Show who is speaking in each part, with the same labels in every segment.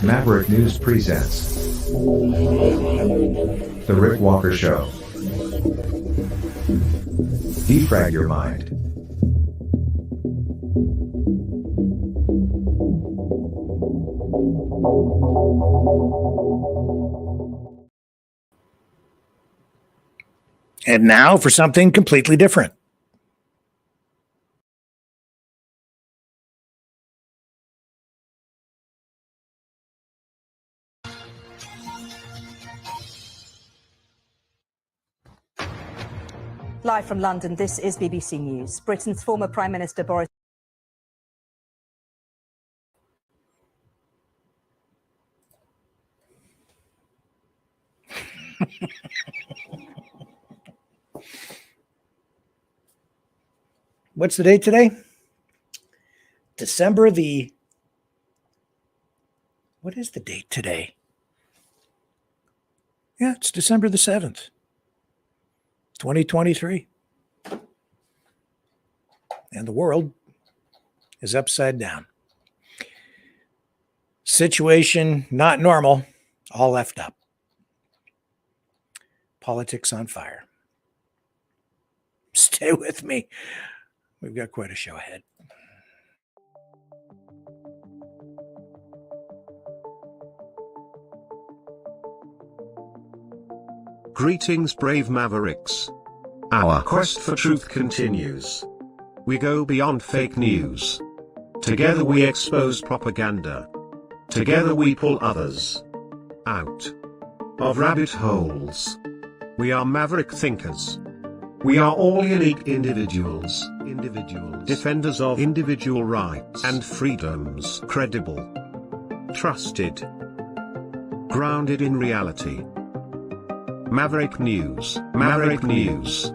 Speaker 1: Maverick News presents The Rick Walker Show. Defrag your mind.
Speaker 2: And now for something completely different.
Speaker 3: Live from London, this is BBC News. Britain's former Prime Minister Boris
Speaker 2: What's the date today? December the... What is the date today? Yeah, it's December the 7th, 2023. And the world is upside down. Situation not normal, all effed up. Politics on fire. Stay with me. We've got quite a show ahead.
Speaker 4: Greetings, brave Mavericks. Our quest for truth continues. We go beyond fake news. Together we expose propaganda. Together we pull others out of rabbit holes. We are maverick thinkers. We are all unique individuals, defenders of individual rights and freedoms, credible, trusted, grounded in reality. Maverick News, Maverick News.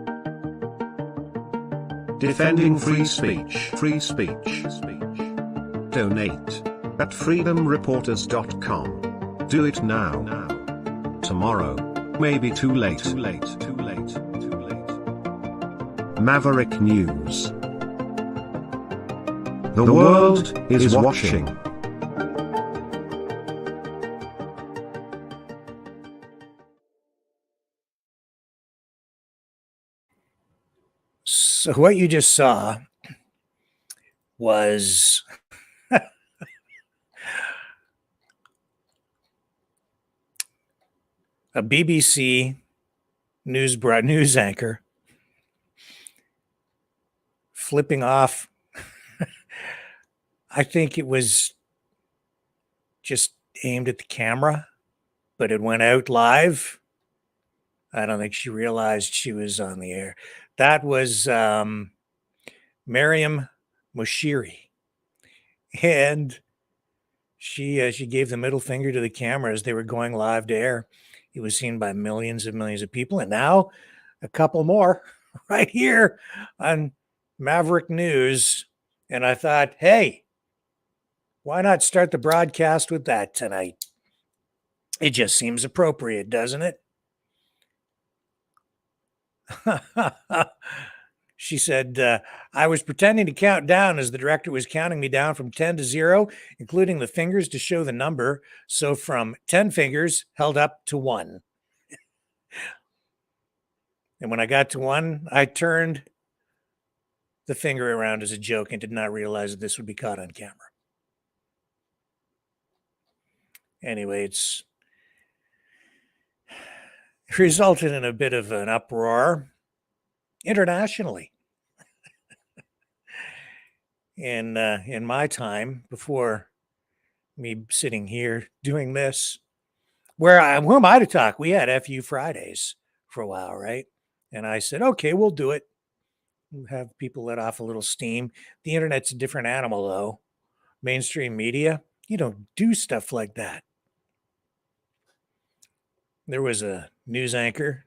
Speaker 4: Defending free speech, free speech. Donate at freedomreporters.com. Do it now. Tomorrow may be too late. Maverick News. The world is watching.
Speaker 2: So what you just saw was a BBC news anchor flipping off. I think it was just aimed at the camera, but it went out live. I don't think she realized she was on the air. That was Mariam Moshiri. And she gave the middle finger to the camera as they were going live to air. It was seen by millions and millions of people. And now a couple more right here on Maverick News. And I thought, hey, why not start the broadcast with that tonight? It just seems appropriate, doesn't it? She said, I was pretending to count down as the director was counting me down from 10 to 0, including the fingers to show the number. So from 10 fingers held up to 1. And when I got to 1, I turned the finger around as a joke and did not realize that this would be caught on camera. Anyway, it's resulted in a bit of an uproar internationally. In my time, before me sitting here doing this, who am I to talk? We had FU Fridays for a while, right? And I said, okay, we'll do it. We'll have people let off a little steam. The internet's a different animal, though. Mainstream media, you don't do stuff like that. There was a news anchor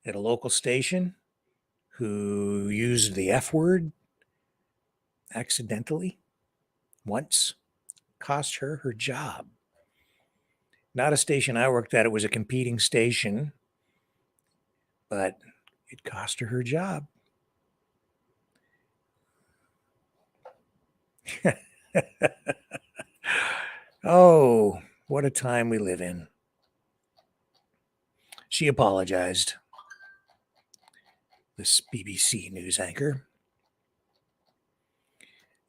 Speaker 2: at a local station who used the F word accidentally once. Cost her job. Not a station I worked at. It was a competing station, but it cost her job. Oh, What a time we live in. She apologized, this BBC news anchor.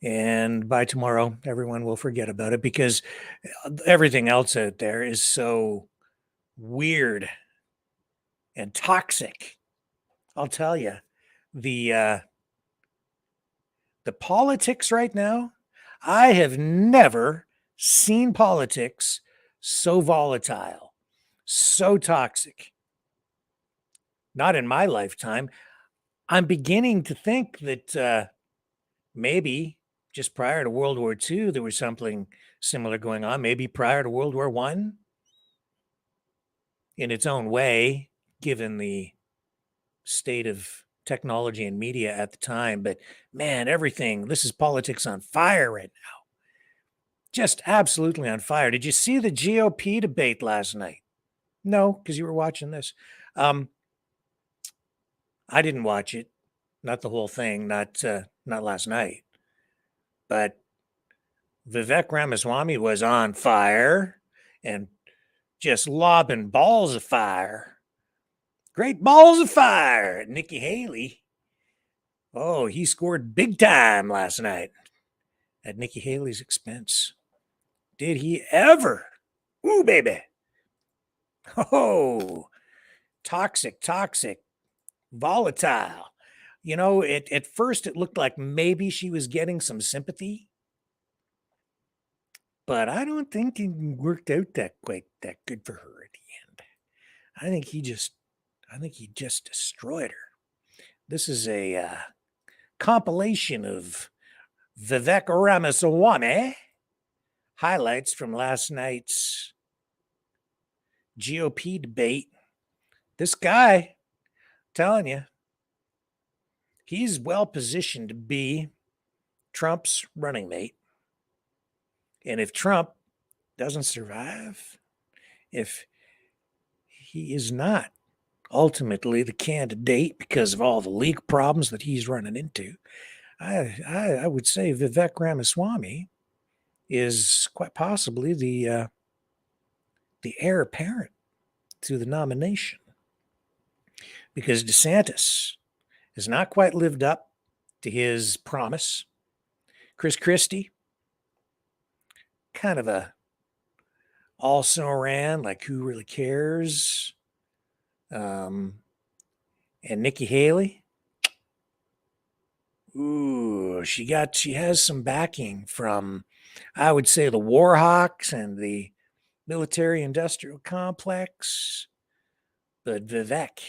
Speaker 2: And by tomorrow, everyone will forget about it because everything else out there is so weird and toxic. I'll tell you, the politics right now, I have never seen politics so volatile, so toxic. Not in my lifetime. I'm beginning to think that maybe just prior to World War II, there was something similar going on. Maybe prior to World War I, in its own way, given the state of technology and media at the time. But man, this is politics on fire right now. Just absolutely on fire. Did you see the GOP debate last night? No, because you were watching this. I didn't watch it, not the whole thing, not last night. But Vivek Ramaswamy was on fire and just lobbing balls of fire. Great balls of fire. Nikki Haley. Oh, he scored big time last night at Nikki Haley's expense. Did he ever? Ooh, baby. Oh, toxic, volatile. You know, at first it looked like maybe she was getting some sympathy, but I don't think it worked out that good for her at the end. I think he just destroyed her. This is a compilation of Vivek Ramaswamy highlights from last night's GOP debate. This guy, telling you, he's well positioned to be Trump's running mate. And if Trump doesn't survive, if he is not ultimately the candidate because of all the leak problems that he's running into, I would say Vivek Ramaswamy is quite possibly the heir apparent to the nomination, because DeSantis has not quite lived up to his promise. Chris Christie, kind of a also ran, like who really cares? And Nikki Haley, ooh, she has some backing from, I would say, the war hawks and the military industrial complex. But Vivek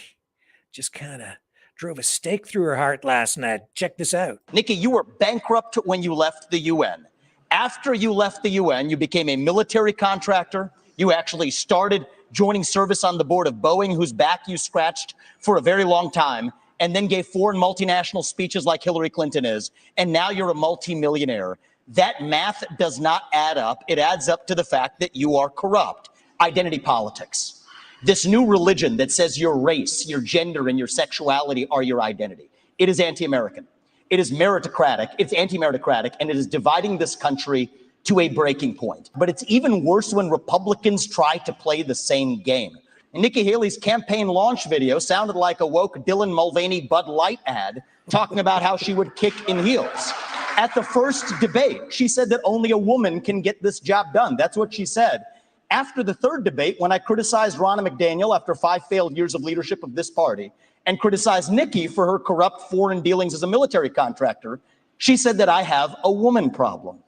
Speaker 2: just kind of drove a stake through her heart last night. Check this out.
Speaker 5: Nikki, you were bankrupt when you left the UN. After you left the UN, you became a military contractor. You actually started joining service on the board of Boeing, whose back you scratched for a very long time, and then gave foreign multinational speeches like Hillary Clinton is. And now you're a multimillionaire. That math does not add up. It adds up to the fact that you are corrupt. Identity politics. This new religion that says your race, your gender, and your sexuality are your identity. It is anti-American. It is meritocratic. It's anti-meritocratic, and it is dividing this country to a breaking point. But it's even worse when Republicans try to play the same game. And Nikki Haley's campaign launch video sounded like a woke Dylan Mulvaney Bud Light ad talking about how she would kick in heels. At the first debate, she said that only a woman can get this job done. That's what she said. After the third debate, when I criticized Ronna McDaniel after 5 failed years of leadership of this party and criticized Nikki for her corrupt foreign dealings as a military contractor, she said that I have a woman problem.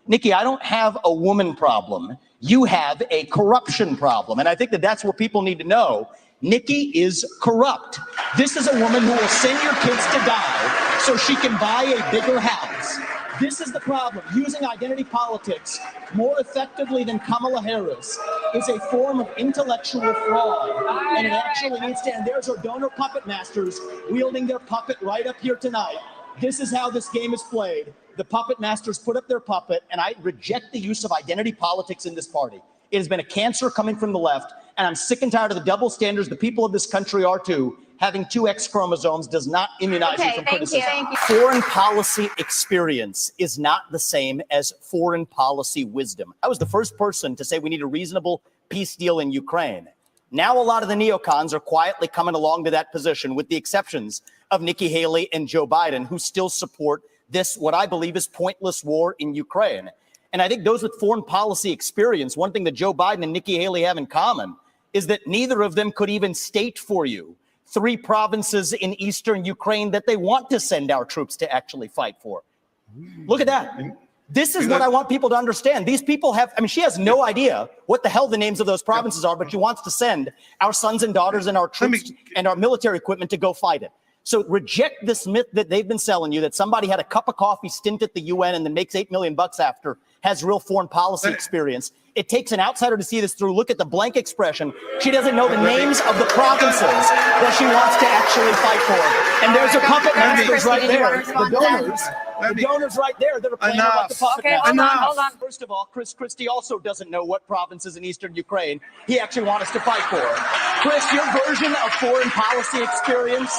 Speaker 5: Nikki, I don't have a woman problem. You have a corruption problem. And I think that that's what people need to know. Nikki is corrupt. This is a woman who will send your kids to die so she can buy a bigger house. This is the problem. Using identity politics more effectively than Kamala Harris is a form of intellectual fraud. And it actually needs to end. There's our donor puppet masters wielding their puppet right up here tonight. This is how this game is played. The puppet masters put up their puppet, and I reject the use of identity politics in this party. It has been a cancer coming from the left, And I'm sick and tired of the double standards. The people of this country are too. Having two X chromosomes does not immunize you from criticism.
Speaker 6: Thank you.
Speaker 5: Foreign policy experience is not the same as foreign policy wisdom. I was the first person to say we need a reasonable peace deal in Ukraine. Now a lot of the neocons are quietly coming along to that position, with the exceptions of Nikki Haley and Joe Biden, who still support this, what I believe is pointless war in Ukraine. And I think those with foreign policy experience, one thing that Joe Biden and Nikki Haley have in common is that neither of them could even state for you 3 provinces in eastern Ukraine that they want to send our troops to actually fight for. Look at that. This is what I want people to understand. These people have, I mean, she has no idea what the hell the names of those provinces are, but she wants to send our sons and daughters and our troops and our military equipment to go fight it. So reject this myth that they've been selling you, that somebody had a cup of coffee stint at the UN and then makes $8 million after, has real foreign policy experience. It takes an outsider to see this through. Look at the blank expression. She doesn't know the names of the provinces that she wants to actually fight for. And there's her puppet masters right there, the donors right there that are playing about the puppet masters.
Speaker 6: Hold on.
Speaker 5: First of all, Chris Christie also doesn't know what provinces in eastern Ukraine he actually wants us to fight for. Chris, your version of foreign policy experience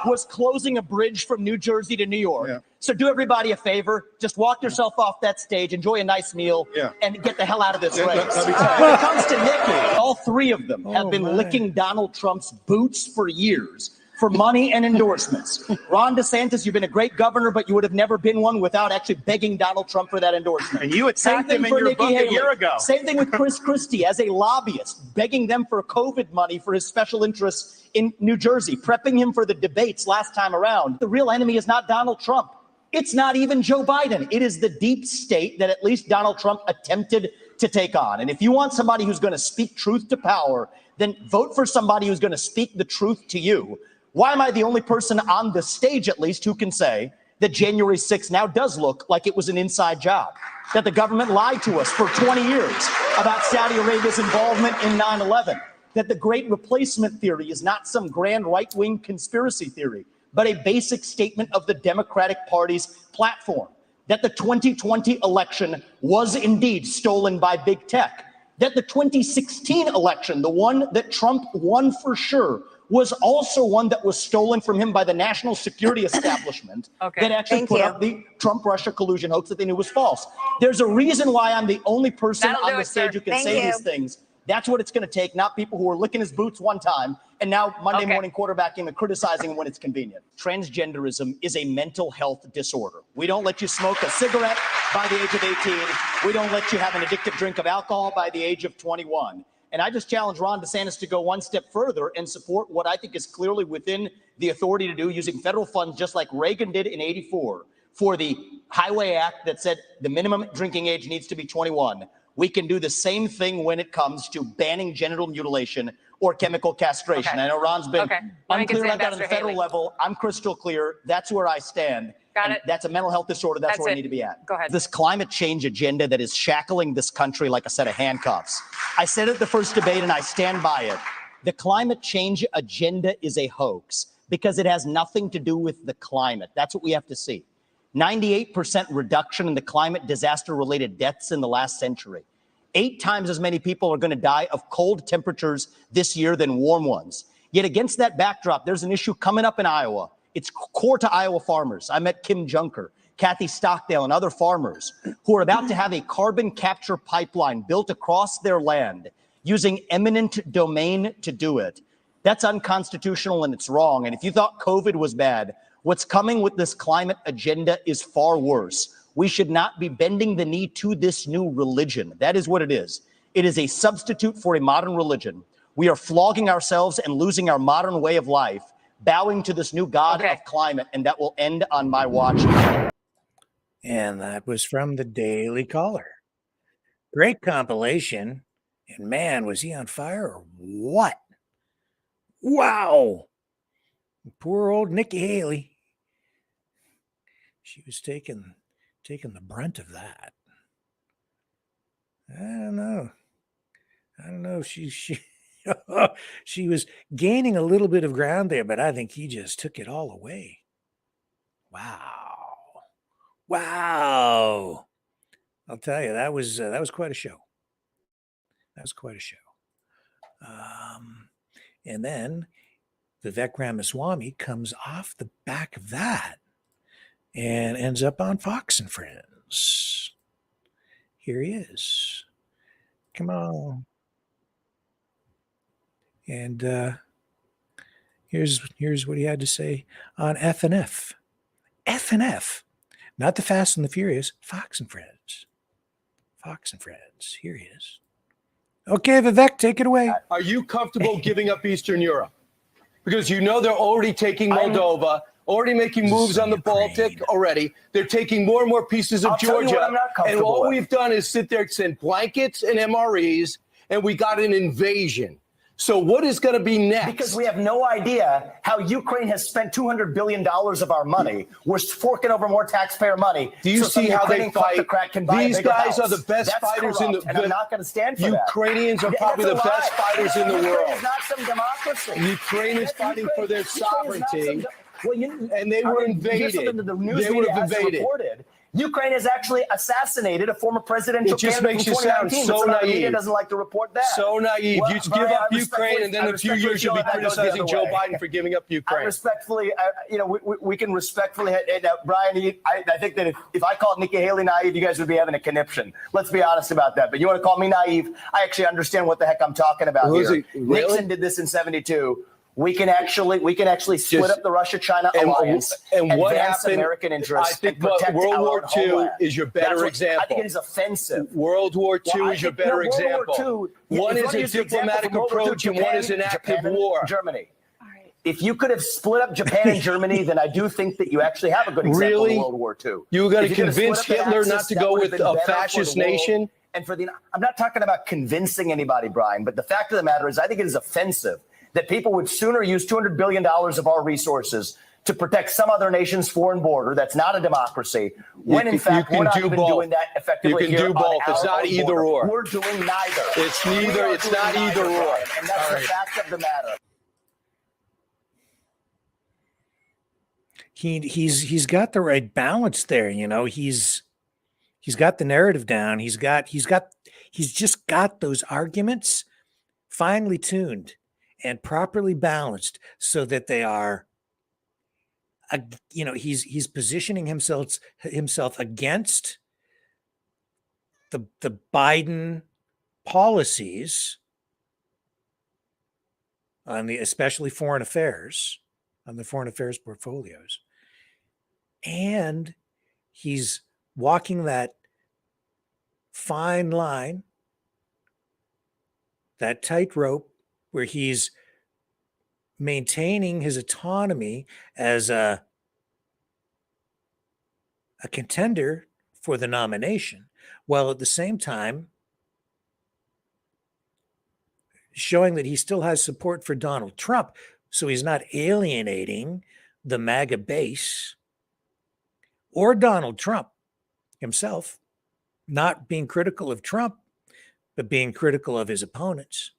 Speaker 5: was closing a bridge from New Jersey to New York. Yeah. So do everybody a favor, just walk yourself off that stage, enjoy a nice meal, and get the hell out of this race. When it comes to Nikki, all 3 of them have been licking Donald Trump's boots for years for money and endorsements. Ron DeSantis, you've been a great governor, but you would have never been one without actually begging Donald Trump for that endorsement.
Speaker 7: And you attacked him in your book a year ago.
Speaker 5: Same thing with Chris Christie as a lobbyist, begging them for COVID money for his special interests in New Jersey, prepping him for the debates last time around. The real enemy is not Donald Trump. It's not even Joe Biden. It is the deep state that at least Donald Trump attempted to take on. And if you want somebody who's going to speak truth to power, then vote for somebody who's going to speak the truth to you. Why am I the only person on the stage, at least, who can say that January 6th now does look like it was an inside job, that the government lied to us for 20 years about Saudi Arabia's involvement in 9/11, that the Great Replacement theory is not some grand right-wing conspiracy theory, but a basic statement of the Democratic Party's platform, that the 2020 election was indeed stolen by big tech, that the 2016 election, the one that Trump won for sure, was also one that was stolen from him by the national security establishment that actually put up the Trump-Russia collusion hoax that they knew was false. There's a reason why I'm the only person on the stage who can say these things. That's what it's going to take, not people who are licking his boots one time and now Monday morning quarterbacking and criticizing him when it's convenient. Transgenderism is a mental health disorder. We don't let you smoke a cigarette by the age of 18. We don't let you have an addictive drink of alcohol by the age of 21. And I just challenge Ron DeSantis to go one step further and support what I think is clearly within the authority to do, using federal funds just like Reagan did in '84 for the Highway Act that said the minimum drinking age needs to be 21. We can do the same thing when it comes to banning genital mutilation or chemical castration. I know Ron's been unclear about that on the federal level. I'm crystal clear. That's where I stand.
Speaker 6: Got it.
Speaker 5: That's a mental health disorder. That's where we need to be at.
Speaker 6: Go ahead.
Speaker 5: This climate change agenda that is shackling this country like a set of handcuffs. I said it at the first debate and I stand by it. The climate change agenda is a hoax because it has nothing to do with the climate. That's what we have to see. 98% reduction in the climate disaster-related deaths in the last century. 8 times as many people are going to die of cold temperatures this year than warm ones. Yet against that backdrop, there's an issue coming up in Iowa. It's core to Iowa farmers. I met Kim Junker, Kathy Stockdale, and other farmers who are about to have a carbon capture pipeline built across their land using eminent domain to do it. That's unconstitutional and it's wrong. And if you thought COVID was bad, what's coming with this climate agenda is far worse. We should not be bending the knee to this new religion. That is what it is. It is a substitute for a modern religion. We are flogging ourselves and losing our modern way of life, bowing to this new god of climate, and that will end on my watch.
Speaker 2: And that was from the Daily Caller. Great compilation. And man, was he on fire or what? Wow. Poor old Nikki Haley. She was taking the brunt of that. I don't know. She was gaining a little bit of ground there, but I think he just took it all away. Wow. I'll tell you, that was quite a show. That was quite a show. And then Vivek Ramaswamy comes off the back of that and ends up on Fox and Friends. Here he is. Come on. And here's what he had to say on FNF. FNF, not the Fast and the Furious, Fox and Friends. Fox and Friends. Here he is. Okay, Vivek, take it away.
Speaker 6: Are you comfortable giving up Eastern Europe? Because you know they're already taking Moldova, already making moves on the Baltic already. They're taking more and more pieces of Georgia. And all we've done is sit there and send blankets and MREs, and we got an invasion. So what is going to be next?
Speaker 8: Because we have no idea how Ukraine has spent $200 billion of our money. We're forking over more taxpayer money.
Speaker 6: Do you see how they fight? These guys are the best fighters in the world.
Speaker 8: And I'm not going to stand for that.
Speaker 6: Ukrainians are probably the best fighters in the world.
Speaker 8: Ukraine is not some democracy.
Speaker 6: Ukraine is fighting for their sovereignty. And they
Speaker 8: I
Speaker 6: were
Speaker 8: mean,
Speaker 6: invaded.
Speaker 8: just so that the news
Speaker 6: They would
Speaker 8: media
Speaker 6: have
Speaker 8: has
Speaker 6: invaded.
Speaker 8: reported, Ukraine has actually assassinated a former presidential
Speaker 6: It just
Speaker 8: candidate
Speaker 6: makes
Speaker 8: from
Speaker 6: you sound
Speaker 8: 2019,
Speaker 6: so
Speaker 8: but some of the media
Speaker 6: naive.
Speaker 8: doesn't like to report that.
Speaker 6: So naive.
Speaker 8: Well,
Speaker 6: You give
Speaker 8: Brian,
Speaker 6: up
Speaker 8: I
Speaker 6: Ukraine, and then in a few years you'll be
Speaker 8: respectfully feel that
Speaker 6: criticizing
Speaker 8: goes
Speaker 6: Joe
Speaker 8: the other way.
Speaker 6: Biden for giving up
Speaker 8: I
Speaker 6: Ukraine.
Speaker 8: respectfully, we can respectfully, Brian, I think that if I called Nikki Haley naive, you guys would be having a conniption. Let's be honest about that. But you want to call me naive? I actually understand what the heck I'm talking about here.
Speaker 6: Really?
Speaker 8: Nixon did this in '72. We can actually split up the Russia-China alliance
Speaker 6: and what
Speaker 8: advance
Speaker 6: happened?
Speaker 8: American interests.
Speaker 6: I think
Speaker 8: and protect
Speaker 6: World
Speaker 8: our
Speaker 6: War
Speaker 8: own
Speaker 6: II
Speaker 8: homeland.
Speaker 6: is your
Speaker 8: That's
Speaker 6: better
Speaker 8: what-
Speaker 6: example.
Speaker 8: I think it is offensive.
Speaker 6: World War II
Speaker 8: Well,
Speaker 6: is your
Speaker 8: I think-
Speaker 6: better
Speaker 8: no, World War
Speaker 6: example.
Speaker 8: II,
Speaker 6: One
Speaker 8: if you
Speaker 6: is
Speaker 8: wanna
Speaker 6: a
Speaker 8: use the example
Speaker 6: diplomatic
Speaker 8: from World War II,
Speaker 6: approach, and one is an active
Speaker 8: Japan and
Speaker 6: war.
Speaker 8: Germany. If you could have split up Japan and Germany, then I do think that you actually have a good example
Speaker 6: Really?
Speaker 8: of World War II.
Speaker 6: You were going
Speaker 8: If
Speaker 6: to
Speaker 8: you could have
Speaker 6: convince
Speaker 8: split up the
Speaker 6: Hitler not
Speaker 8: Axis,
Speaker 6: to
Speaker 8: that
Speaker 6: go
Speaker 8: would have
Speaker 6: with
Speaker 8: been
Speaker 6: a
Speaker 8: better for
Speaker 6: fascist
Speaker 8: the world.
Speaker 6: nation?
Speaker 8: And I'm not talking about convincing anybody, Brian, but the fact of the matter is I think it is offensive that people would sooner use $200 billion of our resources to protect some other nation's foreign border that's not a democracy, when in fact we're not even doing that effectively.
Speaker 6: You can do both. It's not either or.
Speaker 8: We're doing neither.
Speaker 6: It's neither. It's not either or.
Speaker 8: Brian, and that's the fact of the matter.
Speaker 2: He's got the right balance there, you know. He's got the narrative down. He's just got those arguments finely tuned and properly balanced so that they are, he's positioning himself against the Biden policies on especially foreign affairs, on the foreign affairs portfolios. And he's walking that fine line, that tightrope, where he's maintaining his autonomy as a contender for the nomination, while at the same time showing that he still has support for Donald Trump. So he's not alienating the MAGA base or Donald Trump himself, not being critical of Trump, but being critical of his opponents,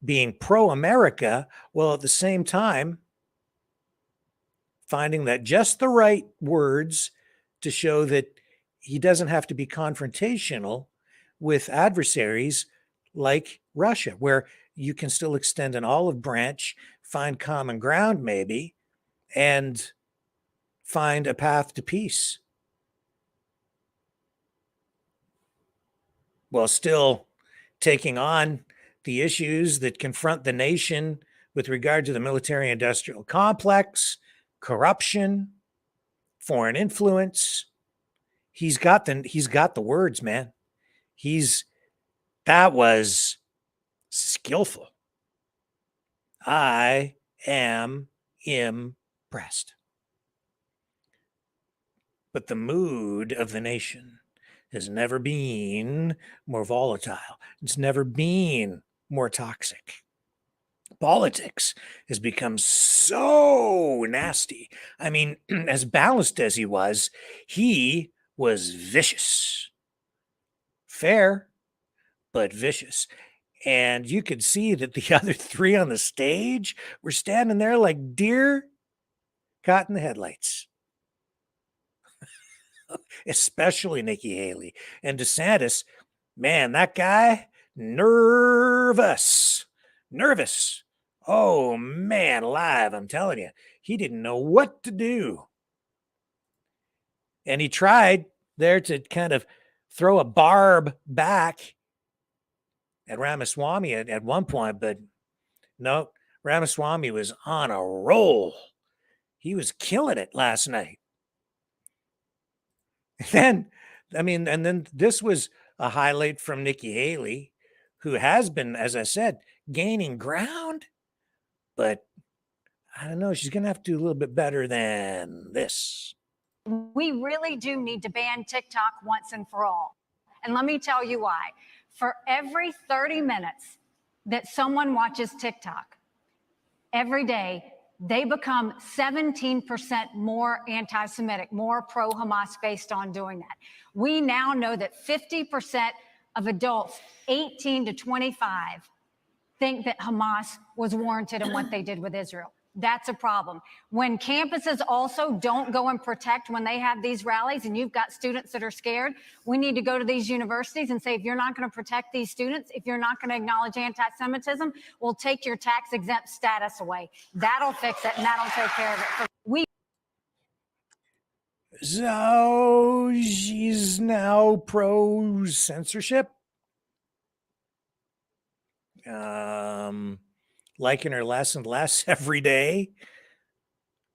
Speaker 2: being pro-America, while at the same time finding that just the right words to show that he doesn't have to be confrontational with adversaries like Russia, where you can still extend an olive branch, find common ground maybe, and find a path to peace, while still taking on the issues that confront the nation with regard to the military-industrial complex, corruption, foreign influence. He's got the words, man. That was skillful. I am impressed. But the mood of the nation has never been more volatile. It's never been more toxic. Politics has become so nasty. I mean, as balanced as he was vicious. Fair, but vicious. And you could see that the other three on the stage were standing there like deer caught in the headlights. Especially Nikki Haley. And DeSantis, man, that guy nervous. Oh man, alive, I'm telling you. He didn't know what to do. And he tried there to kind of throw a barb back at Ramaswamy at one point, but no, Ramaswamy was on a roll. He was killing it last night. And then this was a highlight from Nikki Haley, who has been, as I said, gaining ground, but I don't know, she's going to have to do a little bit better than this.
Speaker 9: We really do need to ban TikTok once and for all. And let me tell you why. For every 30 minutes that someone watches TikTok every day, they become 17% more anti-Semitic, more pro-Hamas based on doing that. We now know that 50% of adults 18 to 25 think that Hamas was warranted in what they did with Israel. That's a problem. When campuses also don't go and protect when they have these rallies and you've got students that are scared, we need to go to these universities and say, if you're not going to protect these students, if you're not going to acknowledge anti-Semitism, we'll take your tax exempt status away. That'll fix it and that'll take care of it.
Speaker 2: So she's now pro-censorship. Liking her less and less every day.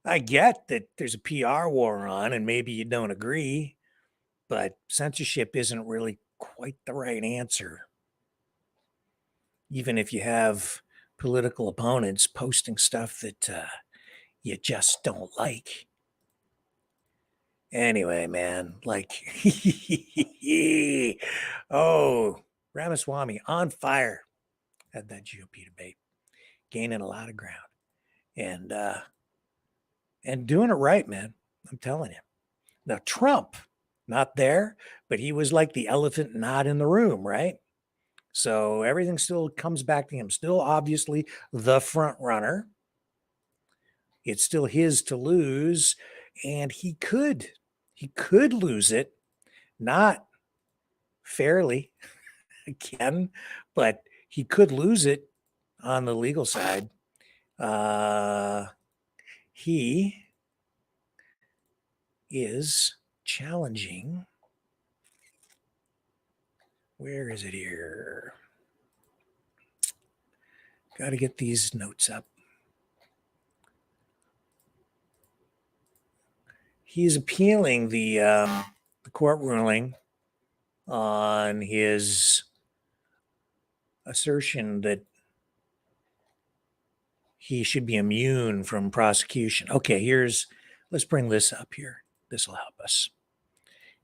Speaker 2: I get that there's a PR war on and maybe you don't agree, but censorship isn't really quite the right answer. Even if you have political opponents posting stuff that you just don't like. Anyway, man, like, oh, Ramaswamy on fire at that GOP debate, gaining a lot of ground and doing it right, man. I'm telling you. Now, Trump, not there, but he was like the elephant not in the room, right? So everything still comes back to him. Still, obviously, the front runner. It's still his to lose, and he could lose it, not fairly again, but he could lose it on the legal side. He is challenging. Where is it here? Got to get these notes up. He's appealing the court ruling on his assertion that he should be immune from prosecution. Okay, let's bring this up here. This will help us.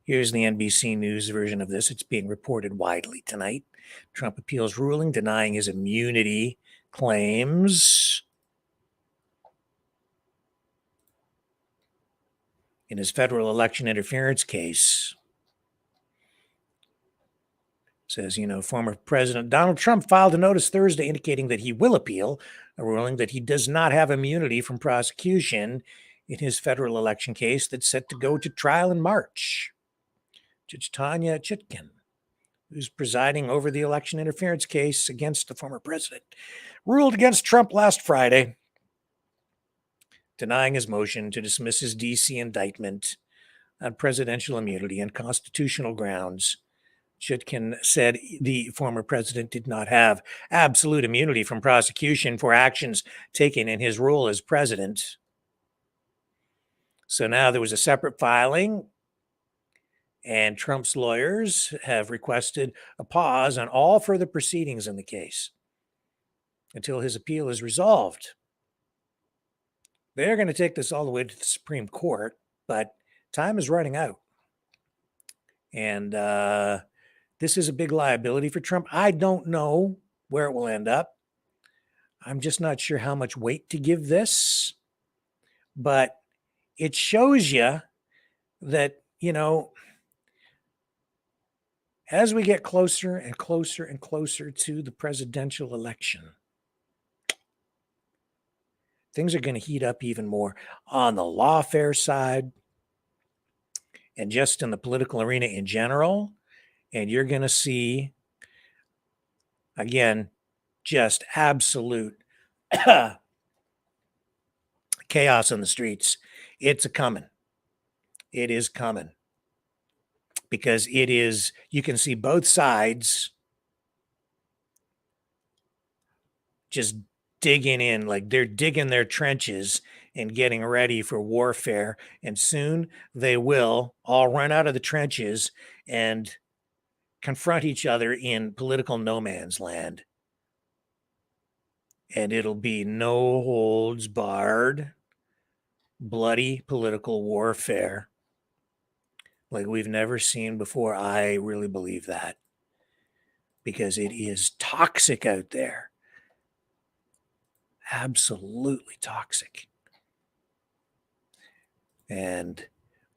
Speaker 2: Here's the NBC News version of this. It's being reported widely tonight. Trump appeals ruling denying his immunity claims in his federal election interference case. Says, former President Donald Trump filed a notice Thursday indicating that he will appeal a ruling that he does not have immunity from prosecution in his federal election case that's set to go to trial in March. Judge Tanya Chutkan, who's presiding over the election interference case against the former president, ruled against Trump last Friday, denying his motion to dismiss his D.C. indictment on presidential immunity and constitutional grounds. Chutkan said the former president did not have absolute immunity from prosecution for actions taken in his role as president. So now there was a separate filing, and Trump's lawyers have requested a pause on all further proceedings in the case until his appeal is resolved. They're going to take this all the way to the Supreme Court, but time is running out. And this is a big liability for Trump. I don't know where it will end up. I'm just not sure how much weight to give this, but it shows you that, as we get closer and closer and closer to the presidential election, things are going to heat up even more on the lawfare side and just in the political arena in general. And you're going to see Again, just absolute chaos on the streets. It's a coming. It is coming. Because it is, you can see both sides just digging in, like they're digging their trenches and getting ready for warfare. And soon they will all run out of the trenches and confront each other in political no man's land. And it'll be no holds barred, bloody political warfare like we've never seen before. I really believe that, because it is toxic out there. Absolutely toxic. And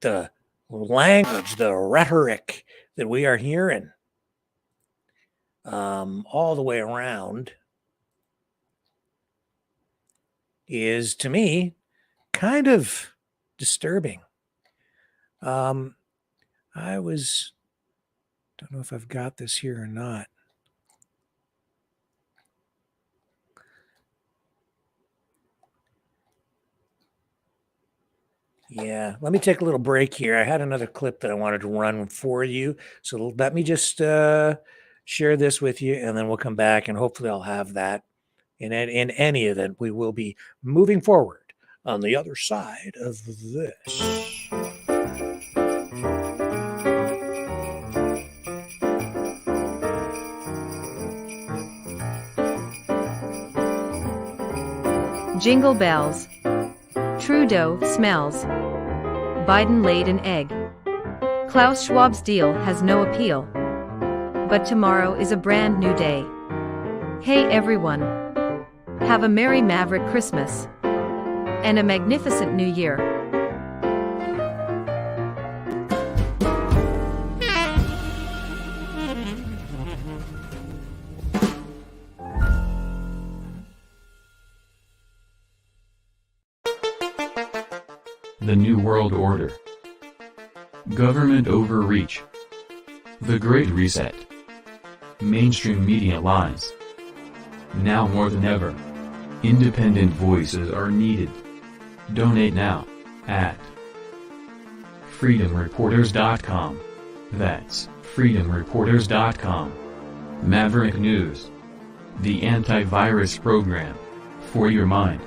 Speaker 2: the language, the rhetoric that we are hearing all the way around is, to me, kind of disturbing. I don't know if I've got this here or not. Yeah, let me take a little break here. I had another clip that I wanted to run for you. So let me just share this with you, and then we'll come back, and hopefully I'll have that. In any event, we will be moving forward on the other side of this.
Speaker 10: Jingle bells. Trudeau smells. Biden laid an egg. Klaus Schwab's deal has no appeal. But tomorrow is a brand new day. Hey everyone. Have a merry Maverick Christmas. And a magnificent new year.
Speaker 11: The New World Order. Government overreach. The Great Reset. Mainstream media lies. Now more than ever, independent voices are needed. Donate now, at freedomreporters.com. That's freedomreporters.com. Maverick News. The antivirus program. For your mind.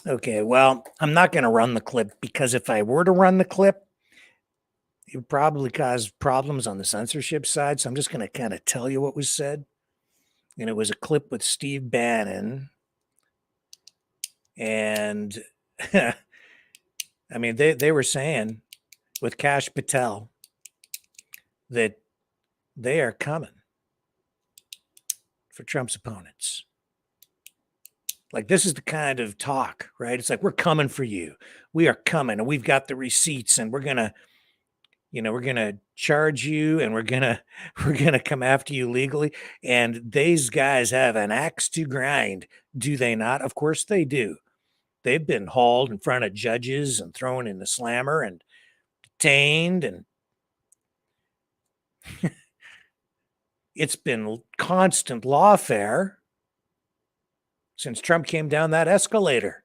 Speaker 2: Okay, well, I'm not going to run the clip, because if I were to run the clip, it would probably cause problems on the censorship side. So I'm just going to kind of tell you what was said. And it was a clip with Steve Bannon. And I mean, they were saying with Kash Patel that they are coming for Trump's opponents. Like, this is the kind of talk, right? It's like, we're coming for you. We are coming, and we've got the receipts, and we're going to, we're going to charge you, and we're going to come after you legally. And these guys have an axe to grind. Do they not? Of course they do. They've been hauled in front of judges and thrown in the slammer and detained, and it's been constant lawfare since Trump came down that escalator.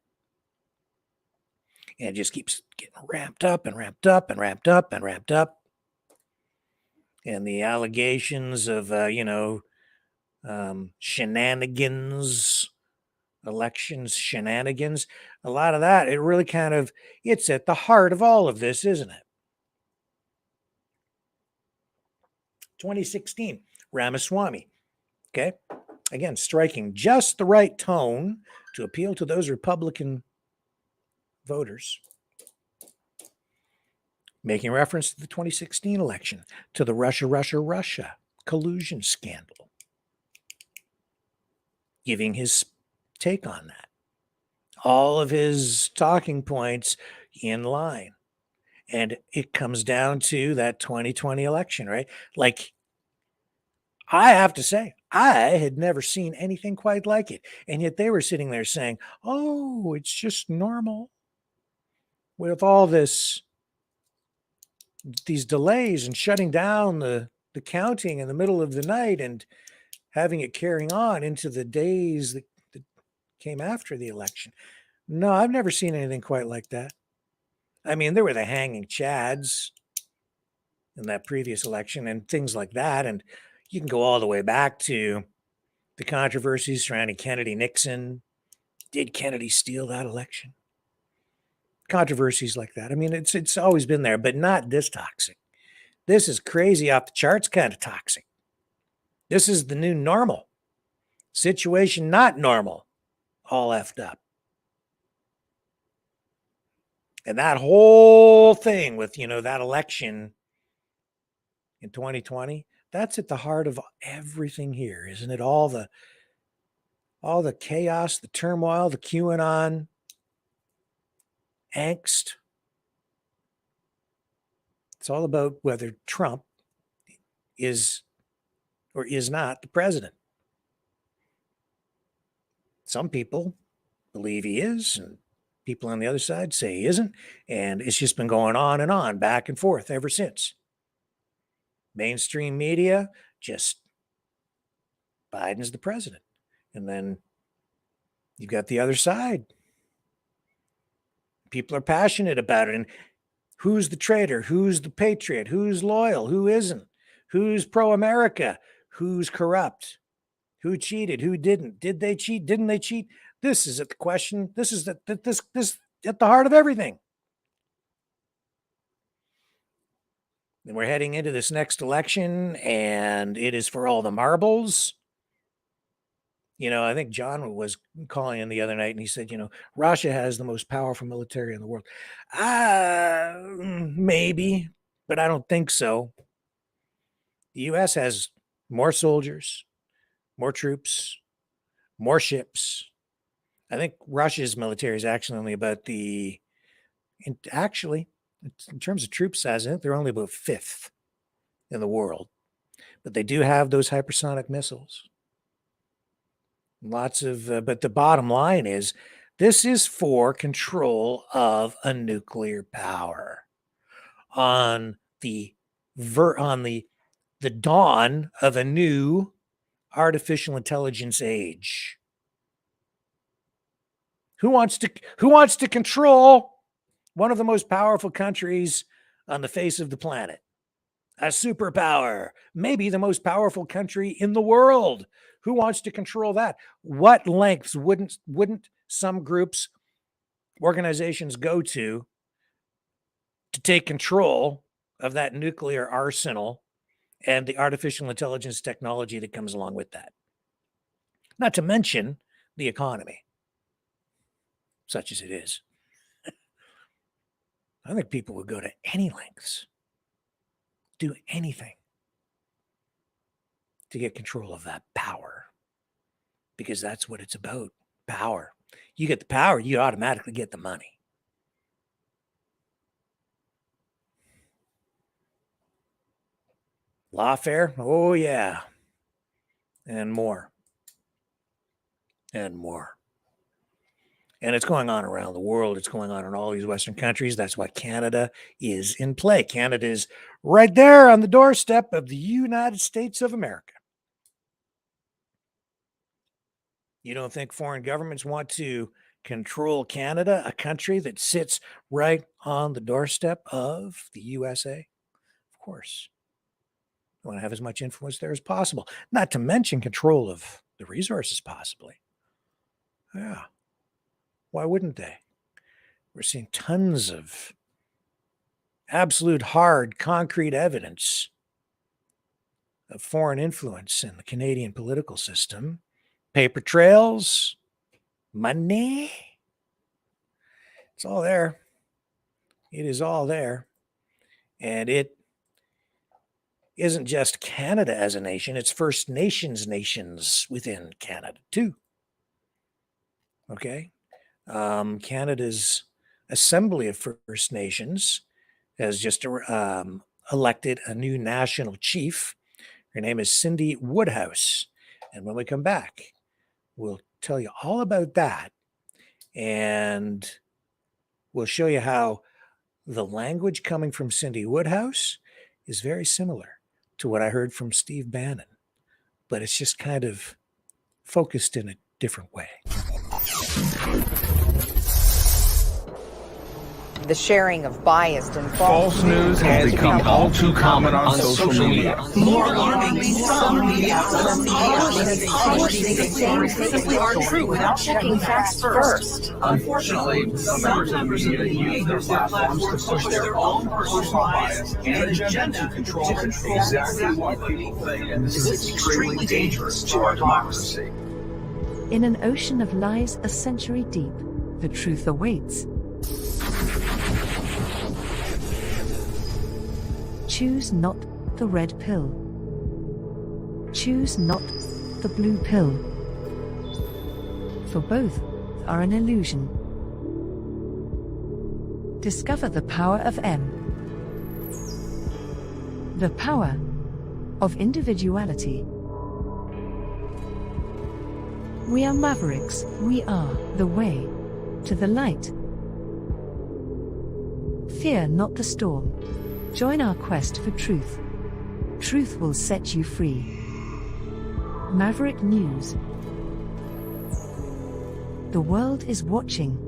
Speaker 2: And it just keeps getting ramped up and ramped up and ramped up and ramped up. And the allegations of, shenanigans, elections shenanigans, a lot of that, it really kind of, it's at the heart of all of this, isn't it? 2016, Ramaswamy. Okay. Again, striking just the right tone to appeal to those Republican voters. Making reference to the 2016 election, to the Russia collusion scandal. Giving his take on that. All of his talking points in line. And it comes down to that 2020 election, right? Like, I have to say, I had never seen anything quite like it. And yet they were sitting there saying, oh, it's just normal. With all these delays and shutting down the counting in the middle of the night and having it carrying on into the days that came after the election. No, I've never seen anything quite like that. I mean, there were the hanging chads in that previous election and things like that. And you can go all the way back to the controversies surrounding Kennedy Nixon. Did Kennedy steal that election? Controversies like that. I mean, it's always been there, but not this toxic. This is crazy off the charts kind of toxic. This is the new normal. Situation not normal. All effed up. And that whole thing with, that election in 2020, that's at the heart of everything here, isn't it? All the chaos, the turmoil, the QAnon angst. It's all about whether Trump is or is not the president. Some people believe he is, and people on the other side say he isn't. And it's just been going on and on, back and forth ever since. Mainstream media, just Biden's the president. And then you've got the other side. People are passionate about it. And who's the traitor? Who's the patriot? Who's loyal? Who isn't? Who's pro-America? Who's corrupt? Who cheated? Who didn't? Did they cheat? Didn't they cheat? This is at the question. This is this at the heart of everything. And we're heading into this next election, and it is for all the marbles. I think John was calling in the other night, and he said, Russia has the most powerful military in the world. Maybe, but I don't think so. The U.S. has more soldiers, more troops, more ships. I think Russia's military is actually only about in terms of troop size, I think they're only about 5th in the world. But they do have those hypersonic missiles. Lots of, but the bottom line is, this is for control of a nuclear power on the dawn of a new artificial intelligence age. Who wants to control one of the most powerful countries on the face of the planet? A superpower, maybe the most powerful country in the world. Who wants to control that? What lengths wouldn't some groups, organizations go to take control of that nuclear arsenal and the artificial intelligence technology that comes along with that? Not to mention the economy, such as it is. I think people would go to any lengths, do anything to get control of that power, because that's what it's about. Power. You get the power, you automatically get the money. Lawfare, oh yeah, and more, and more. And it's going on around the world. It's going on in all these Western countries. That's why Canada is in play. Canada is right there on the doorstep of the United States of America. You don't think foreign governments want to control Canada, a country that sits right on the doorstep of the USA? Of course. They want to have as much influence there as possible. Not to mention control of the resources, possibly. Yeah. Why wouldn't they? We're seeing tons of absolute hard, concrete evidence of foreign influence in the Canadian political system. Paper trails, money. It's all there. It is all there. And it isn't just Canada as a nation, it's First Nations nations within Canada too. Okay? Canada's Assembly of First Nations has just elected a new national chief. Her name is Cindy Woodhouse. And when we come back, we'll tell you all about that. And we'll show you how the language coming from Cindy Woodhouse is very similar to what I heard from Steve Bannon, but it's just kind of focused in a different way.
Speaker 12: The sharing of biased and
Speaker 13: false news has become all too common on social media.
Speaker 14: More alarmingly, some media simply aren't true without checking facts first.
Speaker 13: Unfortunately, some members of media use their platforms to push their own personal bias and agenda to control exactly what people think, and this is extremely dangerous to our democracy.
Speaker 15: In an ocean of lies a century deep, the truth awaits. Choose not the red pill. Choose not the blue pill. For both are an illusion. Discover the power of M. The power of individuality. We are mavericks, we are the way to the light. Fear not the storm. Join our quest for truth. Truth will set you free. Maverick News. The world is watching.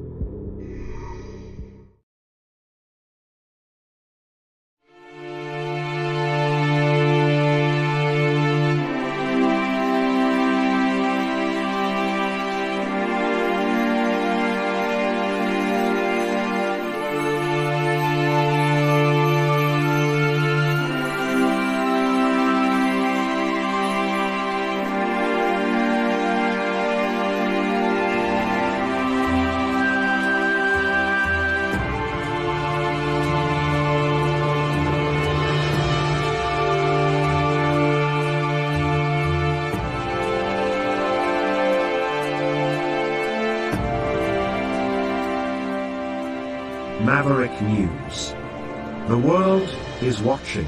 Speaker 4: Maverick News. The world is watching.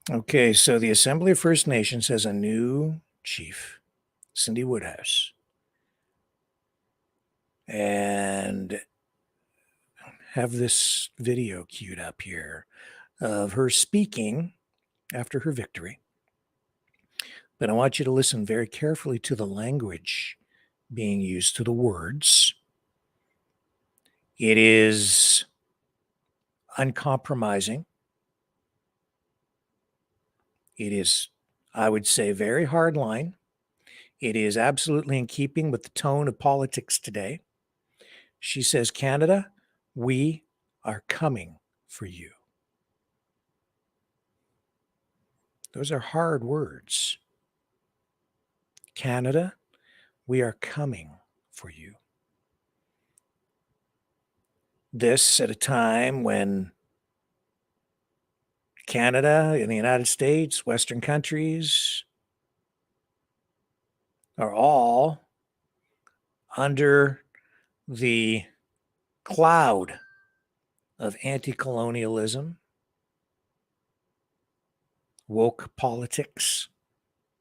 Speaker 2: Okay, so the Assembly of First Nations has a new chief, Cindy Woodhouse. And have this video queued up here of her speaking after her victory. But I want you to listen very carefully to the language being used, to the words. It is uncompromising. It is, I would say, very hard line. It is absolutely in keeping with the tone of politics today. She says, Canada, we are coming for you. Those are hard words. Canada, we are coming for you. This at a time when Canada and the United States, Western countries, are all under the cloud of anti-colonialism, woke politics.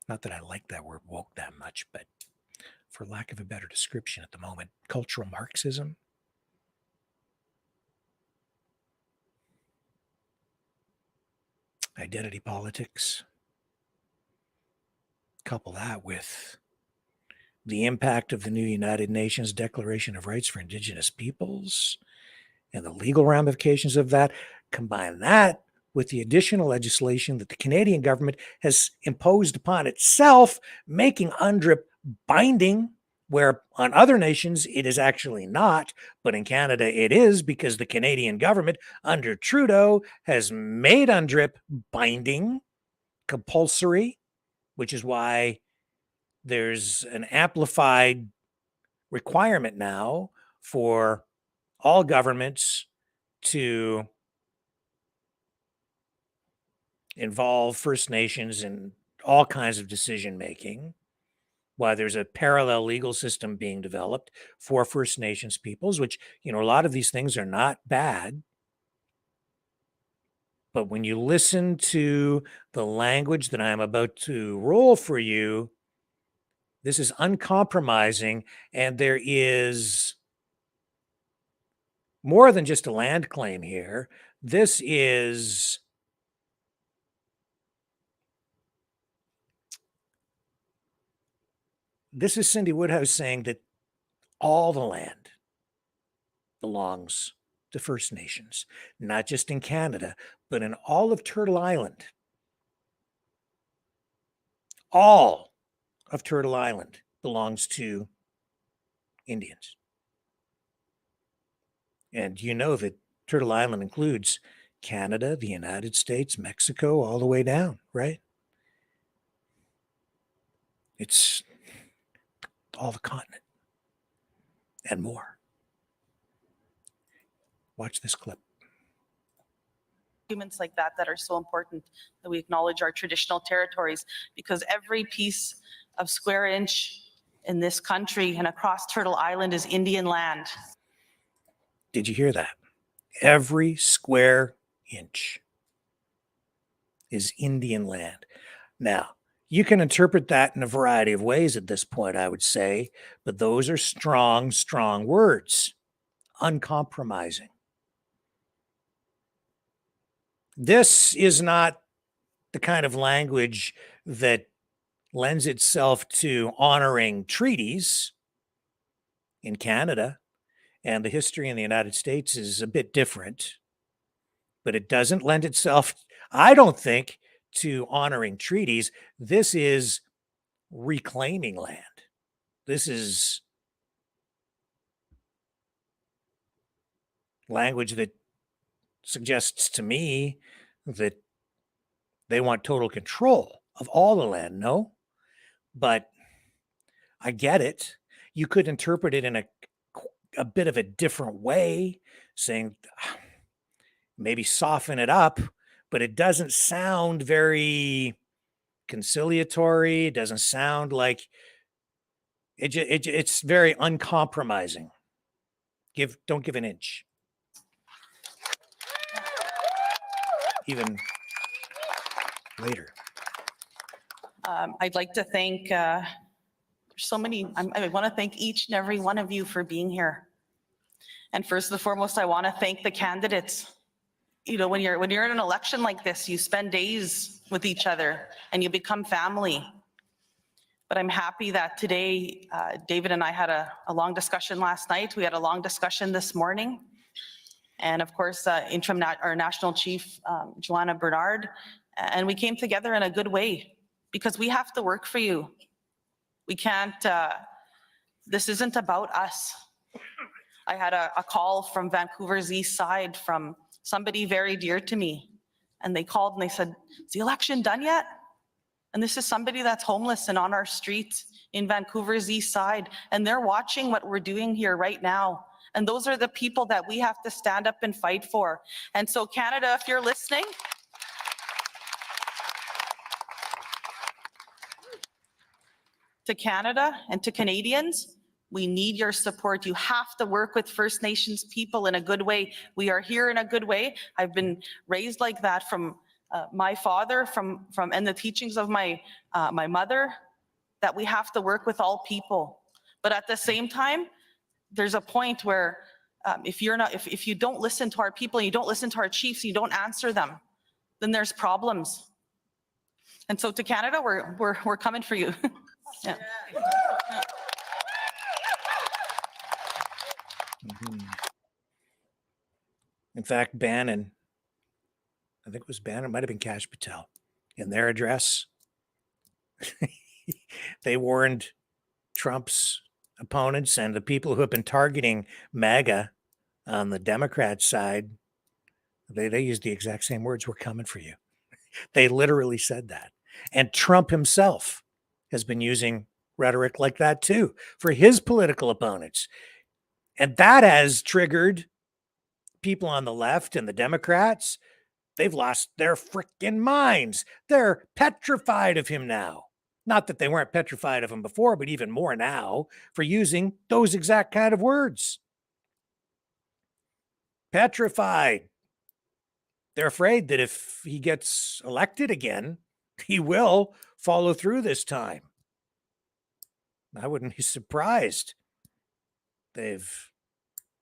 Speaker 2: Not that I like that word woke that much, but for lack of a better description at the moment, cultural Marxism. Identity politics. Couple that with the impact of the new United Nations Declaration of Rights for Indigenous Peoples and the legal ramifications of that. Combine that with the additional legislation that the Canadian government has imposed upon itself, making UNDRIP binding, where on other nations it is actually not, but in Canada it is, because the Canadian government under Trudeau has made UNDRIP binding, compulsory, which is why there's an amplified requirement now for all governments to involve First Nations in all kinds of decision making, while there's a parallel legal system being developed for First Nations peoples, which, a lot of these things are not bad. But when you listen to the language that I'm about to roll for you, this is uncompromising, and there is more than just a land claim here. This is Cindy Woodhouse saying that all the land belongs to First Nations, not just in Canada, but in all of Turtle Island. All of Turtle Island belongs to Indians. And you know that Turtle Island includes Canada, the United States, Mexico, all the way down, right? It's all the continent and more. Watch this clip.
Speaker 16: Documents like that are so important, that we acknowledge our traditional territories, because every piece of square inch in this country and across Turtle Island is Indian land.
Speaker 2: Did you hear that? Every square inch is Indian land. Now, you can interpret that in a variety of ways at this point, I would say, but those are strong, strong words, uncompromising. This is not the kind of language that lends itself to honoring treaties in Canada, and the history in the United States is a bit different, but it doesn't lend itself, I don't think, to honoring treaties. This is reclaiming land. This is language that suggests to me that they want total control of all the land. No, but I get it. You could interpret it in a bit of a different way, saying maybe soften it up, but it doesn't sound very conciliatory. It doesn't sound like it's very uncompromising. Don't give an inch. Even later.
Speaker 16: I'd like to thank so many, I want to thank each and every one of you for being here. And first and foremost, I want to thank the candidates. You know, when you're in an election like this, you spend days with each other and you become family. But I'm happy that today, David and I had a long discussion last night. We had a long discussion this morning. And of course, our national chief, Joanna Bernard, and we came together in a good way, because we have to work for you. We can't, this isn't about us. I had a call from Vancouver's east side from somebody very dear to me. And they called and they said, is the election done yet? And this is somebody that's homeless and on our streets in Vancouver's east side. And they're watching what we're doing here right now. And those are the people that we have to stand up and fight for. And so Canada, if you're listening, to Canada and to Canadians, we need your support. You have to work with First Nations people in a good way. We are here in a good way. I've been raised like that from my father, and the teachings of my mother, that we have to work with all people. But at the same time, there's a point where if you don't listen to our people, and you don't listen to our chiefs, you don't answer them, then there's problems. And so to Canada, we're coming for you. Yeah.
Speaker 2: Mm-hmm. In fact, Bannon, I think it was Bannon, it might have been Kash Patel, in their address, they warned Trump's opponents and the people who have been targeting MAGA on the Democrat side. They used the exact same words, "We're coming for you." They literally said that. And Trump himself has been using rhetoric like that too for his political opponents. And that has triggered people on the left and the Democrats. They've lost their freaking minds. They're petrified of him now. Not that they weren't petrified of him before, but even more now for using those exact kind of words. Petrified. they're afraid that if he gets elected again, he will follow through this time. I wouldn't be surprised. They've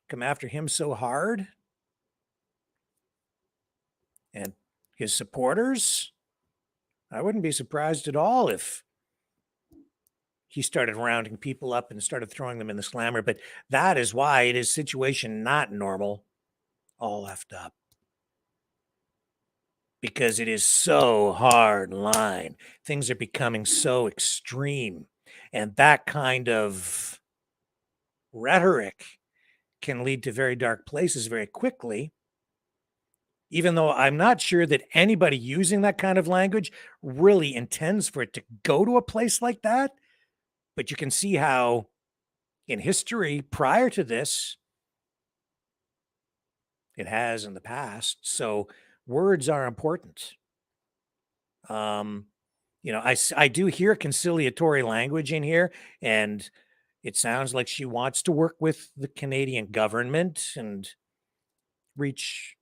Speaker 2: come after him so hard. And his supporters, I wouldn't be surprised at all if he started rounding people up and started throwing them in the slammer. But that is why it is situation not normal, all effed up. Because it is so hard line. Things are becoming so extreme. And that kind of rhetoric can lead to very dark places very quickly. Even though I'm not sure that anybody using that kind of language really intends for it to go to a place like that. But you can see how in history prior to this, it has in the past. So words are important. I do hear conciliatory language in here, and it sounds like she wants to work with the Canadian government and reach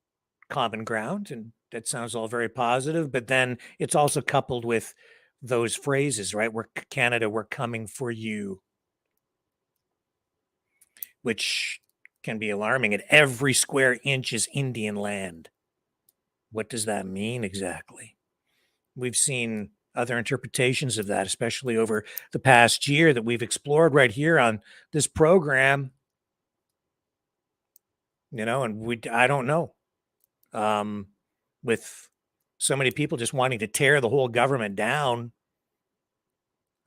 Speaker 2: common ground, and that sounds all very positive. But then it's also coupled with those phrases, right? We're Canada, we're coming for you, which can be alarming. And every square inch is Indian land. What does that mean exactly? We've seen other interpretations of that, especially over the past year that we've explored right here on this program. And I don't know. With so many people just wanting to tear the whole government down,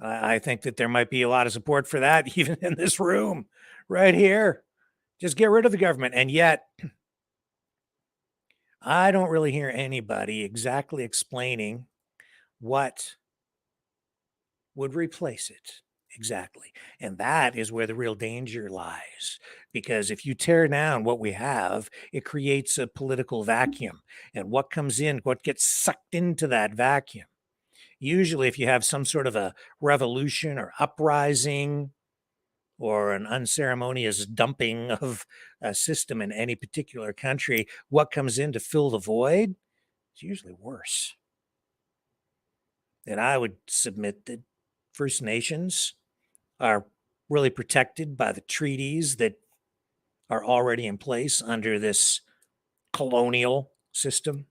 Speaker 2: I think that there might be a lot of support for that, even in this room right here. Just get rid of the government. And yet, I don't really hear anybody exactly explaining what would replace it exactly. And that is where the real danger lies. Because if you tear down what we have, it creates a political vacuum. And what comes in, what gets sucked into that vacuum? Usually, if you have some sort of a revolution or uprising or an unceremonious dumping of a system in any particular country, what comes in to fill the void? It's usually worse. And I would submit that First Nations are really protected by the treaties that are already in place under this colonial system.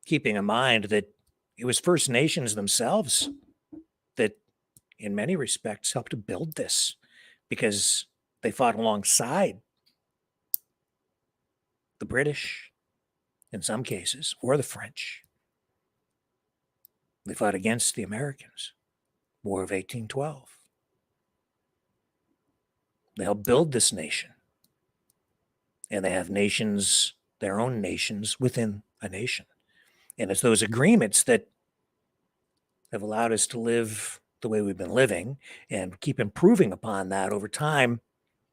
Speaker 2: Keeping in mind that it was First Nations themselves that, in many respects, helped to build this because they fought alongside the British in some cases, or the French. They fought against the Americans, War of 1812. They helped build this nation. And they have nations, their own nations within a nation. And it's those agreements that have allowed us to live the way we've been living and keep improving upon that over time.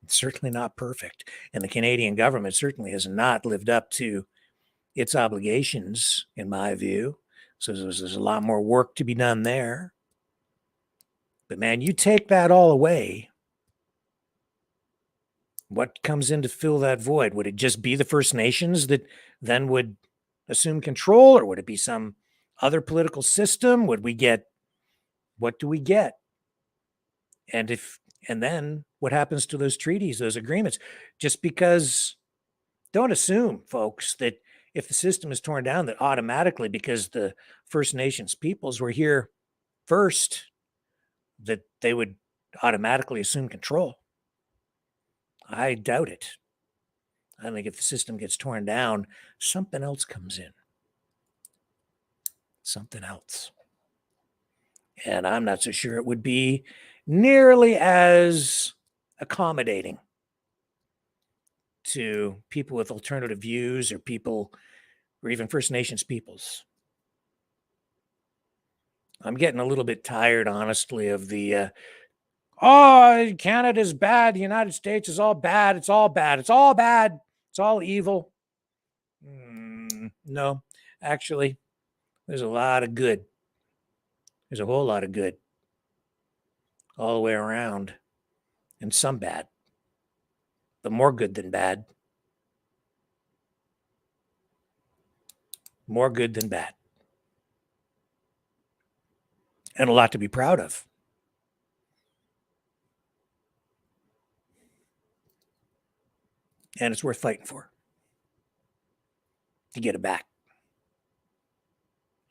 Speaker 2: It's certainly not perfect. And the Canadian government certainly has not lived up to its obligations, in my view. So there's a lot more work to be done there. But man, you take that all away, what comes in to fill that void? Would it just be the First Nations that then would assume control, or would it be some other political system? What do we get? And then what happens to those treaties, those agreements? Just because, don't assume, folks, that if the system is torn down, that automatically, because the First Nations peoples were here first, that they would automatically assume control. I doubt it. I think if the system gets torn down, something else comes in. Something else. And I'm not so sure it would be nearly as accommodating to people with alternative views or people, or even First Nations peoples. I'm getting a little bit tired, honestly, of the, Canada's bad. The United States is all bad. It's all bad. It's all bad. It's all evil. No, actually, there's a lot of good. There's a whole lot of good all the way around, and some bad, but more good than bad. More good than bad. And a lot to be proud of. And it's worth fighting for. To get it back.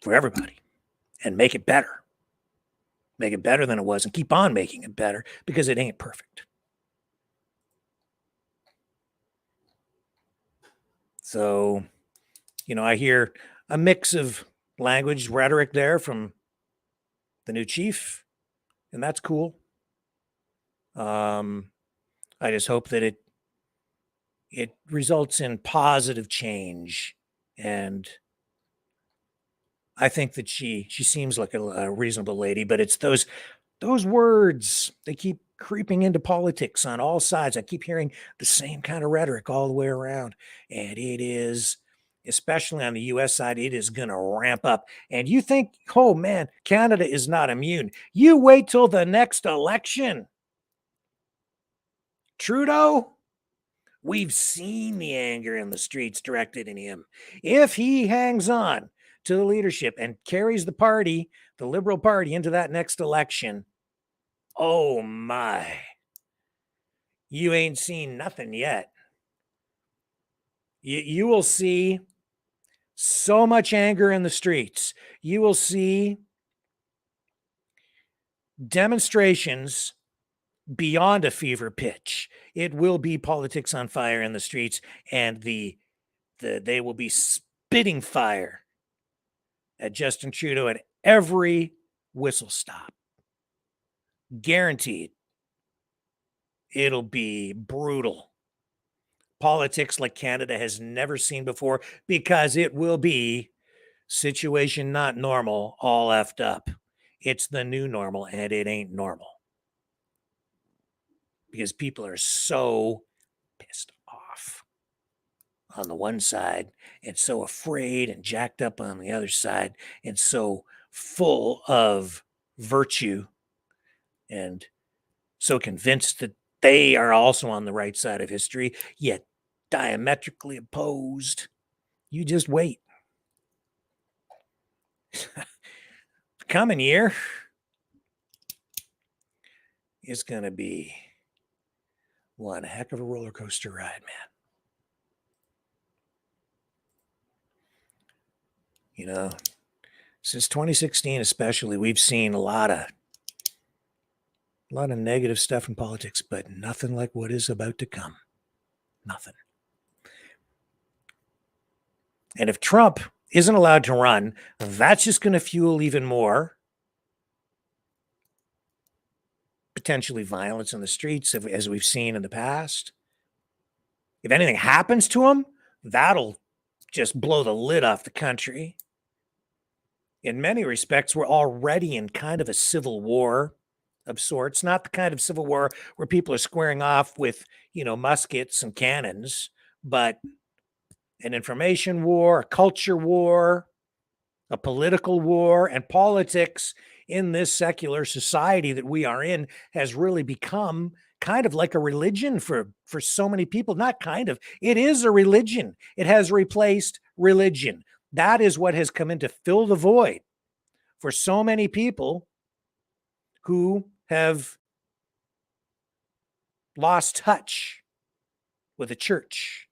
Speaker 2: For everybody. And make it better. Make it better than it was and keep on making it better because it ain't perfect. So, I hear a mix of language, rhetoric there from the new chief, and that's cool. I just hope that it results in positive change, and I think that she seems like a reasonable lady, but it's those words, they keep creeping into politics on all sides. I keep hearing the same kind of rhetoric all the way around, and it is, especially on the U.S. side, it is going to ramp up. And you think, oh man, Canada is not immune. You wait till the next election. Trudeau, we've seen the anger in the streets directed at him. If he hangs on to the leadership and carries the party, the Liberal Party, into that next election, oh my, you ain't seen nothing yet. You will see so much anger in the streets. You will see demonstrations beyond a fever pitch. It will be politics on fire in the streets, and they will be spitting fire at Justin Trudeau at every whistle stop. Guaranteed. It'll be brutal. Politics like Canada has never seen before, because it will be situation not normal, all effed up. It's the new normal, and it ain't normal. Because people are so pissed off on the one side, and so afraid and jacked up on the other side, and so full of virtue, and so convinced that they are also on the right side of history, yet diametrically opposed. You just wait. Coming year is going to be one heck of a roller coaster ride, man. Since 2016 especially, we've seen a lot of negative stuff in politics, but nothing like what is about to come. Nothing. And if Trump isn't allowed to run, that's just going to fuel even more potentially violence in the streets, as we've seen in the past. If anything happens to him, that'll just blow the lid off the country. In many respects, we're already in kind of a civil war of sorts, not the kind of civil war where people are squaring off with, muskets and cannons, but an information war, a culture war, a political war, and politics in this secular society that we are in has really become kind of like a religion for so many people. Not kind of, it is a religion. It has replaced religion. That is what has come in to fill the void for so many people who have lost touch with the church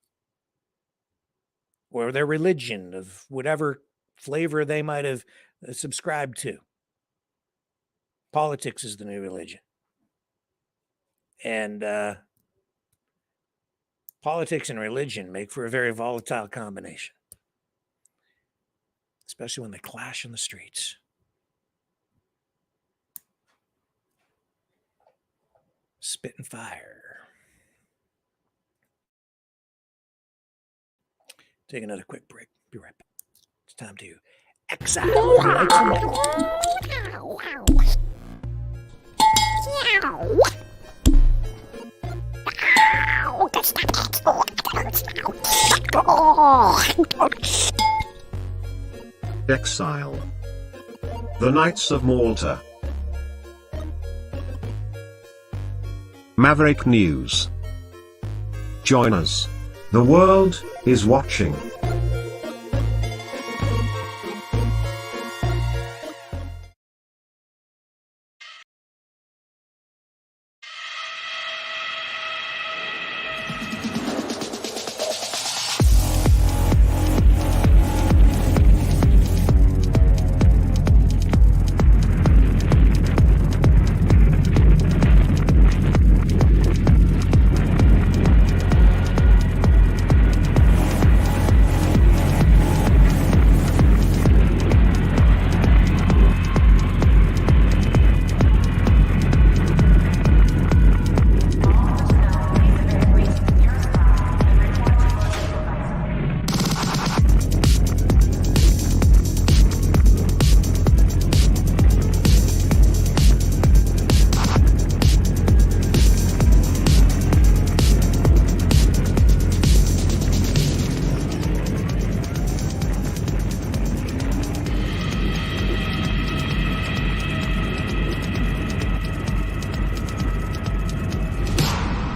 Speaker 2: or their religion of whatever flavor they might have subscribed to. Politics is the new religion. And politics and religion make for a very volatile combination, especially when they clash in the streets. Spit and fire. Take another quick break. Be right back. It's time to exile the lights and
Speaker 4: Exile. The Knights of Malta. Maverick News. Join us. The world is watching.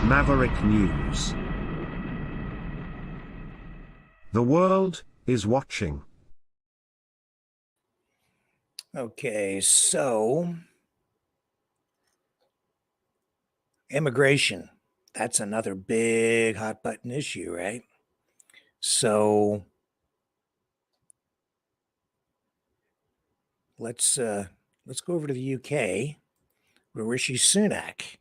Speaker 4: Maverick News. The world is watching.
Speaker 2: Okay, so immigration, that's another big hot button issue, right? So let's go over to the UK where Rishi Sunak,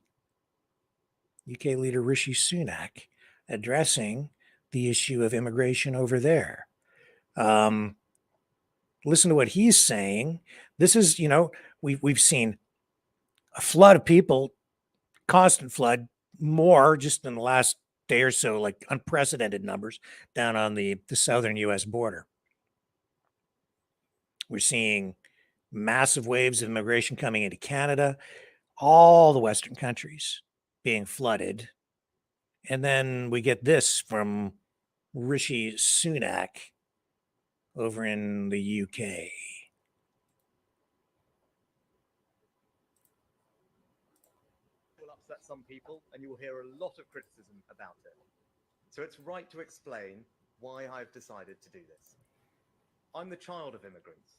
Speaker 2: UK leader Rishi Sunak, addressing the issue of immigration over there. Listen to what he's saying. This is, we've seen a flood of people, constant flood, more just in the last day or so, like unprecedented numbers down on the southern US border. We're seeing massive waves of immigration coming into Canada, all the Western countries being flooded. And then we get this from Rishi Sunak over in the UK.
Speaker 17: Will upset some people, and you will hear a lot of criticism about it. So it's right to explain why I've decided to do this. I'm the child of immigrants.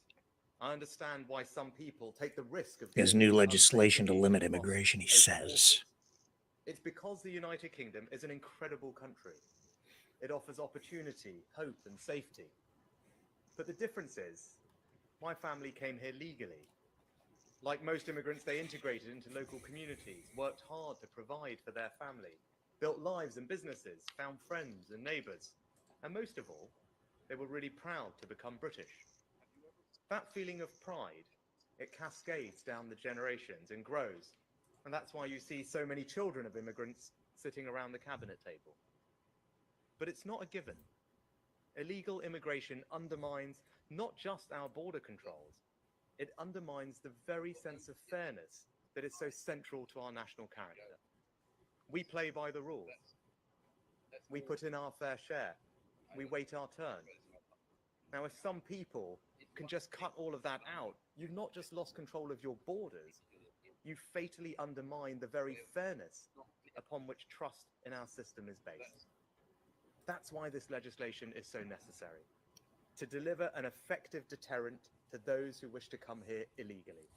Speaker 17: I understand why some people take the risk of...
Speaker 2: There's new legislation to limit immigration, he says.
Speaker 17: It's because the United Kingdom is an incredible country. It offers opportunity, hope, and safety. But the difference is, my family came here legally. Like most immigrants, they integrated into local communities, worked hard to provide for their family, built lives and businesses, found friends and neighbours. And most of all, they were really proud to become British. That feeling of pride, it cascades down the generations and grows. And that's why you see so many children of immigrants sitting around the cabinet table. But it's not a given. Illegal immigration undermines not just our border controls, it undermines the very sense of fairness that is so central to our national character. We play by the rules. We put in our fair share. We wait our turn. Now, if some people can just cut all of that out, you've not just lost control of your borders, you fatally undermine the very fairness upon which trust in our system is based. That's why this legislation is so necessary, to deliver an effective deterrent to those who wish to come here illegally,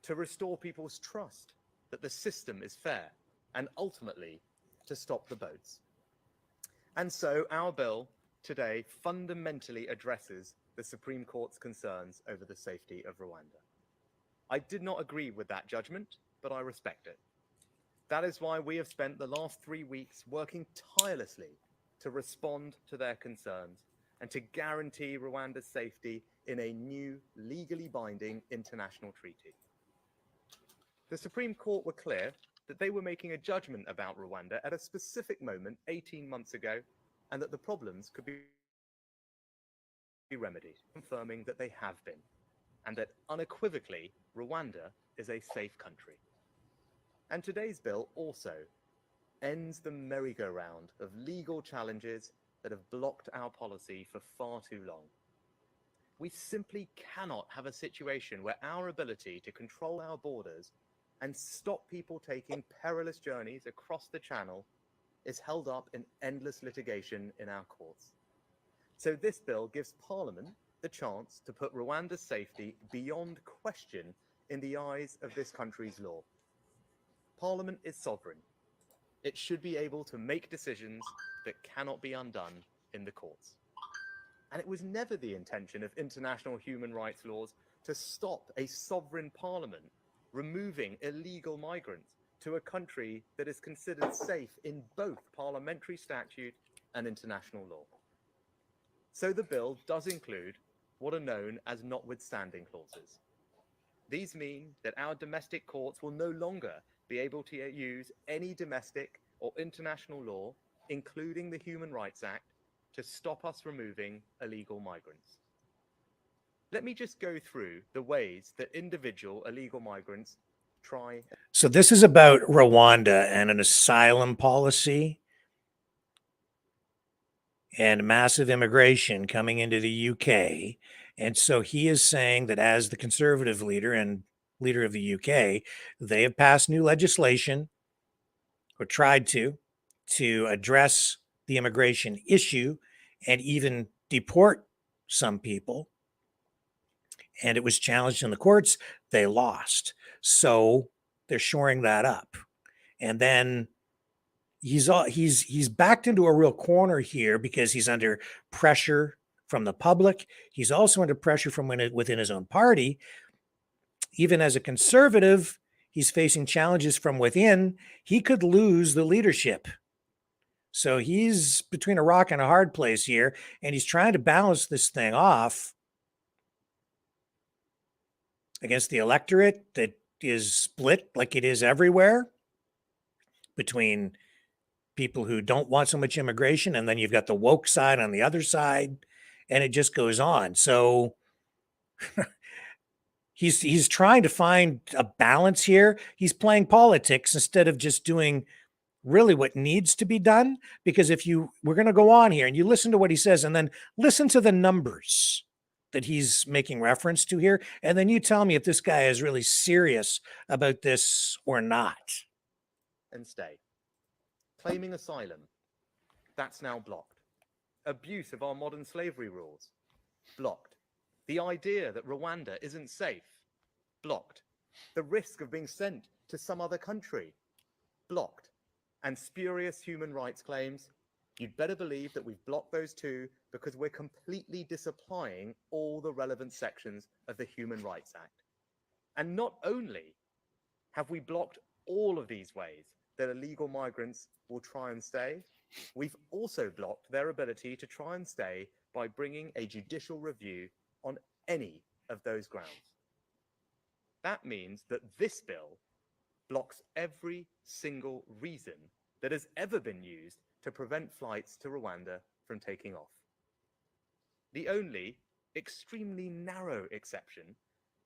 Speaker 17: to restore people's trust that the system is fair, and ultimately to stop the boats. And so our bill today fundamentally addresses the Supreme Court's concerns over the safety of Rwanda. I did not agree with that judgment, but I respect it. That is why we have spent the last 3 weeks working tirelessly to respond to their concerns and to guarantee Rwanda's safety in a new, legally binding international treaty. The Supreme Court were clear that they were making a judgment about Rwanda at a specific moment 18 months ago, and that the problems could be remedied, confirming that they have been, and that unequivocally Rwanda is a safe country. And today's bill also ends the merry-go-round of legal challenges that have blocked our policy for far too long. We simply cannot have a situation where our ability to control our borders and stop people taking perilous journeys across the Channel is held up in endless litigation in our courts. So this bill gives Parliament the chance to put Rwanda's safety beyond question in the eyes of this country's law. Parliament is sovereign. It should be able to make decisions that cannot be undone in the courts. And it was never the intention of international human rights laws to stop a sovereign parliament removing illegal migrants to a country that is considered safe in both parliamentary statute and international law. So the bill does include what are known as notwithstanding clauses. These mean that our domestic courts will no longer be able to use any domestic or international law, including the Human Rights Act, to stop us removing illegal migrants. Let me just go through the ways that individual illegal migrants try.
Speaker 2: So this is about Rwanda and an asylum policy and massive immigration coming into the UK. And so he is saying that as the Conservative leader and leader of the UK, they have passed new legislation, or tried to, to address the immigration issue and even deport some people. And it was challenged in the courts. They lost. So they're shoring that up. And then he's backed into a real corner here because he's under pressure from the public. He's also under pressure from within his own party. Even as a conservative, he's facing challenges from within. He could lose the leadership. So he's between a rock and a hard place here, and he's trying to balance this thing off against the electorate that is split like it is everywhere between people who don't want so much immigration, and then you've got the woke side on the other side, and it just goes on. So he's trying to find a balance here. He's playing politics instead of just doing really what needs to be done. Because we're going to go on here and you listen to what he says and then listen to the numbers that he's making reference to here. And then you tell me if this guy is really serious about this or not.
Speaker 17: And stay. Claiming asylum, that's now blocked. Abuse of our modern slavery rules, blocked. The idea that Rwanda isn't safe, blocked. The risk of being sent to some other country, blocked. And spurious human rights claims, you'd better believe that we've blocked those too, because we're completely disapplying all the relevant sections of the Human Rights Act. And not only have we blocked all of these ways that illegal migrants will try and stay, we've also blocked their ability to try and stay by bringing a judicial review on any of those grounds. That means that this bill blocks every single reason that has ever been used to prevent flights to Rwanda from taking off. The only extremely narrow exception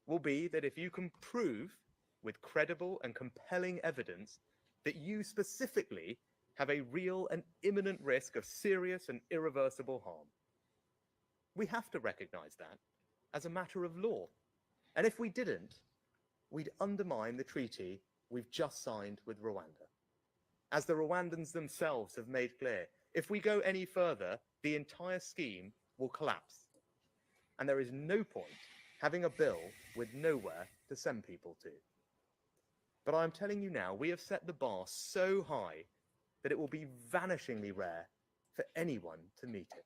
Speaker 17: will be that if you can prove with credible and compelling evidence that you specifically have a real and imminent risk of serious and irreversible harm. We have to recognize that as a matter of law. And if we didn't, we'd undermine the treaty we've just signed with Rwanda. As the Rwandans themselves have made clear, if we go any further, the entire scheme will collapse. And there is no point having a bill with nowhere to send people to. But I'm telling you now, we have set the bar so high that it will be vanishingly rare for anyone to meet it.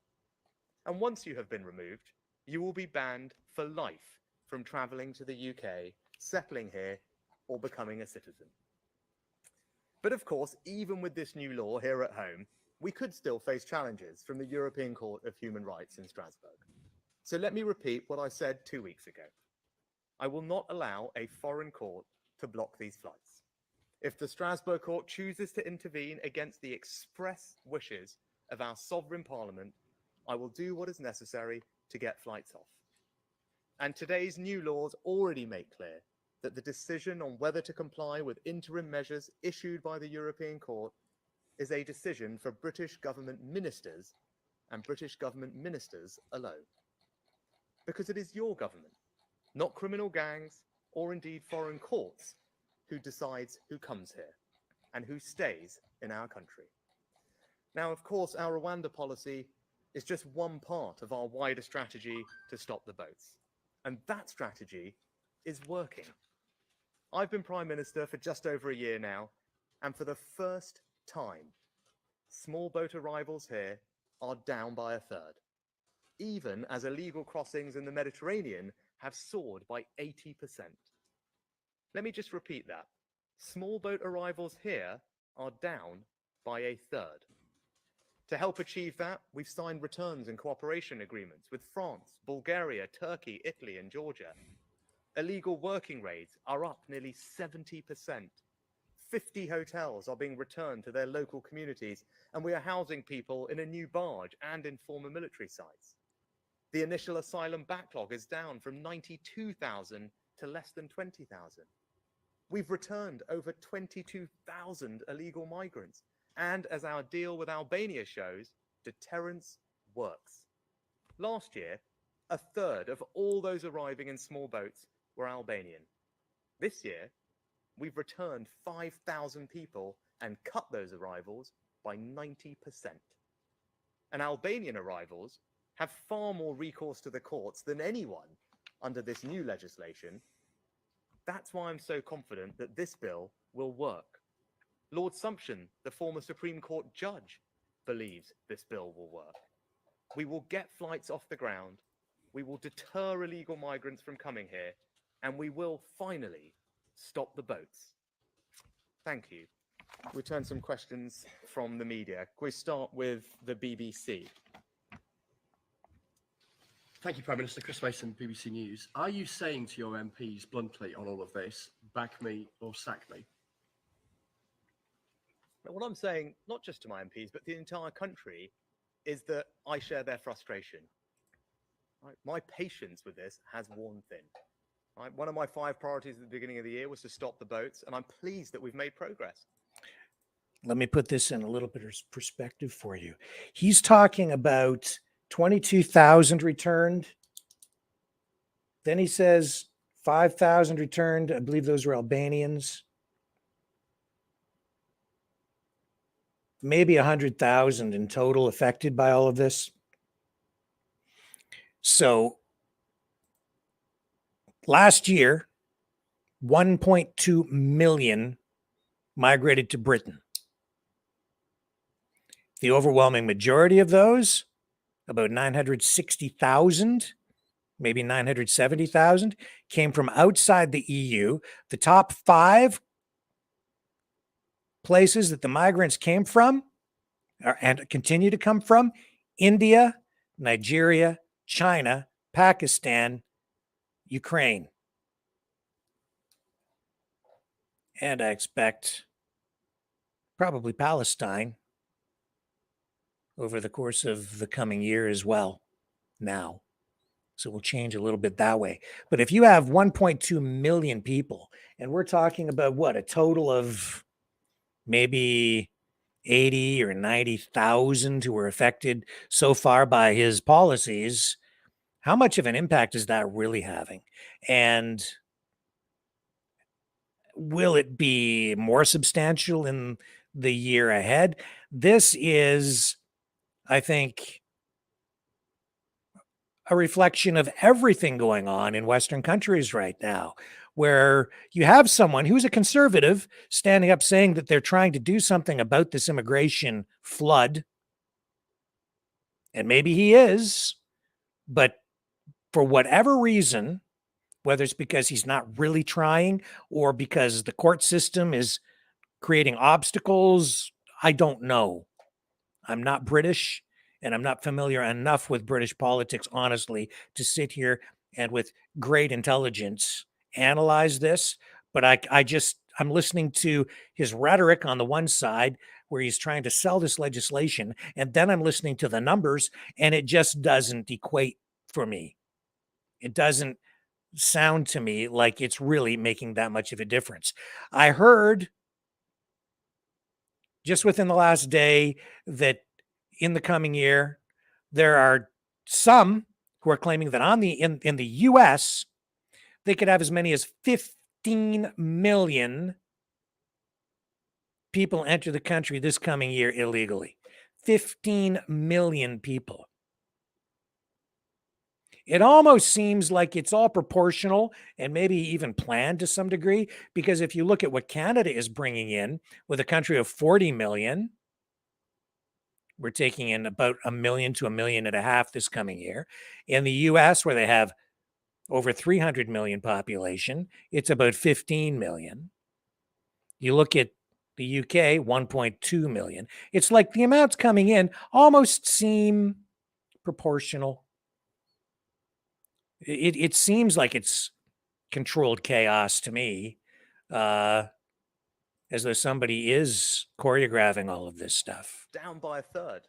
Speaker 17: And once you have been removed, you will be banned for life from traveling to the UK, settling here, or becoming a citizen. But of course, even with this new law here at home, we could still face challenges from the European Court of Human Rights in Strasbourg. So let me repeat what I said 2 weeks ago. I will not allow a foreign court to block these flights. If the Strasbourg court chooses to intervene against the express wishes of our sovereign parliament, I will do what is necessary to get flights off. And today's new laws already make clear that the decision on whether to comply with interim measures issued by the European Court is a decision for British government ministers and British government ministers alone. Because it is your government, not criminal gangs or indeed foreign courts, who decides who comes here and who stays in our country. Now, of course, our Rwanda policy is just one part of our wider strategy to stop the boats. And that strategy is working. I've been Prime Minister for just over a year now, and for the first time, small boat arrivals here are down by a third, even as illegal crossings in the Mediterranean have soared by 80%. Let me just repeat that. Small boat arrivals here are down by a third. To help achieve that, we've signed returns and cooperation agreements with France, Bulgaria, Turkey, Italy, and Georgia. Illegal working raids are up nearly 70%. 50 hotels are being returned to their local communities, and we are housing people in a new barge and in former military sites. The initial asylum backlog is down from 92,000 to less than 20,000. We've returned over 22,000 illegal migrants. And as our deal with Albania shows, deterrence works. Last year, a third of all those arriving in small boats were Albanian. This year, we've returned 5,000 people and cut those arrivals by 90%. And Albanian arrivals have far more recourse to the courts than anyone under this new legislation. That's why I'm so confident that this bill will work. Lord Sumption, the former Supreme Court judge, believes this bill will work. We will get flights off the ground, we will deter illegal migrants from coming here, and we will finally stop the boats. Thank you. We turn some questions from the media. Can we start with the BBC?
Speaker 18: Thank you, Prime Minister. Chris Mason, BBC News. Are you saying to your MPs bluntly on all of this, back me or sack me?
Speaker 17: What I'm saying, not just to my MPs, but the entire country, is that I share their frustration. Right? My patience with this has worn thin. Right? One of my 5 priorities at the beginning of the year was to stop the boats, and I'm pleased that we've made progress.
Speaker 2: Let me put this in a little bit of perspective for you. He's talking about 22,000 returned. Then he says 5,000 returned. I believe those were Albanians. Maybe 100,000 in total affected by all of this. So last year, 1.2 million migrated to Britain. The overwhelming majority of those, about 960,000, maybe 970,000, came from outside the EU. The top 5 places that the migrants came from and continue to come from: India, Nigeria, China, Pakistan, Ukraine. And I expect probably Palestine over the course of the coming year as well now. So we'll change a little bit that way. But if you have 1.2 million people, and we're talking about what, a total of maybe 80 or 90,000 who were affected so far by his policies, how much of an impact is that really having? And will it be more substantial in the year ahead? This is, I think, a reflection of everything going on in Western countries right now, where you have someone who's a conservative standing up saying that they're trying to do something about this immigration flood. And maybe he is, but for whatever reason, whether it's because he's not really trying or because the court system is creating obstacles, I don't know. I'm not British, and I'm not familiar enough with British politics, honestly, to sit here and with great intelligence analyze this. But I'm listening to his rhetoric on the one side where he's trying to sell this legislation, and then I'm listening to the numbers, and it just doesn't equate for me. It doesn't sound to me like it's really making that much of a difference. I heard just within the last day that in the coming year, there are some who are claiming that in the US, they could have as many as 15 million people enter the country this coming year illegally. 15 million people. It almost seems like it's all proportional and maybe even planned to some degree, because if you look at what Canada is bringing in with a country of 40 million, we're taking in about 1 million to 1.5 million this coming year. In the US, where they have over 300 million population, it's about 15 million. You look at the UK, 1.2 million. It's like the amounts coming in almost seem proportional. It seems like it's controlled chaos to me, as though somebody is choreographing all of this stuff.
Speaker 17: Down by 1/3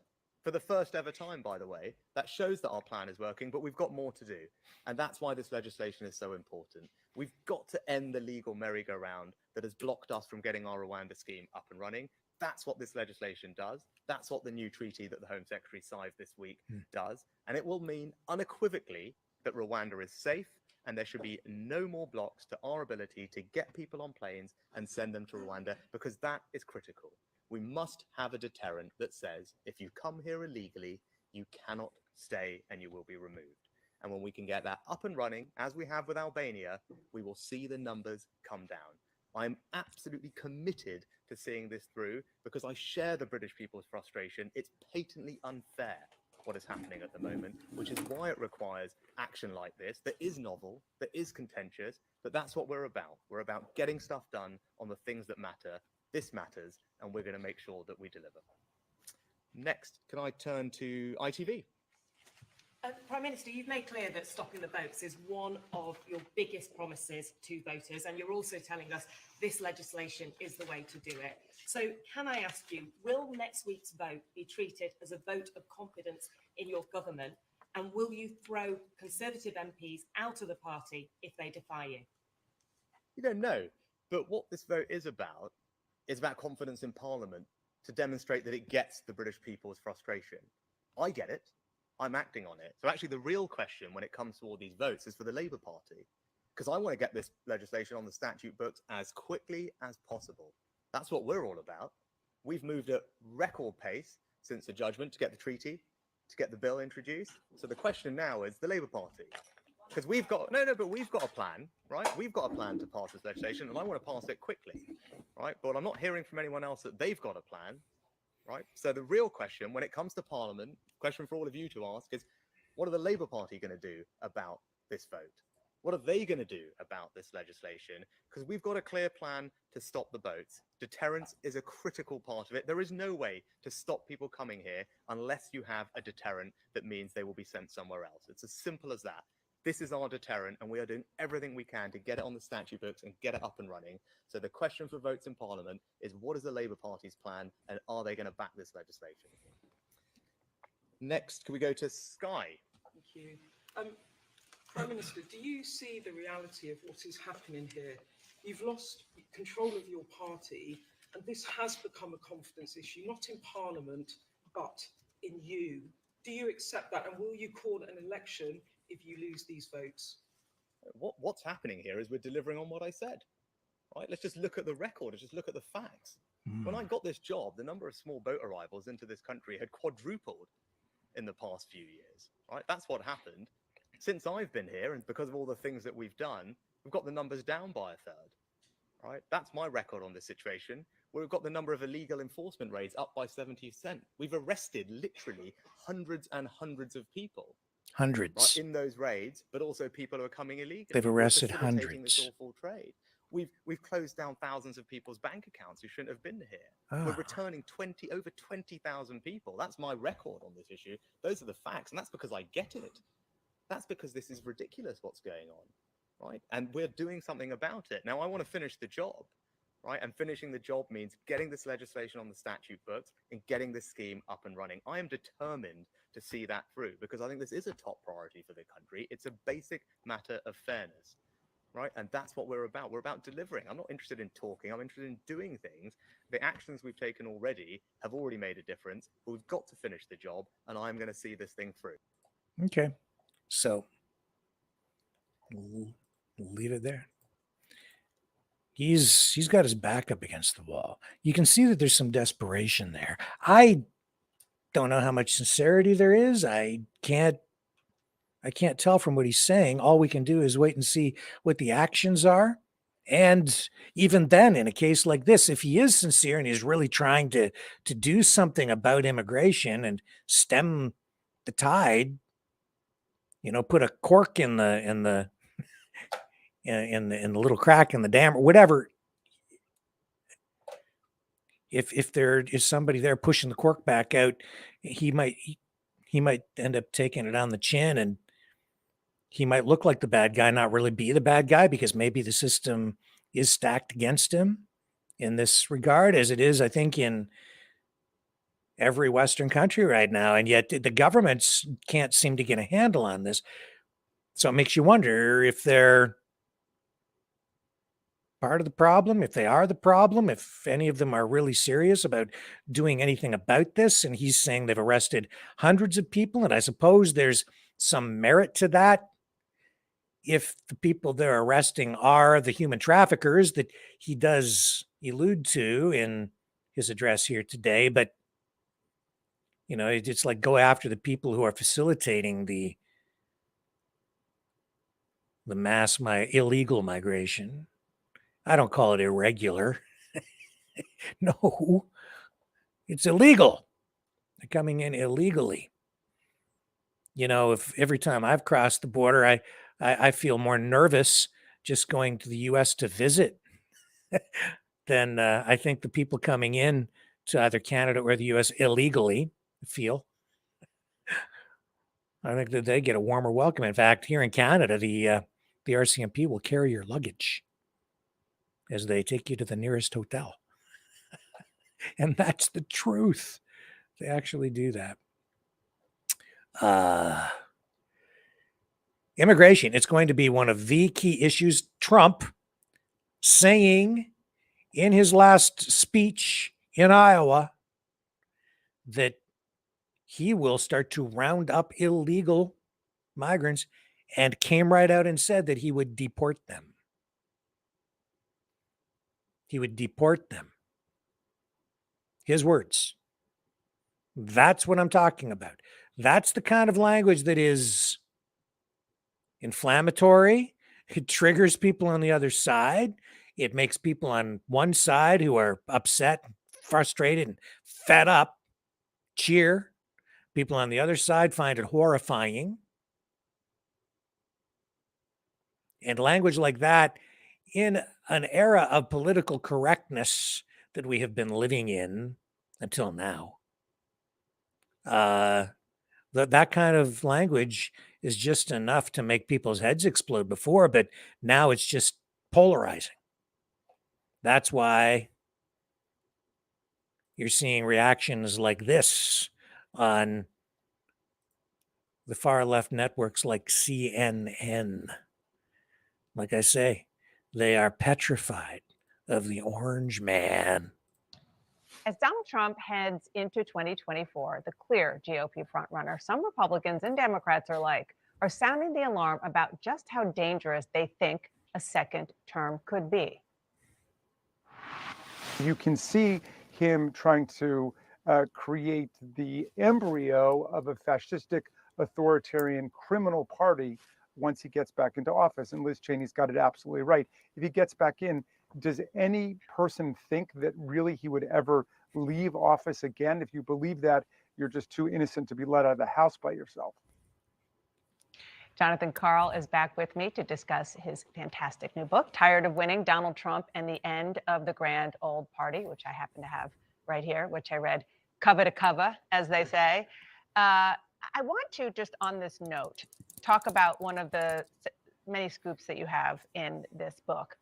Speaker 17: for the first ever time, by the way. That shows that our plan is working, but we've got more to do. And that's why this legislation is so important. We've got to end the legal merry-go-round that has blocked us from getting our Rwanda scheme up and running. That's what this legislation does. That's what the new treaty that the Home Secretary signed this week does. And it will mean unequivocally that Rwanda is safe and there should be no more blocks to our ability to get people on planes and send them to Rwanda, because that is critical. We must have a deterrent that says, if you come here illegally, you cannot stay and you will be removed. And when we can get that up and running, as we have with Albania, we will see the numbers come down. I'm absolutely committed to seeing this through, because I share the British people's frustration. It's patently unfair what is happening at the moment, which is why it requires action like this that is novel, that is contentious, but that's what we're about. We're about getting stuff done on the things that matter. This matters, and we're going to make sure that we deliver. Next, can I turn to ITV?
Speaker 19: Prime Minister, you've made clear that stopping the votes is one of your biggest promises to voters, and you're also telling us this legislation is the way to do it. So can I ask you, will next week's vote be treated as a vote of confidence in your government, and will you throw Conservative MPs out of the party if they defy you?
Speaker 17: You don't know, but what this vote is about confidence in Parliament, to demonstrate that it gets the British people's frustration. I get it. I'm acting on it. So actually the real question when it comes to all these votes is for the Labour Party, because I want to get this legislation on the statute books as quickly as possible. That's what we're all about. We've moved at record pace since the judgment to get the treaty, to get the bill introduced. So the question now is the Labour Party, because we've got but we've got a plan, right? We've got a plan to pass this legislation, and I want to pass it quickly, right? But I'm not hearing from anyone else that they've got a plan. Right. So the real question when it comes to Parliament, question for all of you to ask is, what are the Labour Party going to do about this vote? What are they going to do about this legislation? Because we've got a clear plan to stop the boats. Deterrence is a critical part of it. There is no way to stop people coming here unless you have a deterrent that means they will be sent somewhere else. It's as simple as that. This is our deterrent, and we are doing everything we can to get it on the statute books and get it up and running. So the question for votes in Parliament is, what is the Labour Party's plan, and are they going to back this legislation? Next, can we go to Sky?
Speaker 20: Thank you. Prime Minister, do you see the reality of what is happening here? You've lost control of your party, and this has become a confidence issue, not in Parliament, but in you. Do you accept that, and will you call an election if you lose these votes?
Speaker 17: What's happening here is we're delivering on what I said, right? Let's just look at the record, let's just look at the facts. When I got this job, the number of small boat arrivals into this country had quadrupled in the past few years, right? That's what happened. Since I've been here, and because of all the things that we've done, we've got the numbers down by a third, right? That's my record on this situation. We've got the number of illegal enforcement raids up by 70%. We've arrested literally hundreds and hundreds of people.
Speaker 2: Hundreds.
Speaker 17: Right, in those raids, but also people who are coming illegally.
Speaker 2: They've arrested
Speaker 17: We're facilitating
Speaker 2: hundreds.
Speaker 17: this awful trade. We've closed down thousands of people's bank accounts who shouldn't have been here. We're returning over 20,000 people. That's my record on this issue. Those are the facts, and that's because I get it. That's because this is ridiculous what's going on, right? And we're doing something about it. Now, I want to finish the job, right? And finishing the job means getting this legislation on the statute books and getting this scheme up and running. I am determined to see that through, because I think this is a top priority for the country. It's a basic matter of fairness, right? And that's what we're about. We're about delivering. I'm not interested in talking. I'm interested in doing things. The actions we've taken already have already made a difference, but we've got to finish the job, and I'm going to see this thing through.
Speaker 2: Okay. So we'll leave it there. He's got his back up against the wall. You can see that there's some desperation there. I don't know how much sincerity there is. I can't tell from what he's saying. All we can do is wait and see what the actions are. And even then, in a case like this, if he is sincere and he's really trying to do something about immigration and stem the tide, put a cork in the little crack in the dam or whatever. If there is somebody there pushing the cork back out, he might end up taking it on the chin, and he might look like the bad guy, not really be the bad guy, because maybe the system is stacked against him in this regard, as it is, I think, in every Western country right now. And yet the governments can't seem to get a handle on this. So it makes you wonder if they're part of the problem, if they are the problem, if any of them are really serious about doing anything about this. And he's saying they've arrested hundreds of people, and I suppose there's some merit to that if the people they're arresting are the human traffickers that he does allude to in his address here today. But, you know, it's like go after the people who are facilitating the mass illegal migration. I don't call it irregular. No, it's illegal. They're coming in illegally. You know, if every time I've crossed the border, I feel more nervous just going to the U.S. to visit than I think the people coming in to either Canada or the U.S. illegally feel. I think that they get a warmer welcome. In fact, here in Canada, the RCMP will carry your luggage as they take you to the nearest hotel. And that's the truth. They actually do that. Immigration, it's going to be one of the key issues. Trump saying in his last speech in Iowa that he will start to round up illegal migrants, and came right out and said that he would deport them. He would deport them. His words. That's what I'm talking about. That's the kind of language that is inflammatory. It triggers people on the other side. It makes people on one side who are upset, frustrated, and fed up cheer. People on the other side find it horrifying. And language like that, in an era of political correctness that we have been living in until now, that kind of language is just enough to make people's heads explode before, but now it's just polarizing. That's why you're seeing reactions like this on the far left networks like CNN. Like I say, they are petrified of the orange man.
Speaker 21: As Donald Trump heads into 2024, the clear GOP frontrunner, some Republicans and Democrats are sounding the alarm about just how dangerous they think a second term could be.
Speaker 22: You can see him trying to create the embryo of a fascistic, authoritarian criminal party once he gets back into office. And Liz Cheney's got it absolutely right. If he gets back in, does any person think that really he would ever leave office again? If you believe that, you're just too innocent to be let out of the house by yourself.
Speaker 21: Jonathan Karl is back with me to discuss his fantastic new book, Tired of Winning, Donald Trump and the End of the Grand Old Party, which I happen to have right here, which I read cover to cover, as they say. I want to, just on this note, talk about one of the many scoops that you have in this book.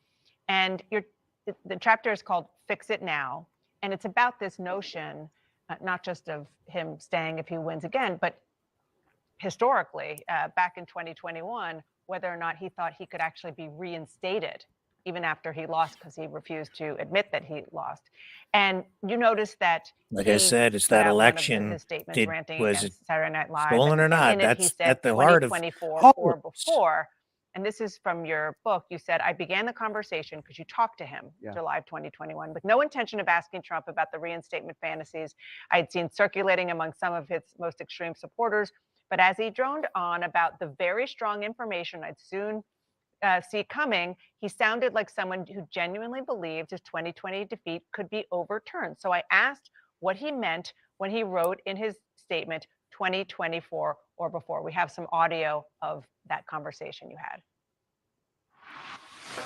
Speaker 21: And the chapter is called Fix It Now. And it's about this notion, not just of him staying if he wins again, but historically, back in 2021, whether or not he thought he could actually be reinstated even after he lost, because he refused to admit that he lost. And you notice that,
Speaker 2: like I said, it's that election. Was it
Speaker 21: Saturday Night Live,
Speaker 2: stolen or not?
Speaker 21: That's
Speaker 2: at the heart of
Speaker 21: or before. And this is from your book. You said, I began the conversation because you talked to him July of 2021 with no intention of asking Trump about the reinstatement fantasies I had seen circulating among some of his most extreme supporters. But as he droned on about the very strong information I'd soon see coming, he sounded like someone who genuinely believed his 2020 defeat could be overturned. So I asked what he meant when he wrote in his statement, 2024 or before. We have some audio of that conversation you had.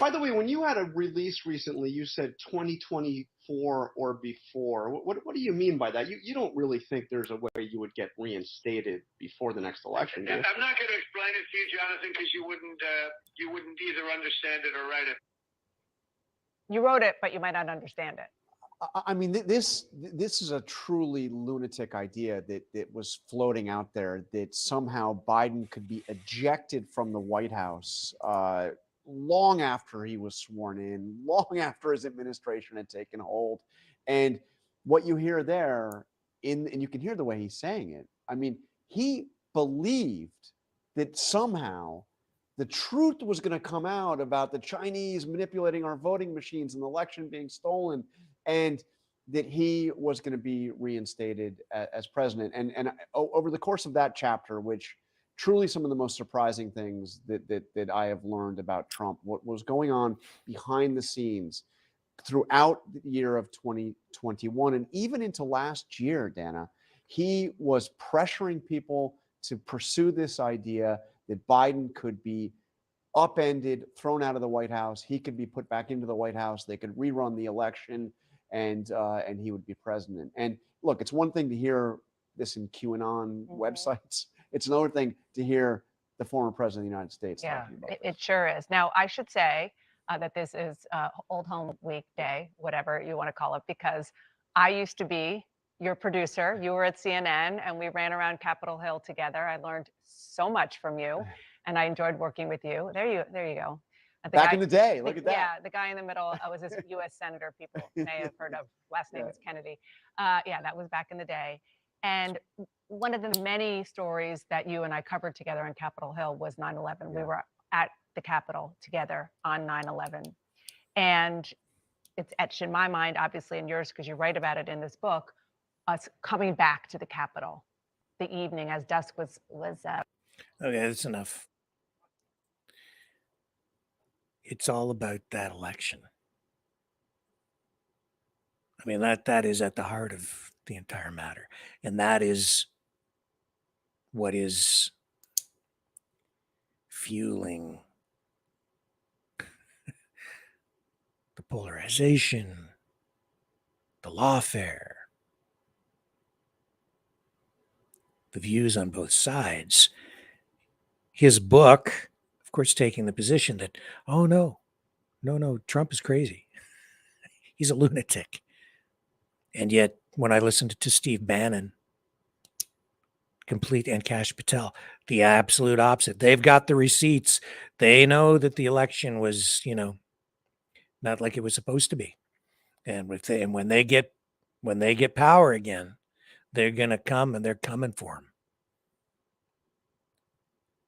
Speaker 23: By the way, when you had a release recently, you said 2024 or before. What do you mean by that? You don't really think there's a way you would get reinstated before the next election, do you?
Speaker 24: I'm not going to explain it to you, Jonathan, because you wouldn't either understand it or write it.
Speaker 21: You wrote it, but you might not understand it.
Speaker 25: I mean, this is a truly lunatic idea that was floating out there, that somehow Biden could be ejected from the White House long after he was sworn in, long after his administration had taken hold. And what you hear there, and you can hear the way he's saying it, I mean, he believed that somehow the truth was going to come out about the Chinese manipulating our voting machines and the election being stolen, and that he was going to be reinstated as president. And over the course of that chapter, which truly some of the most surprising things that I have learned about Trump, what was going on behind the scenes throughout the year of 2021 and even into last year, Dana, he was pressuring people to pursue this idea that Biden could be upended, thrown out of the White House. He could be put back into the White House. They could rerun the election, and he would be president. And look, it's one thing to hear this in QAnon websites. It's another thing to hear the former president of the United States talking about this.
Speaker 21: It sure is. Now, I should say that this is Old Home Week Day, whatever you want to call it, because I used to be your producer. You were at CNN, and we ran around Capitol Hill together. I learned so much from you, and I enjoyed working with you. There you go.
Speaker 25: Back in the day, look at that.
Speaker 21: Yeah, the guy in the middle was this U.S. senator people may have heard of. Last name is Kennedy. Yeah, that was back in the day. And one of the many stories that you and I covered together on Capitol Hill was 9/11. We were at the Capitol together on 9/11. And it's etched in my mind, obviously in yours, because you write about it in this book, us coming back to the Capitol the evening as dusk was
Speaker 2: Okay, that's enough. It's all about that election. I mean, that is at the heart of the entire matter. And that is what is fueling the polarization, the lawfare, the views on both sides. His book, of course, taking the position that, oh, no, Trump is crazy. He's a lunatic. And yet, when I listened to Steve Bannon, complete, and Kash Patel, the absolute opposite. They've got the receipts. They know that the election was, not like it was supposed to be. And when they get power again, they're going to come, and they're coming for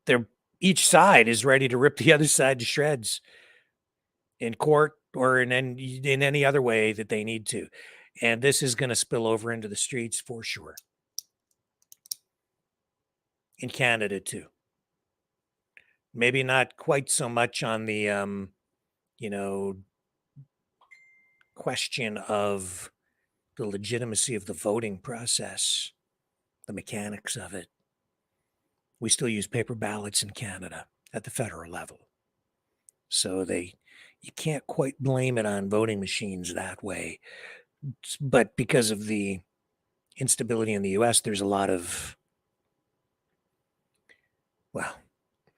Speaker 2: him. Each side is ready to rip the other side to shreds in court or in any other way that they need to. And this is going to spill over into the streets for sure. In Canada too. Maybe not quite so much on the, question of the legitimacy of the voting process, the mechanics of it. We still use paper ballots in Canada at the federal level. So you can't quite blame it on voting machines that way. But because of the instability in the US, there's a lot of,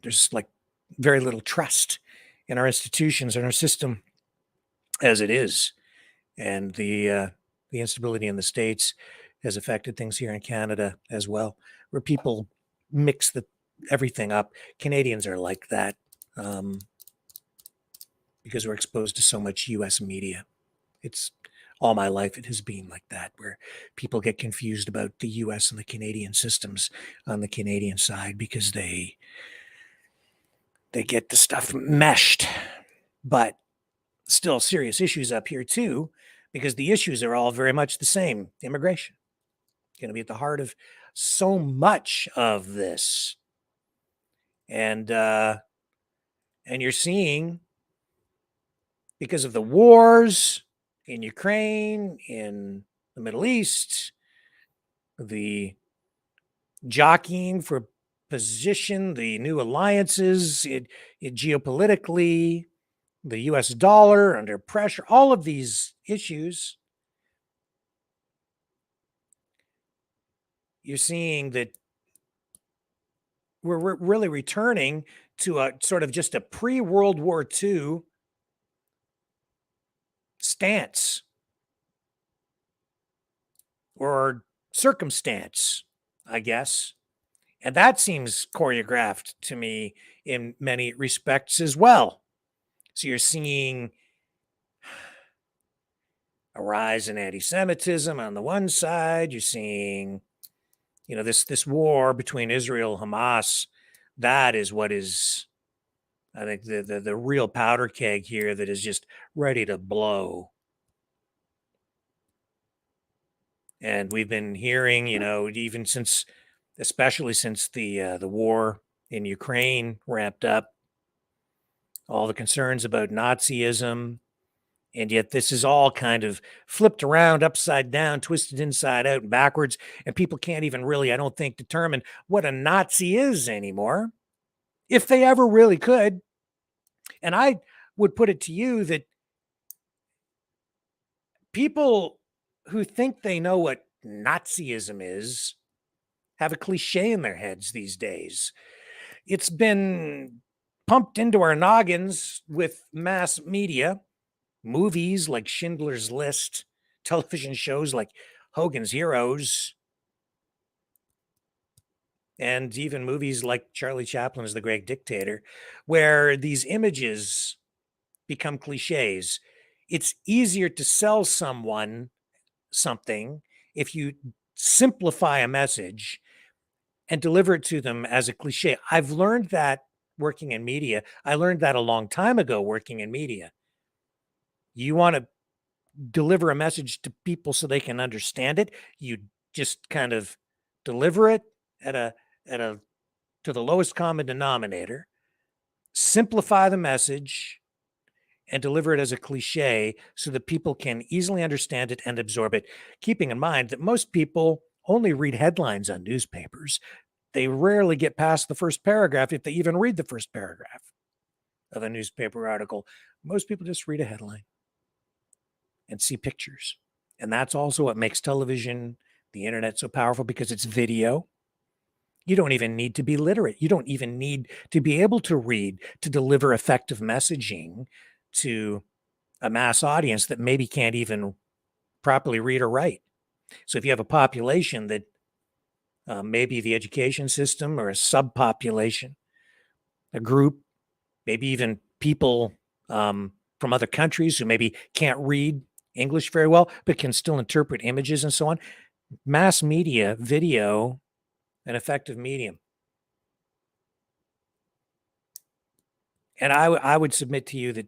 Speaker 2: there's like very little trust in our institutions and our system as it is. And the instability in the States has affected things here in Canada as well, where people mix everything up. Canadians are like that because we're exposed to so much US media. It's all my life, it has been like that, where people get confused about the US and the Canadian systems on the Canadian side because they get the stuff meshed. But still serious issues up here too, because the issues are all very much the same. Immigration going to be at the heart of so much of this. And you're seeing, because of the wars in Ukraine, in the Middle East, the jockeying for position, the new alliances, geopolitically, the US dollar under pressure, all of these issues, you're seeing that we're really returning to a sort of just a pre-World War II stance or circumstance, I guess. And that seems choreographed to me in many respects as well. So you're seeing a rise in anti-Semitism on the one side. You're seeing, this war between Israel and Hamas. That is what is I think the real powder keg here that is just ready to blow. And we've been hearing, even since, especially since the war in Ukraine ramped up, all the concerns about Nazism, and yet this is all kind of flipped around, upside down, twisted inside out, and backwards, and people can't even really, I don't think, determine what a Nazi is anymore, if they ever really could. And I would put it to you that people who think they know what Nazism is have a cliche in their heads these days. It's been pumped into our noggins with mass media, movies like Schindler's List, television shows like Hogan's Heroes, and even movies like Charlie Chaplin's The Great Dictator, where these images become cliches. It's easier to sell someone something if you simplify a message and deliver it to them as a cliche. I've learned that working in media. I learned that a long time ago working in media. You want to deliver a message to people so they can understand it. You just kind of deliver it at a to the lowest common denominator, simplify the message, and deliver it as a cliche so that people can easily understand it and absorb it, keeping in mind that most people only read headlines on newspapers. They rarely get past the first paragraph, if they even read the first paragraph of a newspaper article. Most people just read a headline and see pictures. And that's also what makes television, the internet so powerful, because it's video. You don't even need to be literate. You don't even need to be able to read to deliver effective messaging to a mass audience that maybe can't even properly read or write. So if you have a population that maybe the education system or a subpopulation, a group, maybe even people from other countries who maybe can't read English very well, but can still interpret images and so on, mass media, video, an effective medium. And I would submit to you that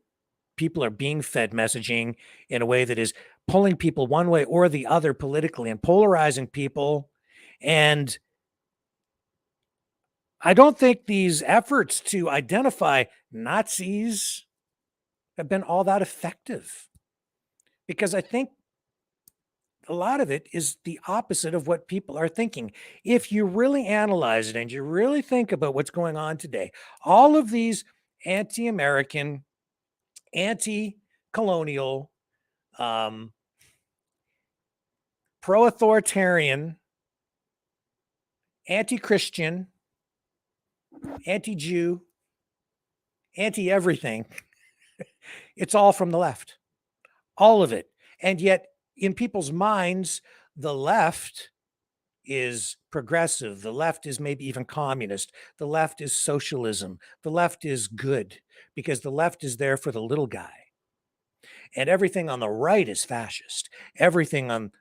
Speaker 2: people are being fed messaging in a way that is pulling people one way or the other politically and polarizing people. And I don't think these efforts to identify Nazis have been all that effective, because I think a lot of it is the opposite of what people are thinking. If you really analyze it and you really think about what's going on today, all of these anti-American, anti-colonial, pro-authoritarian, anti-Christian, anti-Jew, anti-everything, it's all from the left, all of it. And yet in people's minds, the left is progressive. The left is maybe even communist. The left is socialism. The left is good, because the left is there for the little guy. And everything on the right is fascist. Everything on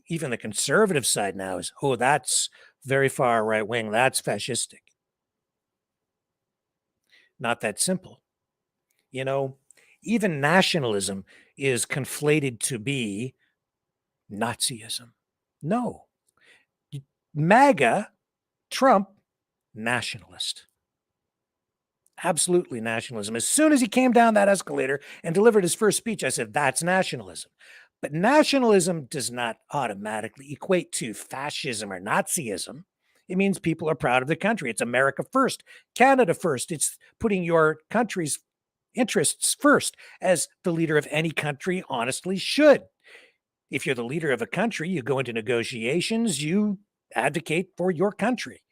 Speaker 2: even the conservative side now is, oh, that's very far right wing. That's fascistic. Not that simple. Even nationalism is conflated to be Nazism. No. MAGA, Trump, nationalist. Absolutely nationalism. As soon as he came down that escalator and delivered his first speech, I said, that's nationalism. But nationalism does not automatically equate to fascism or Nazism. It means people are proud of the country. It's America first, Canada first. It's putting your country's interests first, as the leader of any country honestly should. If you're the leader of a country, you go into negotiations, you advocate for your country.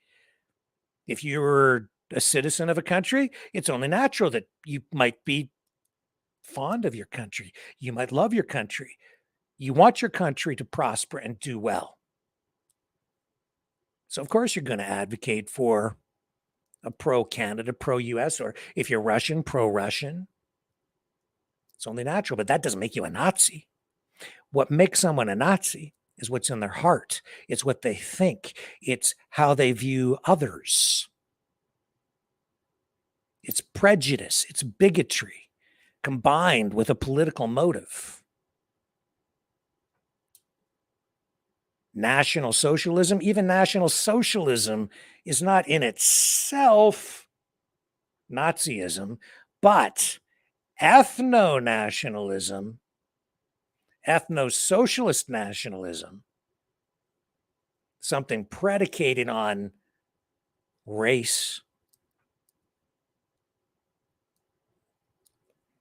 Speaker 2: If you're a citizen of a country, it's only natural that you might be fond of your country. You might love your country. You want your country to prosper and do well. So, of course, you're going to advocate for a pro-Canada, pro-US, or if you're Russian, pro-Russian. It's only natural, but that doesn't make you a Nazi. What makes someone a Nazi is what's in their heart. It's what they think. It's how they view others. It's prejudice, it's bigotry combined with a political motive. National Socialism, even National Socialism is not in itself Nazism, but ethno-nationalism, ethno-socialist nationalism, something predicated on race.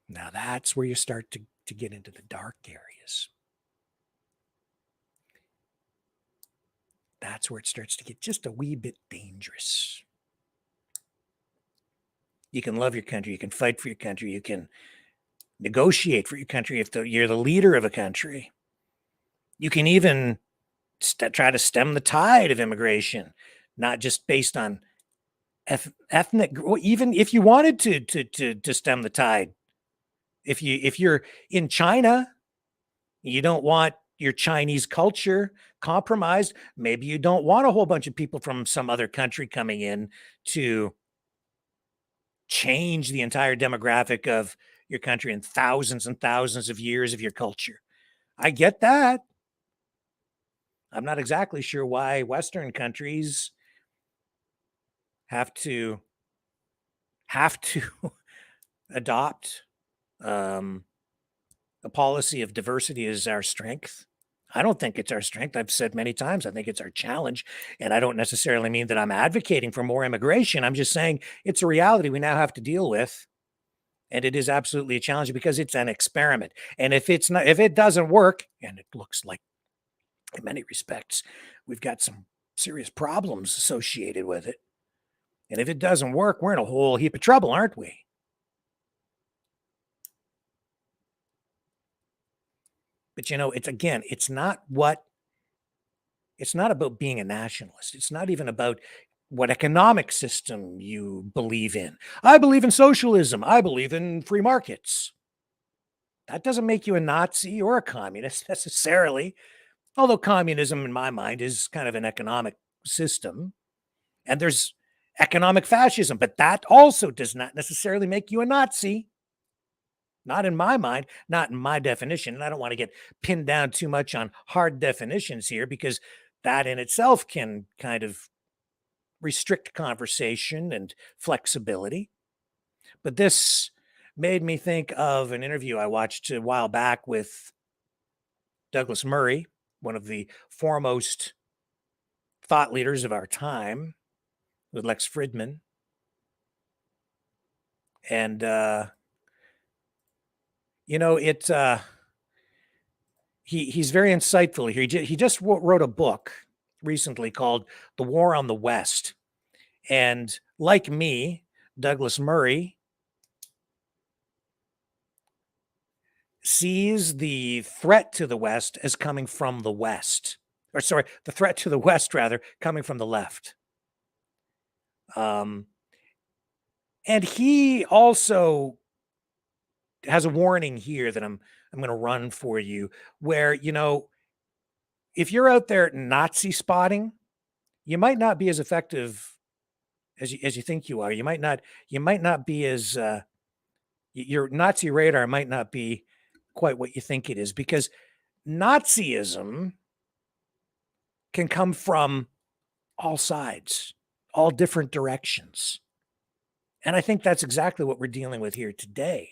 Speaker 2: Now that's where you start to get into the dark areas. That's where it starts to get just a wee bit dangerous. You can love your country, you can fight for your country, you can negotiate for your country if you're the leader of a country. You can even try to stem the tide of immigration, not just based on ethnic. Even if you wanted to stem the tide, if you're in China, you don't want your Chinese culture compromised. Maybe you don't want a whole bunch of people from some other country coming in to change the entire demographic of your country and thousands of years of your culture. I get that. I'm not exactly sure why Western countries have to adopt a policy of diversity as our strength. I don't think it's our strength. I've said many times, I think it's our challenge. And I don't necessarily mean that I'm advocating for more immigration. I'm just saying it's a reality we now have to deal with. And it is absolutely a challenge because it's an experiment. And if it doesn't work, and it looks like in many respects, we've got some serious problems associated with it. And if it doesn't work, we're in a whole heap of trouble, aren't we? But it's not about being a nationalist. It's not even about what economic system you believe in. I believe in socialism. I believe in free markets. That doesn't make you a Nazi or a communist necessarily, although communism, in my mind, is kind of an economic system. And there's economic fascism, but that also does not necessarily make you a Nazi. Not in my mind, not in my definition. And I don't want to get pinned down too much on hard definitions here because that in itself can kind of restrict conversation and flexibility. But this made me think of an interview I watched a while back with Douglas Murray, one of the foremost thought leaders of our time, with Lex Fridman. And, he's very insightful here. He just wrote a book recently called The War on the West. And like me, Douglas Murray sees the threat to the West as coming from the West. Or sorry, the threat to the West, rather, coming from the left. And he also has a warning here that I'm going to run for you, where, if you're out there Nazi spotting, you might not be as effective as you think you are. You might not be as your Nazi radar might not be quite what you think it is, because Nazism can come from all sides, all different directions. And I think that's exactly what we're dealing with here today.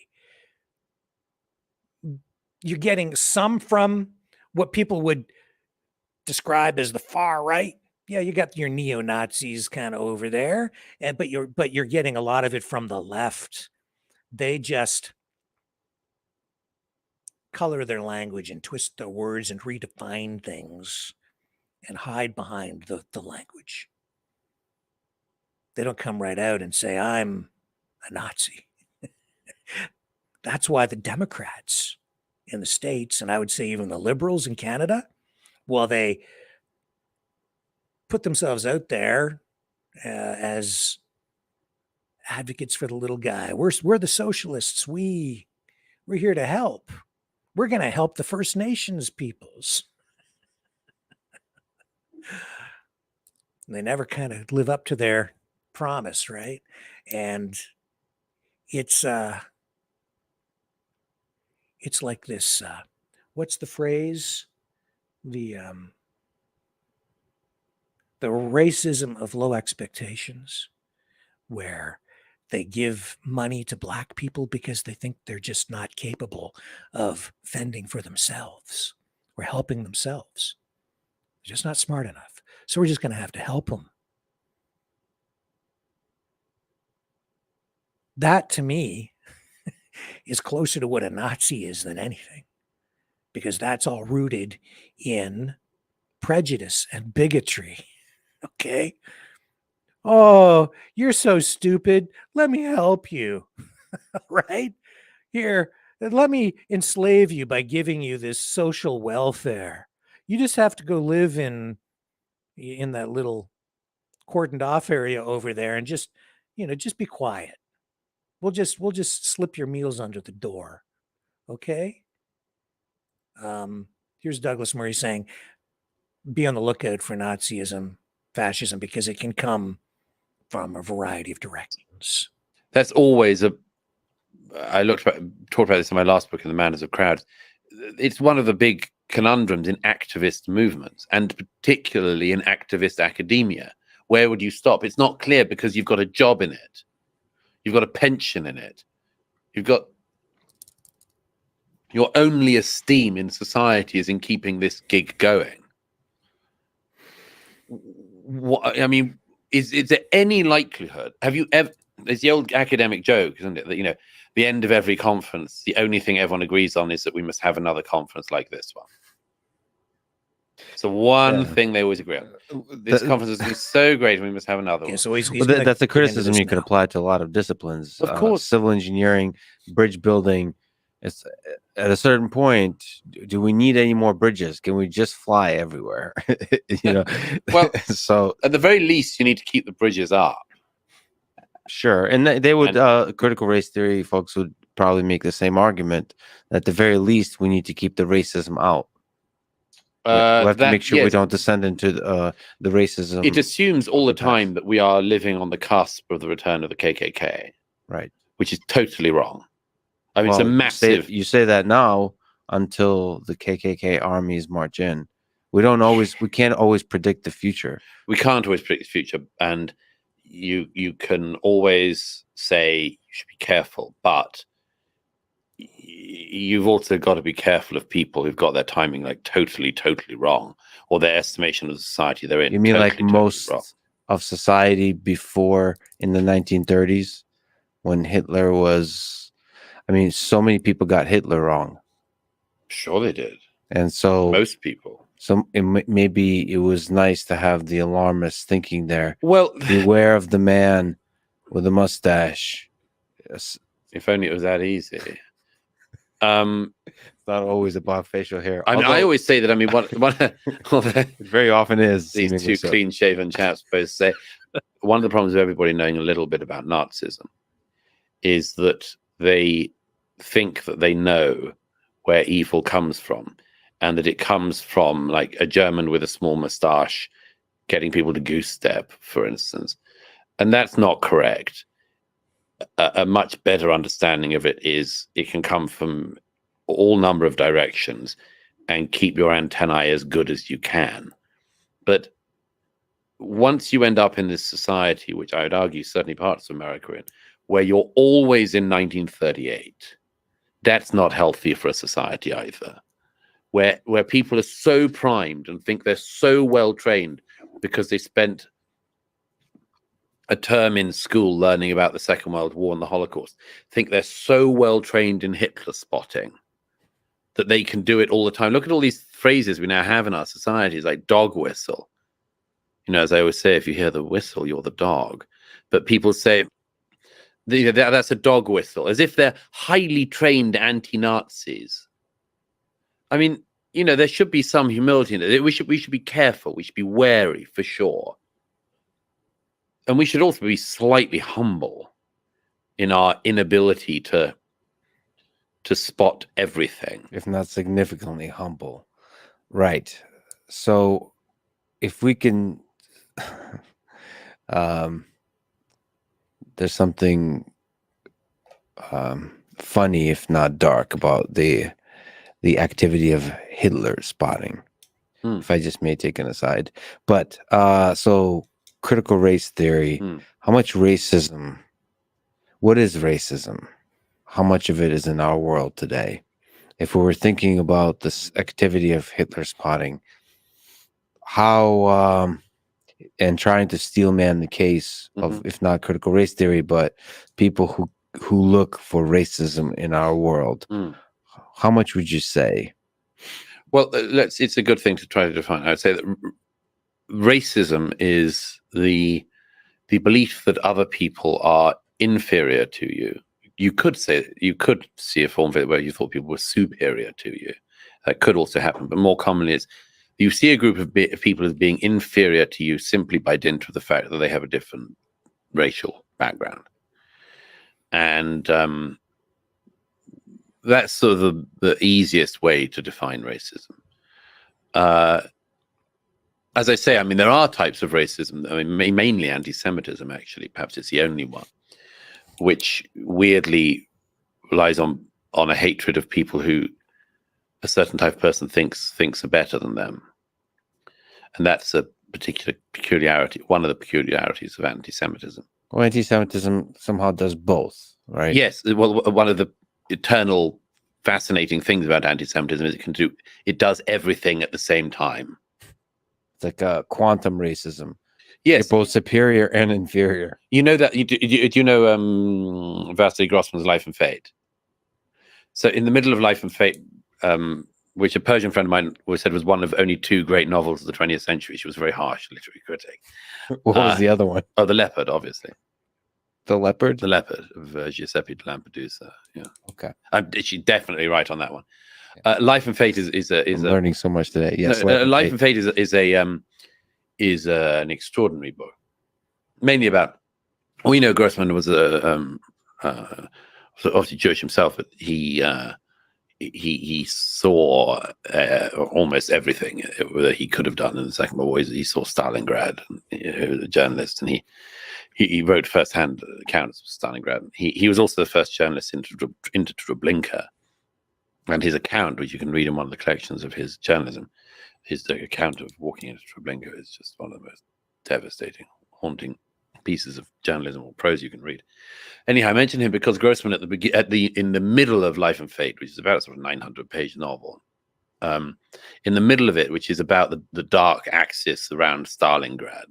Speaker 2: You're getting some from what people would describe as the far right. Yeah, you got your neo-Nazis kind of over there, but you're getting a lot of it from the left. They just color their language and twist their words and redefine things and hide behind the language. They don't come right out and say, I'm a Nazi. That's why the Democrats in the States, and I would say even the liberals in Canada, well, they put themselves out there as advocates for the little guy. We're the socialists. We're here to help. We're going to help the First Nations peoples. And they never kind of live up to their promise, right? And it's like this. What's the phrase? The racism of low expectations, where they give money to black people because they think they're just not capable of fending for themselves or helping themselves. They're just not smart enough. So we're just going to have to help them. That, to me, is closer to what a Nazi is than anything, because that's all rooted in prejudice and bigotry. Okay? Oh, you're so stupid. Let me help you. Right? Here, let me enslave you by giving you this social welfare. You just have to go live in that little cordoned off area over there and just be quiet. We'll just slip your meals under the door. Okay? Here's Douglas Murray saying, be on the lookout for Nazism, fascism, because it can come from a variety of directions.
Speaker 1: That's always I talked about this in my last book, In the Manners of Crowds. It's one of the big conundrums in activist movements, and particularly in activist academia. Where would you stop? It's not clear, because you've got a job in it. You've got a pension in it. You've got your only esteem in society is in keeping this gig going. What, I mean, is there any likelihood? Have you ever? There's the old academic joke, isn't it? That the end of every conference, the only thing everyone agrees on is that we must have another conference like this one. So one thing they always agree on: this conference has been so great, we must have another one.
Speaker 2: So he's
Speaker 3: that's a criticism you can apply to a lot of disciplines.
Speaker 1: Of course,
Speaker 3: civil engineering, bridge building. It's at a certain point. Do we need any more bridges? Can we just fly everywhere?
Speaker 1: Well,
Speaker 3: so
Speaker 1: at the very least, you need to keep the bridges up.
Speaker 3: Sure, and they would critical race theory folks would probably make the same argument. At the very least, we need to keep the racism out. We have to make sure we don't descend into the racism.
Speaker 1: It assumes all the time that we are living on the cusp of the return of the KKK,
Speaker 3: right?
Speaker 1: Which is totally wrong. I mean, it's a massive.
Speaker 3: You say that now until the KKK armies march in. We can't always predict the future.
Speaker 1: We can't always predict the future, and you can always say you should be careful, but you've also got to be careful of people who've got their timing like totally wrong, or their estimation of the society they're in.
Speaker 3: You mean like most of society before in the 1930s when Hitler was, I mean, so many people got Hitler wrong.
Speaker 1: Sure they did.
Speaker 3: And so
Speaker 1: most people.
Speaker 3: So maybe it was nice to have the alarmists thinking there.
Speaker 1: Well,
Speaker 3: beware of the man with a mustache. Yes.
Speaker 1: If only it was that easy.
Speaker 3: It's not always about facial hair.
Speaker 1: I mean, I always say that. I mean,
Speaker 3: it very often is.
Speaker 1: These two clean-shaven chaps both say one of the problems of everybody knowing a little bit about Nazism is that they think that they know where evil comes from, and that it comes from like a German with a small mustache getting people to goose step, for instance. And that's not correct. A much better understanding of it is it can come from all number of directions, and keep your antennae as good as you can. But once you end up in this society, which I would argue certainly parts of America in, where you're always in 1938, that's not healthy for a society either. Where people are so primed and think they're so well trained because they spent a term in school learning about the Second World War and the Holocaust, think they're so well trained in Hitler spotting that they can do it all the time. Look at all these phrases we now have in our societies, like dog whistle. As I always say, if you hear the whistle, you're the dog. But people say, that's a dog whistle, as if they're highly trained anti-Nazis. I mean, there should be some humility in it. We should be careful. We should be wary, for sure. And we should also be slightly humble in our inability to spot everything.
Speaker 3: If not significantly humble. Right. So if we can, there's something funny, if not dark, about the activity of Hitler spotting. If I just may take an aside, but so critical race theory. How much racism? What is racism? How much of it is in our world today? If we were thinking about this activity of Hitler spotting, how and trying to steelman the case of, if not critical race theory, but people who look for racism in our world, how much would you say?
Speaker 1: Well, it's a good thing to try to define. I would say that racism is the belief that other people are inferior to you. You could see a form of it where you thought people were superior to you. That could also happen, but more commonly it's you see a group of people as being inferior to you simply by dint of the fact that they have a different racial background. And that's sort of the easiest way to define racism. As I say, I mean, there are types of racism. I mean, mainly anti-Semitism, actually. Perhaps it's the only one, which weirdly relies on a hatred of people who a certain type of person thinks are better than them. And that's a particular peculiarity, one of the peculiarities of anti-Semitism.
Speaker 3: Well, anti-Semitism somehow does both, right?
Speaker 1: Yes. Well, one of the eternal fascinating things about anti-Semitism is it does everything at the same time.
Speaker 3: It's like a quantum racism.
Speaker 1: Yes.
Speaker 3: You're both superior and inferior.
Speaker 1: You know that, do you know Vasily Grossman's Life and Fate? So in the middle of Life and Fate, which a Persian friend of mine always said was one of only 2 great novels of the 20th century. She was a very harsh literary critic.
Speaker 3: What was the other one?
Speaker 1: Oh, The Leopard, obviously.
Speaker 3: The Leopard?
Speaker 1: The Leopard of Giuseppe de Lampedusa. Yeah.
Speaker 3: Okay.
Speaker 1: She's definitely right on that one. Life and Fate is I'm
Speaker 3: learning so much today. Yes.
Speaker 1: No, Life and Fate is an extraordinary book, mainly about. We know Grossman was obviously Jewish himself, but he saw almost everything that he could have done in the Second World War. He saw Stalingrad, he was a journalist, and he wrote first-hand accounts of Stalingrad. He was also the first journalist into Treblinka, and his account, which you can read in one of the collections of his journalism, his account of walking into Treblinka is just one of the most devastating, haunting pieces of journalism or prose you can read. Anyhow, I mentioned him because Grossman in the middle of Life and Fate, which is about a sort of 900-page novel, in the middle of it, which is about the dark axis around Stalingrad,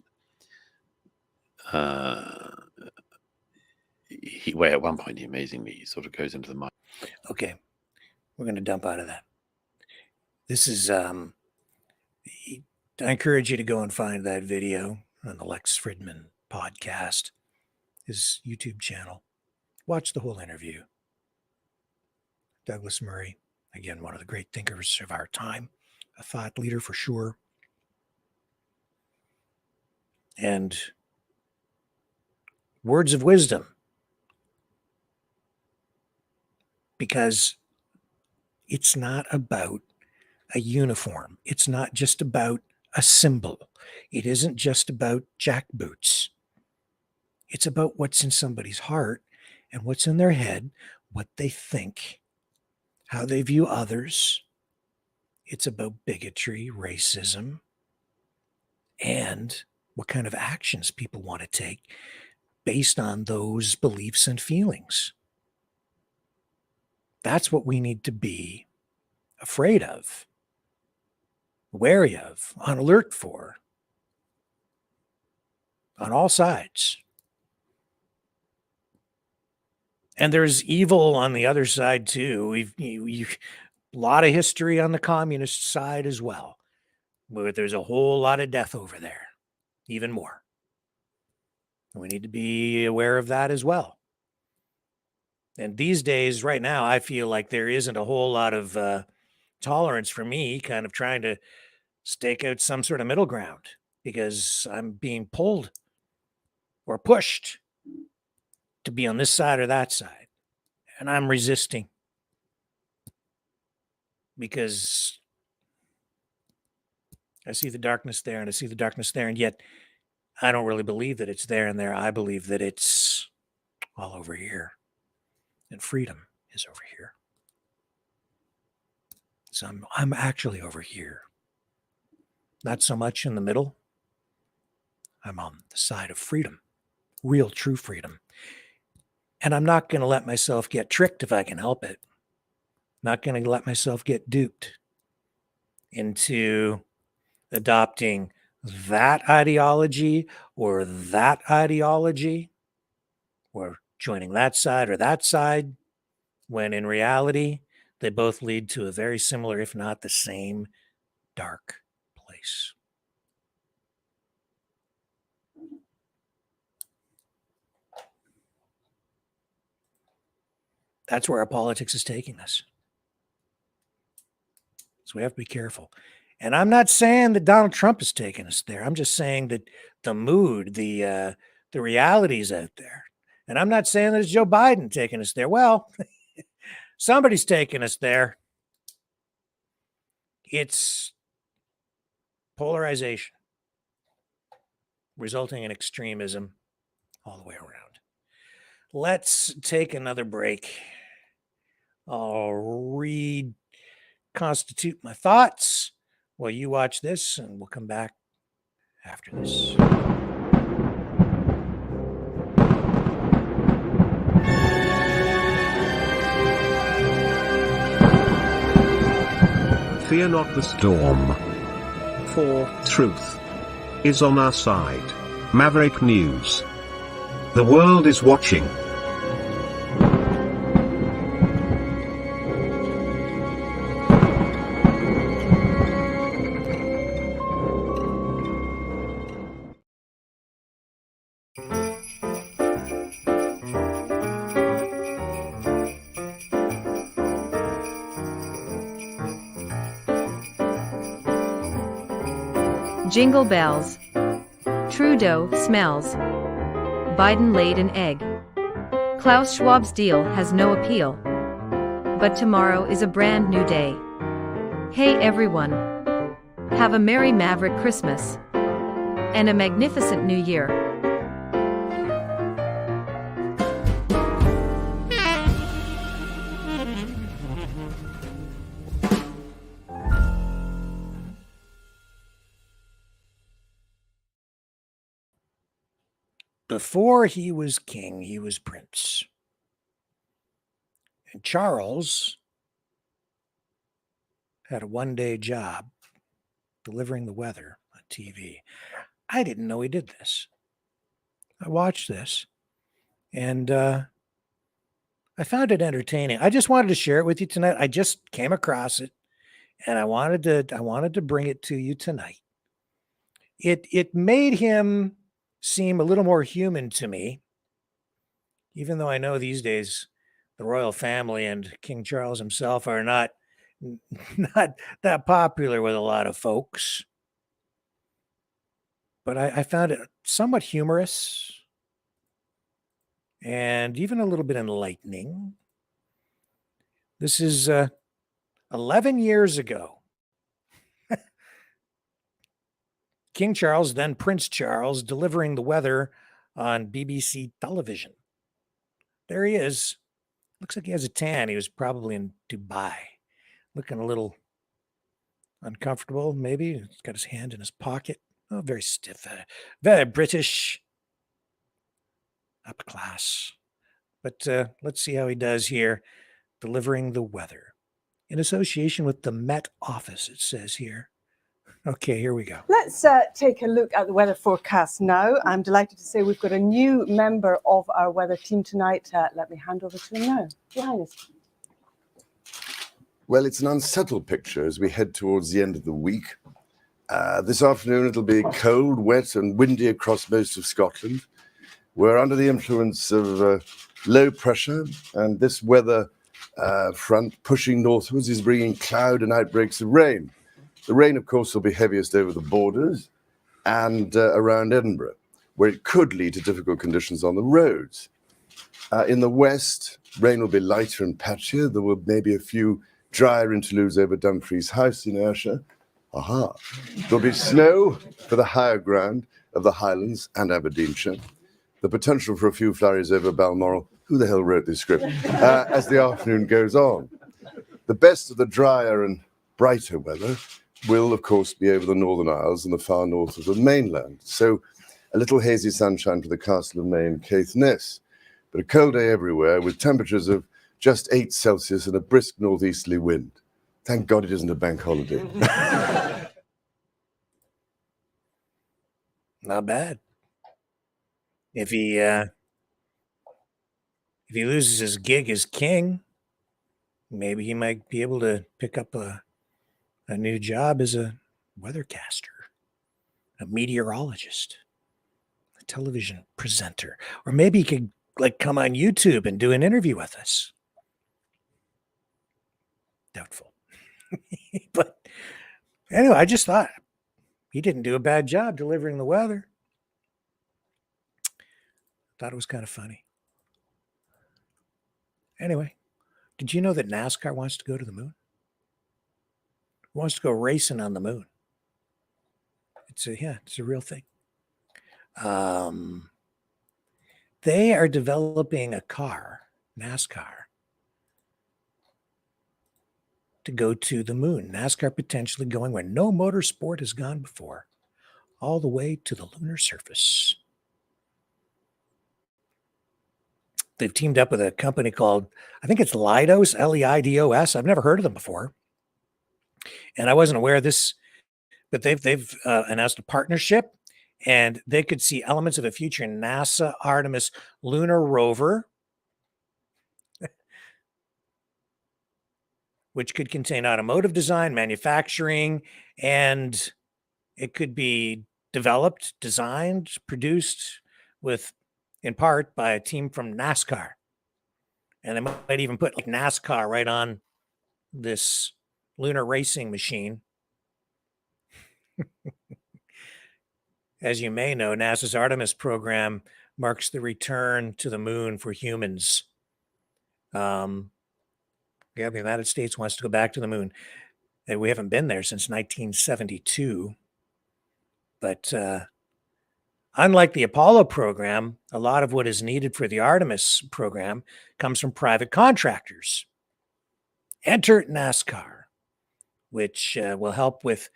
Speaker 1: where at one point, amazingly, he sort of goes into the mind.
Speaker 2: Okay, we're going to dump out of that. This is, I encourage you to go and find that video on the Lex Fridman podcast, his YouTube channel. Watch the whole interview. Douglas Murray, again, one of the great thinkers of our time, a thought leader for sure. And words of wisdom, because it's not about a uniform. It's not just about a symbol. It isn't just about jackboots. It's about what's in somebody's heart and what's in their head, what they think, how they view others. It's about bigotry, racism, and what kind of actions people want to take based on those beliefs and feelings. That's what we need to be afraid of, wary of, on alert for, on all sides. And there's evil on the other side too. A lot of history on the communist side as well, but there's a whole lot of death over there, even more. We need to be aware of that as well. And these days, right now, I feel like there isn't a whole lot of tolerance for me kind of trying to stake out some sort of middle ground, because I'm being pulled or pushed to be on this side or that side. And I'm resisting because I see the darkness there and I see the darkness there. And yet I don't really believe that it's there and there. I believe that it's all over here. and freedom is over here. So I'm actually over here. Not so much in the middle. I'm on the side of freedom, real, true freedom. And I'm not going to let myself get tricked if I can help it. Not going to let myself get duped into adopting that ideology or that ideology, or joining that side, when in reality, they both lead to a very similar, if not the same, dark place. That's where our politics is taking us. So we have to be careful. And I'm not saying that Donald Trump is taking us there. I'm just saying that the mood, the realities out there. And I'm not saying that it's Joe Biden taking us there. Well, somebody's taking us there. It's polarization, resulting in extremism all the way around. Let's take another break. I'll reconstitute my thoughts while you watch this, and we'll come back after this.
Speaker 4: Fear not the storm, for truth is on our side. Maverick News. The world is watching.
Speaker 10: Jingle bells. Trudeau smells. Biden laid an egg. Klaus Schwab's deal has no appeal. But tomorrow is a brand new day. Hey everyone. Have a merry Maverick Christmas. And a magnificent new year.
Speaker 2: Before he was king, he was prince. And Charles had a one-day job delivering the weather on TV. I didn't know he did this. I watched this, and I found it entertaining. I just wanted to share it with you tonight. I just came across it, and I wanted to bring it to you tonight. It made him seem a little more human to me, even though I know these days the royal family and King Charles himself are not that popular with a lot of folks. But I found it somewhat humorous and even a little bit enlightening. This is 11 years ago. King Charles, then Prince Charles, delivering the weather on BBC television. There he is. Looks like he has a tan. He was probably in Dubai. Looking a little uncomfortable, maybe. He's got his hand in his pocket. Oh, very stiff. Very British. Up class. But let's see how he does here, delivering the weather. In association with the Met Office, it says here. Okay, here we go.
Speaker 5: Let's take a look at the weather forecast now. I'm delighted to say we've got a new member of our weather team tonight. Let me hand over to him now. Your Highness.
Speaker 6: Well, it's an unsettled picture as we head towards the end of the week. This afternoon, it'll be cold, wet and windy across most of Scotland. We're under the influence of low pressure, and this weather front pushing northwards is bringing cloud and outbreaks of rain. The rain, of course, will be heaviest over the borders and around Edinburgh, where it could lead to difficult conditions on the roads. In the west, rain will be lighter and patchier. There will maybe a few drier interludes over Dumfries House in Ayrshire. Aha! There'll be snow for the higher ground of the Highlands and Aberdeenshire. The potential for a few flurries over Balmoral who the hell wrote this script, as the afternoon goes on. The best of the drier and brighter weather will, of course, be over the Northern Isles and the far north of the mainland. So a little hazy sunshine for the Castle of May and Caithness, but a cold day everywhere with temperatures of just 8 Celsius and a brisk northeasterly wind. Thank God it isn't a bank holiday.
Speaker 2: Not bad. If he loses his gig as king, maybe he might be able to pick up a new job as a weathercaster, a meteorologist, a television presenter, or maybe he could like come on YouTube and do an interview with us. Doubtful. But anyway, I just thought he didn't do a bad job delivering the weather. Thought it was kind of funny. Anyway, did you know that NASCAR wants to go to the moon? Wants to go racing on the moon. It's a real thing. They are developing a car, NASCAR, to go to the moon. NASCAR potentially going where no motorsport has gone before, all the way to the lunar surface. They've teamed up with a company called, I think it's Leidos, Leidos. I've never heard of them before. And I wasn't aware of this, but they've announced a partnership, and they could see elements of a future NASA Artemis lunar rover, which could contain automotive design, manufacturing, and it could be developed, designed, produced in part by a team from NASCAR. And they might even put like NASCAR right on this lunar racing machine. As you may know, NASA's Artemis program marks the return to the moon for humans. The United States wants to go back to the moon. We haven't been there since 1972. But unlike the Apollo program, a lot of what is needed for the Artemis program comes from private contractors. Enter NASCAR, which will help with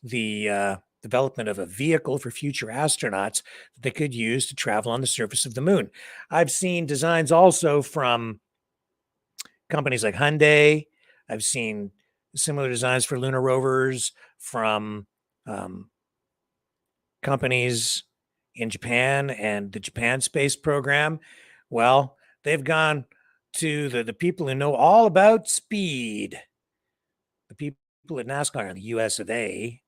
Speaker 2: the development of a vehicle for future astronauts that they could use to travel on the surface of the moon. I've seen designs also from companies like Hyundai. I've seen similar designs for lunar rovers from companies in Japan and the Japan space program. Well, they've gone to the people who know all about speed, the people at NASCAR in the US of A.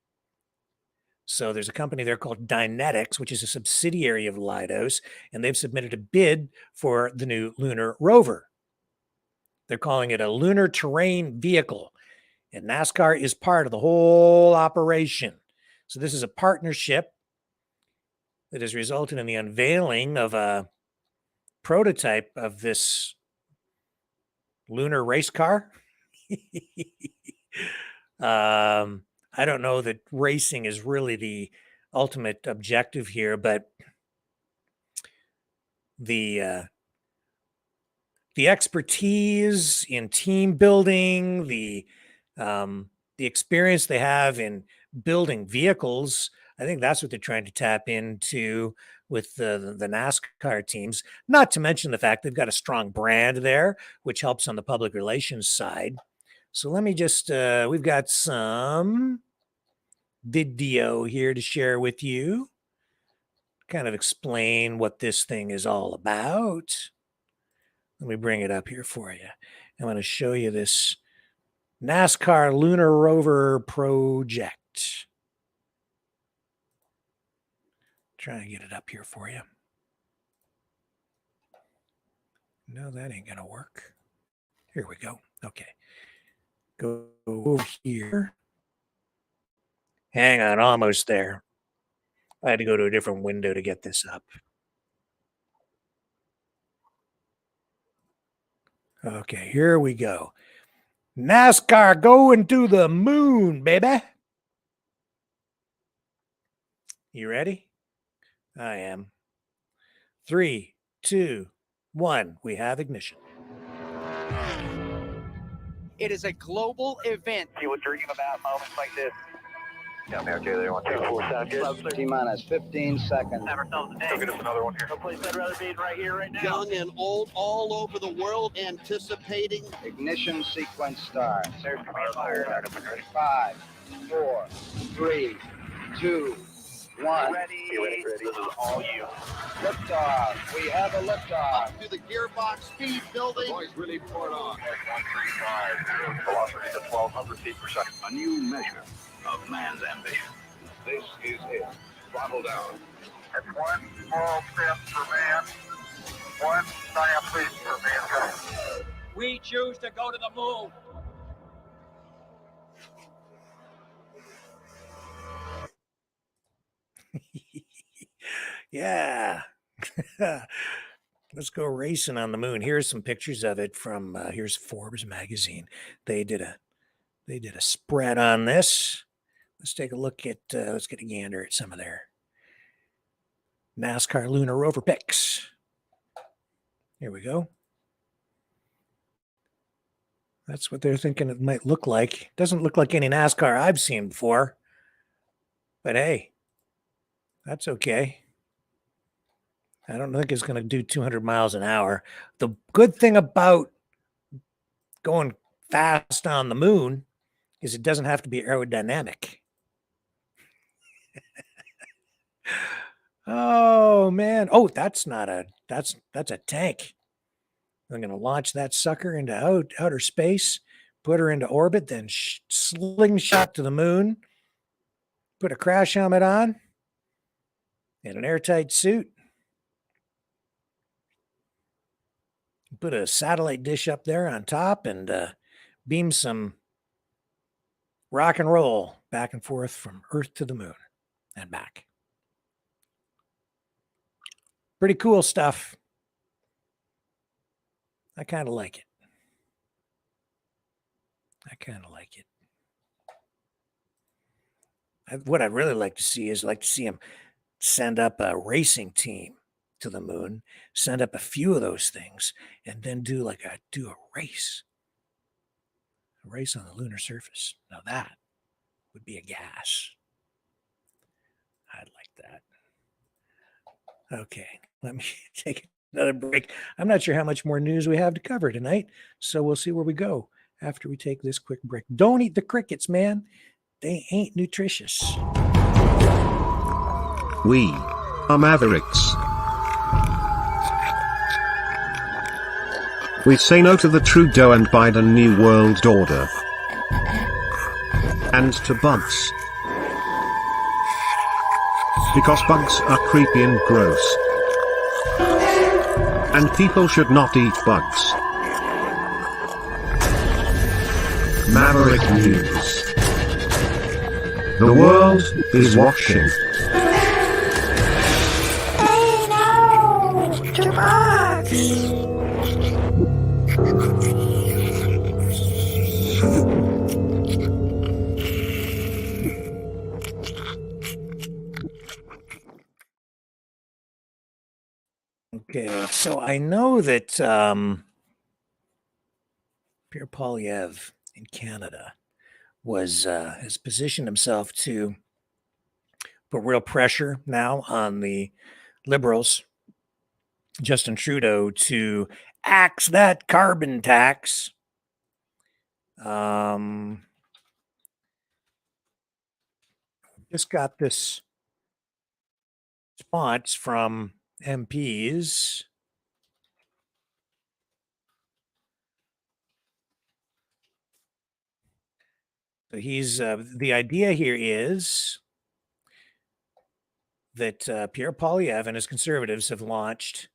Speaker 2: So there's a company there called Dynetics, which is a subsidiary of Leidos, and they've submitted a bid for the new lunar rover. They're calling it a lunar terrain vehicle, and NASCAR is part of the whole operation. So this is a partnership that has resulted in the unveiling of a prototype of this lunar race car. I don't know that racing is really the ultimate objective here, but the expertise in team building, the experience they have in building vehicles, I think that's what they're trying to tap into with the NASCAR teams, not to mention the fact they've got a strong brand there, which helps on the public relations side. So let me just, we've got some video here to share with you, kind of explain what this thing is all about. Let me bring it up here for you. I'm going to show you this NASCAR Lunar Rover project. Try to get it up here for you. No, that ain't going to work. Here we go. Okay. Go over here. Hang on, almost there. I had to go to a different window to get this up. Okay, here we go. NASCAR going to the moon, baby. You ready? I am. 3, 2, 1. We have ignition.
Speaker 7: It is a global event.
Speaker 8: You would dream about moments like this. Yeah, man, okay, they want 2-4, sound good?
Speaker 9: T-minus 15 seconds.
Speaker 8: Have ourselves a day. Go get us another one here. No place I'd rather be right here, right now.
Speaker 7: Young and old, all over the world, anticipating.
Speaker 9: Ignition sequence start.
Speaker 8: There's command fire.
Speaker 9: 5, 4, 3, 2, 1.
Speaker 8: Ready. This is all you.
Speaker 9: Liftoff. We have a liftoff.
Speaker 7: Up to the gearbox speed building.
Speaker 8: The boys really poured on. 135. Velocity to 1,200 feet per second. A new measure of man's ambition. This is it. Throttle down. That's one small step for man, one giant leap for mankind.
Speaker 7: We choose to go to the moon.
Speaker 2: Yeah. Let's go racing on the moon. Here's some pictures of it from here's Forbes magazine. They did a spread on this. Let's take a look at let's get a gander at some of their NASCAR lunar rover pics. Here we go. That's what they're thinking it might look like. Doesn't look like any NASCAR I've seen before. But hey, that's okay. I don't think it's going to do 200 miles an hour. The good thing about going fast on the moon is it doesn't have to be aerodynamic. Oh man. Oh, that's a tank. I'm going to launch that sucker into outer space, put her into orbit, then slingshot to the moon, put a crash helmet on and an airtight suit. Put a satellite dish up there on top and beam some rock and roll back and forth from Earth to the moon and back. Pretty cool stuff. I kind of like it. What I'd really like to see is him send up a racing team to the moon, send up a few of those things, and then do a race on the lunar surface. Now that would be a gas. I'd like that. Okay, let me take another break. I'm not sure how much more news we have to cover tonight, so we'll see where we go after we take this quick break. Don't eat the crickets, man. They ain't nutritious.
Speaker 4: We are Mavericks. We say no to the Trudeau and Biden New World Order. And to bugs. Because bugs are creepy and gross. And people should not eat bugs. Maverick News. The world is watching.
Speaker 14: Hey, no! To bugs!
Speaker 2: Okay, so I know that Pierre Poilievre in Canada has positioned himself to put real pressure now on the Liberals, Justin Trudeau, to axe that carbon tax. Just got this response from MPs. So he's the idea here is that Pierre Poilievre and his Conservatives have launched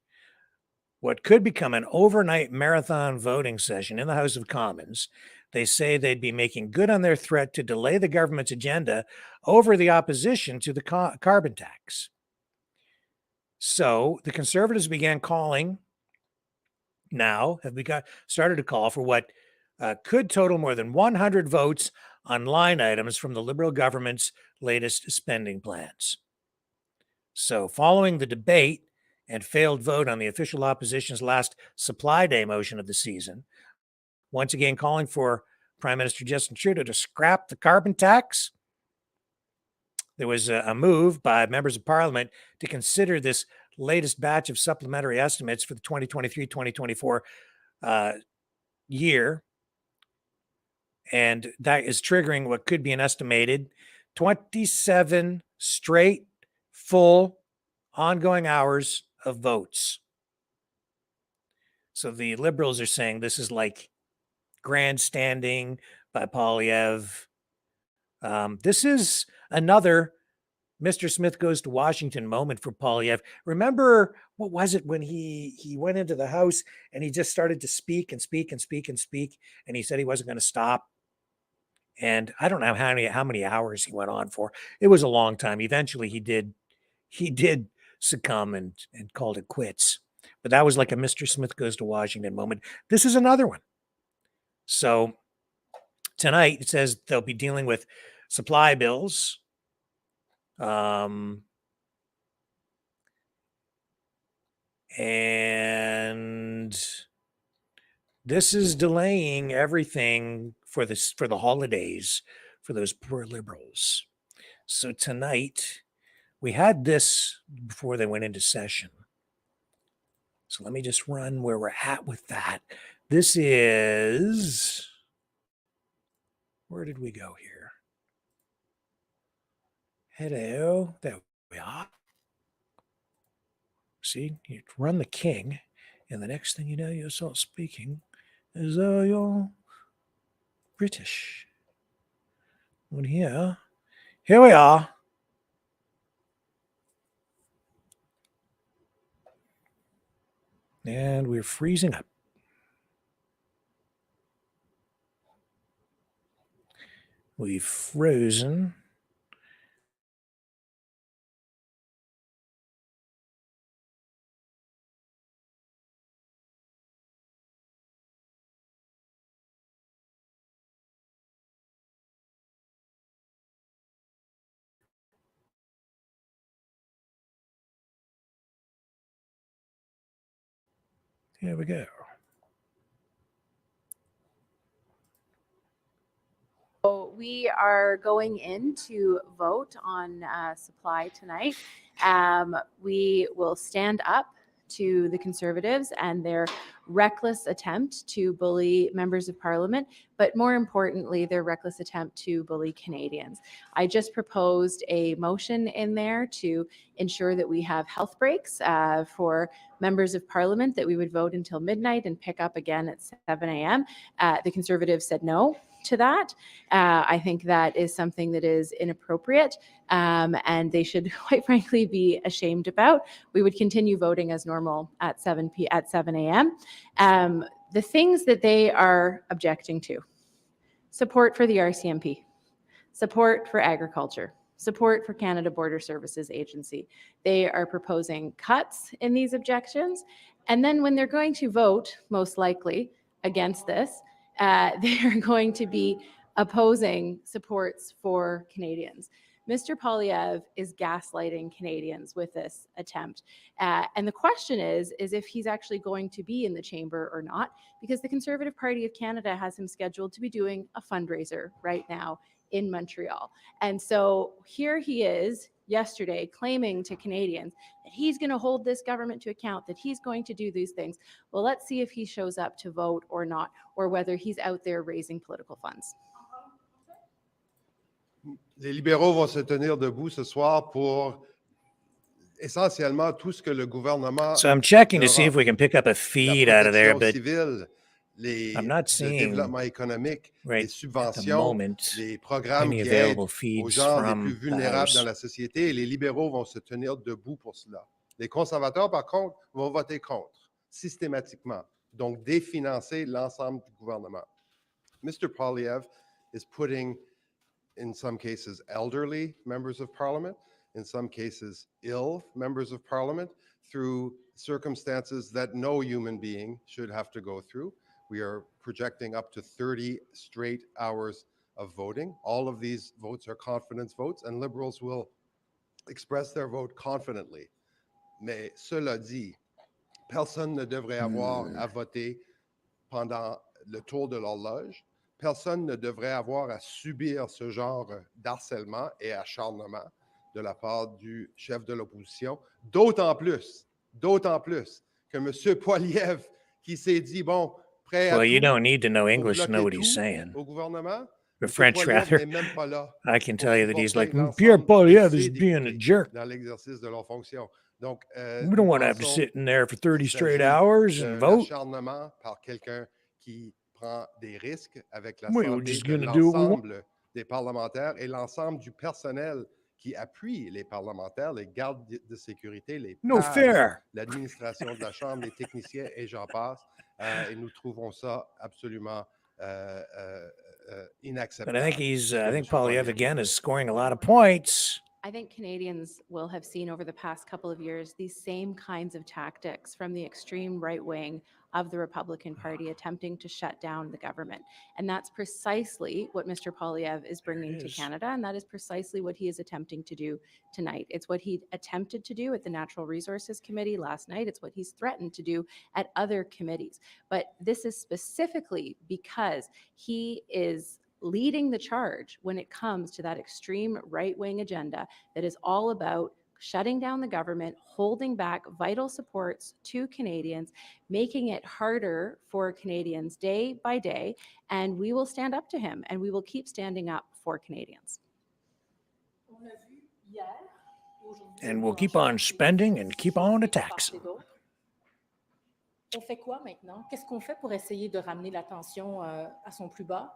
Speaker 2: what could become an overnight marathon voting session in the House of Commons. They say they'd be making good on their threat to delay the government's agenda over the opposition to the carbon tax. So the Conservatives began calling now, started to call for what could total more than 100 votes on line items from the Liberal government's latest spending plans. So following the debate and failed vote on the official opposition's last supply day motion of the season, once again calling for Prime Minister Justin Trudeau to scrap the carbon tax. There was a move by members of Parliament to consider this latest batch of supplementary estimates for the 2023-2024 year. And that is triggering what could be an estimated 27 straight, full, ongoing hours of votes. So the Liberals are saying this is like grandstanding by Poilievre. This is another Mr. Smith goes to Washington moment for Poilievre. Remember, what was it when he went into the House and he just started to speak and speak and speak and speak, and he said he wasn't going to stop? And I don't know how many hours he went on for. It was a long time. Eventually he did succumb and called it quits. But that was like a Mr. Smith goes to Washington moment. This is another one. So tonight it says they'll be dealing with supply bills. And this is delaying everything for the holidays for those poor Liberals. So tonight we had this before they went into session. So let me just run where we're at with that. This is, where did we go here? Hello, there we are. See, you run the king, and the next thing you know, you start speaking as though you're British. And here we are. And we're freezing up. We've frozen. Here we go.
Speaker 11: So we are going in to vote on supply tonight. We will stand up to the Conservatives and their reckless attempt to bully members of Parliament, but more importantly, their reckless attempt to bully Canadians. I just proposed a motion in there to ensure that we have health breaks for members of Parliament, that we would vote until midnight and pick up again at 7 a.m. The Conservatives said no to that. I think that is something that is inappropriate, and they should, quite frankly, be ashamed about. We would continue voting as normal at 7 a.m. The things that they are objecting to: support for the RCMP, support for agriculture, support for Canada Border Services Agency. They are proposing cuts in these objections, and then when they're going to vote, most likely against this, they are going to be opposing supports for Canadians. Mr. Poilievre is gaslighting Canadians with this attempt. And the question is if he's actually going to be in the chamber or not, because the Conservative Party of Canada has him scheduled to be doing a fundraiser right now in Montreal. And so here he is yesterday claiming to Canadians that he's going to hold this government to account, that he's going to do these things. Well, let's see if he shows up to vote or not, or whether he's out there raising political funds.
Speaker 12: Les libéraux vont se tenir debout ce soir pour essentiellement tout ce que le gouvernement.
Speaker 2: So I'm checking to see if we can pick up a feed out of there, but I'm not seeing
Speaker 12: développement économique,
Speaker 2: right
Speaker 12: les subventions,
Speaker 2: at the moment
Speaker 12: les programmes
Speaker 2: any
Speaker 12: qui
Speaker 2: available
Speaker 12: aident aux
Speaker 2: feeds
Speaker 12: gens les
Speaker 2: from
Speaker 12: plus
Speaker 2: the
Speaker 12: vulnérables
Speaker 2: House.
Speaker 12: dans la société, et les libéraux vont se tenir debout pour cela. Les conservateurs, par contre, vont voter contre, systématiquement, donc définancer l'ensemble du gouvernement. Mr. Poilievre is putting, in some cases, elderly members of parliament, in some cases, ill members of parliament, through circumstances that no human being should have to go through. We are projecting up to 30 straight hours of voting. All of these votes are confidence votes, and Liberals will express their vote confidently Mais cela dit, personne ne devrait avoir à voter pendant le tour de l'horloge. Personne ne devrait avoir à subir ce genre d'harcèlement et acharnement de la part du chef de l'opposition. D'autant plus que M. Poilievre, qui s'est dit, bon, prêt à
Speaker 2: Well, you
Speaker 12: tout
Speaker 2: don't need to know
Speaker 12: pour
Speaker 2: English to know
Speaker 12: bloquer
Speaker 2: what he's
Speaker 12: tout
Speaker 2: saying.
Speaker 12: au gouvernement,
Speaker 2: Or
Speaker 12: M.
Speaker 2: French,
Speaker 12: Poilievre
Speaker 2: rather.
Speaker 12: n'est même pas là
Speaker 2: I can
Speaker 12: pour
Speaker 2: tell you that he's like,
Speaker 12: supporter
Speaker 2: Pierre
Speaker 12: l'ensemble
Speaker 2: Poilievre
Speaker 12: de
Speaker 2: is
Speaker 12: ses
Speaker 2: being a
Speaker 12: députés
Speaker 2: jerk.
Speaker 12: dans l'exercice de leurs fonctions. Donc,
Speaker 2: We
Speaker 12: nous
Speaker 2: don't want to have to
Speaker 12: pensons
Speaker 2: sit in there for 30
Speaker 12: qu'il
Speaker 2: straight
Speaker 12: s'agit
Speaker 2: hours and
Speaker 12: d'un
Speaker 2: vote.
Speaker 12: acharnement par quelqu'un qui prend des risques avec la
Speaker 2: We're
Speaker 12: santé
Speaker 2: just
Speaker 12: de
Speaker 2: going to do what we want.
Speaker 12: l'ensemble des parlementaires et l'ensemble du personnel qui appuie les parlementaires, les gardes de sécurité, les
Speaker 2: No
Speaker 12: pages,
Speaker 2: fair.
Speaker 12: l'administration de la Chambre, les techniciens et j'en passe. Et nous trouvons ça absolument inacceptable.
Speaker 2: But I think I think
Speaker 12: M.
Speaker 2: Poilievre
Speaker 12: Poilievre
Speaker 2: again is scoring a lot of points.
Speaker 11: I think Canadians will have seen over the past couple of years these same kinds of tactics from the extreme right wing of the Republican Party attempting to shut down the government. And that's precisely what Mr. Poilievre is bringing to Canada. And that is precisely what he is attempting to do tonight. It's what he attempted to do at the Natural Resources Committee last night. It's what he's threatened to do at other committees. But this is specifically because he is leading the charge when it comes to that extreme right-wing agenda that is all about shutting down the government, holding back vital supports to Canadians, making it harder for Canadians day by day, and we will stand up to him, and we will keep standing up for Canadians.
Speaker 2: And we'll keep on spending and keep on taxing.
Speaker 13: On fait quoi maintenant? Qu'est-ce qu'on fait pour essayer de ramener la tension à son plus bas?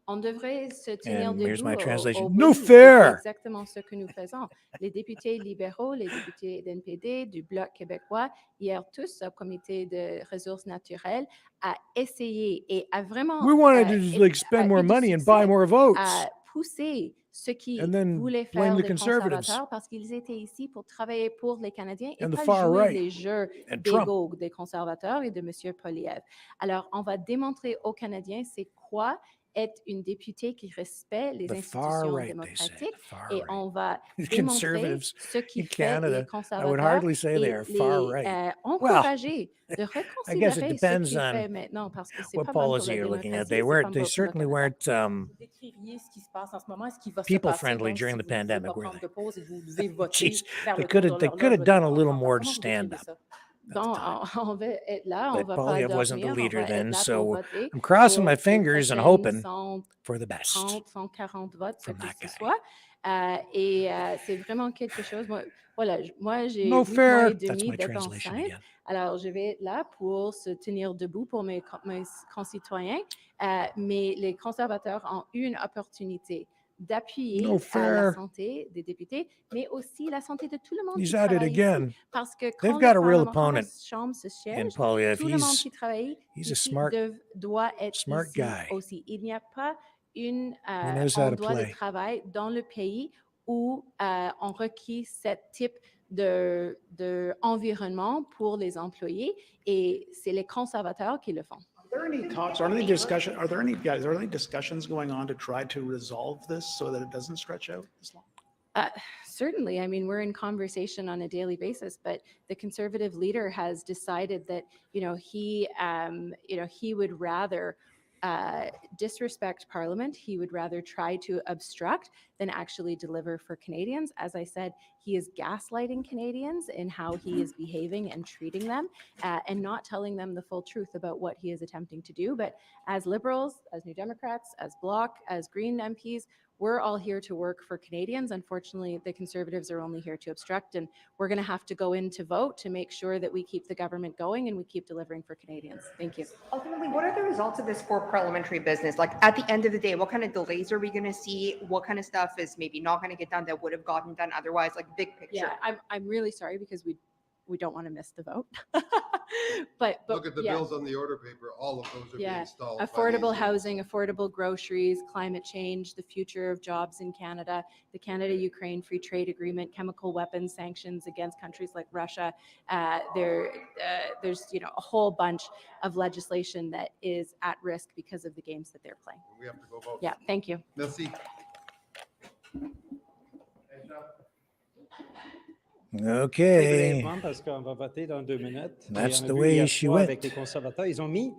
Speaker 11: On devrait se tenir
Speaker 2: And here's
Speaker 11: debout
Speaker 2: my
Speaker 11: au
Speaker 2: translation.
Speaker 11: pays.
Speaker 2: No
Speaker 11: C'est
Speaker 2: fair.
Speaker 11: exactement ce que nous faisons. Les députés libéraux, les députés d'NPD, du Bloc québécois, hier tous au comité de ressources naturelles, a essayé et a vraiment
Speaker 2: We wanted to like spend more money and buy more votes.
Speaker 11: à pousser ce qu'ils
Speaker 2: And then
Speaker 11: voulaient
Speaker 2: blame
Speaker 11: faire
Speaker 2: the
Speaker 11: les
Speaker 2: conservatives.
Speaker 11: conservateurs parce qu'ils étaient ici pour travailler pour les Canadiens et
Speaker 2: And the
Speaker 11: pas
Speaker 2: far
Speaker 11: jouer
Speaker 2: right.
Speaker 11: les jeux
Speaker 2: And Trump.
Speaker 11: d'ego des conservateurs et de M. Poilievre. Alors, on va démontrer aux Canadiens c'est quoi être une députée qui respecte les
Speaker 2: The far
Speaker 11: institutions
Speaker 2: right, they say.
Speaker 11: démocratiques
Speaker 2: The far
Speaker 11: et
Speaker 2: right.
Speaker 11: on va
Speaker 2: The
Speaker 11: démontrer
Speaker 2: conservatives
Speaker 11: ce qui
Speaker 2: in
Speaker 11: fait les
Speaker 2: Canada, I would
Speaker 11: conservateurs
Speaker 2: hardly say they
Speaker 11: et
Speaker 2: are far
Speaker 11: les
Speaker 2: right.
Speaker 11: encourager de
Speaker 2: I guess it
Speaker 11: reconsidérer ce
Speaker 2: depends
Speaker 11: qu'ils
Speaker 2: on
Speaker 11: font maintenant parce que c'est
Speaker 2: what
Speaker 11: pas bon pour
Speaker 2: policy
Speaker 11: la
Speaker 2: you're looking at.
Speaker 11: démocratie,
Speaker 2: They
Speaker 11: c'est
Speaker 2: weren't.
Speaker 11: pas
Speaker 2: They
Speaker 11: bon pour le
Speaker 2: certainly
Speaker 11: Canada.
Speaker 2: weren't
Speaker 13: Vous décriviez ce qui se passe en ce moment, ce qui va se
Speaker 2: people
Speaker 13: passer.
Speaker 2: friendly
Speaker 13: Donc,
Speaker 2: during
Speaker 13: si
Speaker 2: the
Speaker 13: vous ne pouvez
Speaker 2: pandemic,
Speaker 13: pas
Speaker 2: were
Speaker 13: prendre
Speaker 2: they?
Speaker 13: de pause et que vous devez voter
Speaker 2: Jeez,
Speaker 13: vers
Speaker 2: they
Speaker 13: le
Speaker 2: could
Speaker 13: tour
Speaker 2: have.
Speaker 13: de
Speaker 2: They could have
Speaker 13: l'horloge
Speaker 2: done a
Speaker 13: le
Speaker 2: little
Speaker 13: temps.
Speaker 2: more to
Speaker 13: Comment vous
Speaker 2: stand
Speaker 13: décrivez
Speaker 2: up.
Speaker 13: ça?
Speaker 11: Donc, on va être là, on
Speaker 2: But
Speaker 11: va pas
Speaker 2: Poilievre wasn't the
Speaker 11: dormir, on
Speaker 2: leader
Speaker 11: va
Speaker 2: then,
Speaker 11: être là
Speaker 2: so
Speaker 11: pour voter
Speaker 2: I'm crossing
Speaker 11: pour
Speaker 2: my
Speaker 11: les
Speaker 2: fingers and
Speaker 11: prochaines
Speaker 2: hoping
Speaker 11: 130,
Speaker 2: for the best.
Speaker 11: 140 votes, ce
Speaker 2: from
Speaker 11: que
Speaker 2: that
Speaker 11: ce
Speaker 2: guy.
Speaker 11: soit. C'est vraiment quelque chose. Moi, j'ai
Speaker 2: No
Speaker 11: 8 mois et
Speaker 2: fair. That's
Speaker 11: demi
Speaker 2: my
Speaker 11: d'être
Speaker 2: translation
Speaker 11: enceinte.
Speaker 2: again.
Speaker 11: Alors, je vais être là pour se tenir debout pour mes concitoyens. Mais les conservateurs ont une opportunité d'appuyer
Speaker 2: No
Speaker 11: la
Speaker 2: fair.
Speaker 11: santé des députés, mais aussi la santé de tout le monde
Speaker 2: He's
Speaker 11: qui
Speaker 2: at it
Speaker 11: travaille
Speaker 2: again.
Speaker 11: ici. Parce que
Speaker 2: They've
Speaker 11: quand
Speaker 2: got a real
Speaker 11: quand la
Speaker 2: opponent
Speaker 11: Chambre se
Speaker 2: in
Speaker 11: siège,
Speaker 2: Poilievre.
Speaker 11: tout le monde qui travaille
Speaker 2: He's a
Speaker 11: ici
Speaker 2: smart
Speaker 11: doit être
Speaker 2: smart
Speaker 11: ici
Speaker 2: guy.
Speaker 11: aussi. Il n'y a pas
Speaker 2: He knows how to
Speaker 11: endroit de
Speaker 2: play.
Speaker 11: travail dans le pays où on requiert ce type d'environnement pour les employés et c'est les conservateurs qui le font.
Speaker 15: Are there any talks, are there any discussions going on to try to resolve this so that it doesn't stretch out this long?
Speaker 11: Certainly. I mean, we're in conversation on a daily basis, but the conservative leader has decided that, he would rather disrespect Parliament. He would rather try to obstruct than actually deliver for Canadians. As I said, he is gaslighting Canadians in how he is behaving and treating them and not telling them the full truth about what he is attempting to do. But as Liberals, as New Democrats, as Bloc, as Green MPs, we're all here to work for Canadians. Unfortunately, the Conservatives are only here to obstruct, and we're going to have to go in to vote to make sure that we keep the government going and we keep delivering for Canadians. Thank you.
Speaker 16: Ultimately, what are the results of this for parliamentary business? Like, at the end of the day, what kind of delays are we going to see? What kind of stuff is maybe not going to get done that would have gotten done otherwise? Like, big picture.
Speaker 11: Yeah, I'm really sorry because we don't want to miss the vote. but
Speaker 12: look at the bills on the order paper. All of those are being stalled.
Speaker 11: Affordable housing, affordable groceries, climate change, the future of jobs in Canada, the Canada-Ukraine Free Trade Agreement, chemical weapons sanctions against countries like Russia. There's a whole bunch of legislation that is at risk because of the games that they're playing.
Speaker 12: We have to go vote.
Speaker 11: Yeah, thank you.
Speaker 12: Merci.
Speaker 2: Okay.
Speaker 17: Parce qu'on va voter dans 2 minutes.
Speaker 2: That's
Speaker 17: Et on
Speaker 2: the
Speaker 17: a vu
Speaker 2: way
Speaker 17: hier
Speaker 2: she
Speaker 17: soir
Speaker 2: went.
Speaker 17: avec les conservateurs, ils ont mis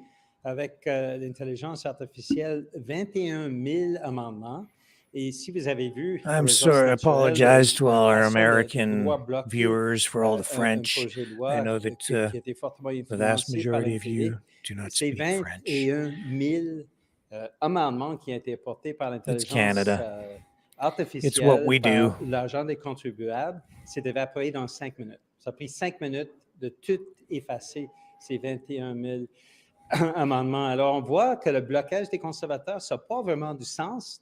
Speaker 17: avec l'intelligence artificielle 21 000 amendements. Et si vous avez vu aux
Speaker 2: I'm
Speaker 17: ressources
Speaker 2: sorry. I
Speaker 17: naturelles,
Speaker 2: apologize to all our
Speaker 17: façon de
Speaker 2: American
Speaker 17: vouloir bloquer
Speaker 2: viewers for all the
Speaker 17: un
Speaker 2: French.
Speaker 17: projet de loi
Speaker 2: I know that
Speaker 17: qui a été fortement
Speaker 2: the vast
Speaker 17: influencé par
Speaker 2: majority
Speaker 17: un
Speaker 2: of
Speaker 17: privé.
Speaker 2: you do not
Speaker 17: C'est
Speaker 2: speak French.
Speaker 17: 21 000 amendements qui ont été portés par l'intelligence
Speaker 2: Canada.
Speaker 17: artificielle
Speaker 2: It's what we do.
Speaker 17: par l'argent des contribuables. C'est évaporé dans 5 minutes. Ça a pris 5 minutes de tout effacer ces 21 000 amendements. Alors, on voit que le blocage des conservateurs, ça n'a pas vraiment du sens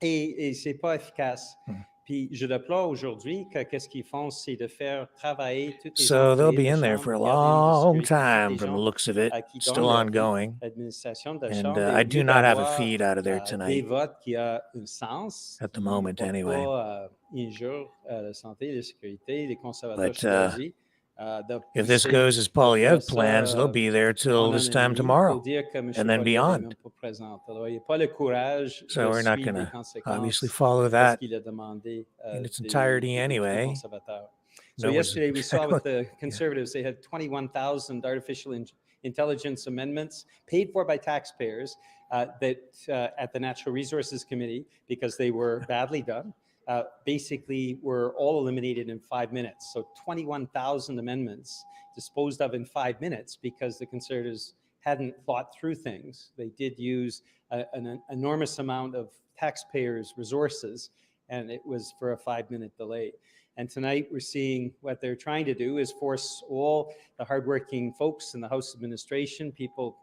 Speaker 17: et ce n'est pas efficace. Puis, je déplore aujourd'hui que qu'est-ce qu'ils font, c'est de faire travailler toutes les
Speaker 2: So they'll
Speaker 17: employés
Speaker 2: be
Speaker 17: de
Speaker 2: in there
Speaker 17: chambre,
Speaker 2: for a
Speaker 17: garder une
Speaker 2: long
Speaker 17: sécurité,
Speaker 2: time
Speaker 17: des
Speaker 2: from the
Speaker 17: gens
Speaker 2: looks of it.
Speaker 17: qui
Speaker 2: Still
Speaker 17: donnent leur vie
Speaker 2: ongoing.
Speaker 17: à l'administration de la
Speaker 2: And
Speaker 17: Chambre. Et
Speaker 2: I
Speaker 17: au
Speaker 2: do
Speaker 17: lieu
Speaker 2: not have a
Speaker 17: d'avoir,
Speaker 2: feed out of there
Speaker 17: des
Speaker 2: tonight.
Speaker 17: votes qui ont un sens,
Speaker 2: at the
Speaker 17: qui
Speaker 2: moment
Speaker 17: portent
Speaker 2: anyway.
Speaker 17: pas injure la santé et la sécurité, les conservateurs
Speaker 2: But
Speaker 17: choisis.
Speaker 2: if this goes as Polyev plans, they'll be there till this time tomorrow and then beyond.
Speaker 17: Alors, il n'y a pas le courage
Speaker 2: So
Speaker 17: de
Speaker 2: we're not
Speaker 17: suivre
Speaker 2: going
Speaker 17: les
Speaker 2: to
Speaker 17: conséquences
Speaker 2: obviously follow
Speaker 17: de ce
Speaker 2: that
Speaker 17: qu'il a demandé
Speaker 2: in its
Speaker 17: des
Speaker 2: entirety anyway.
Speaker 17: conservateurs. So
Speaker 2: No one's-
Speaker 17: yesterday we saw with the conservatives, they had 21,000 artificial intelligence amendments paid for by taxpayers that at the Natural Resources Committee, because they were badly done, basically were all eliminated in 5 minutes. So 21,000 amendments disposed of in 5 minutes because the conservatives hadn't thought through things. They did use an enormous amount of taxpayers' resources, and it was for a 5-minute delay. And tonight we're seeing what they're trying to do is force all the hardworking folks in the House administration, people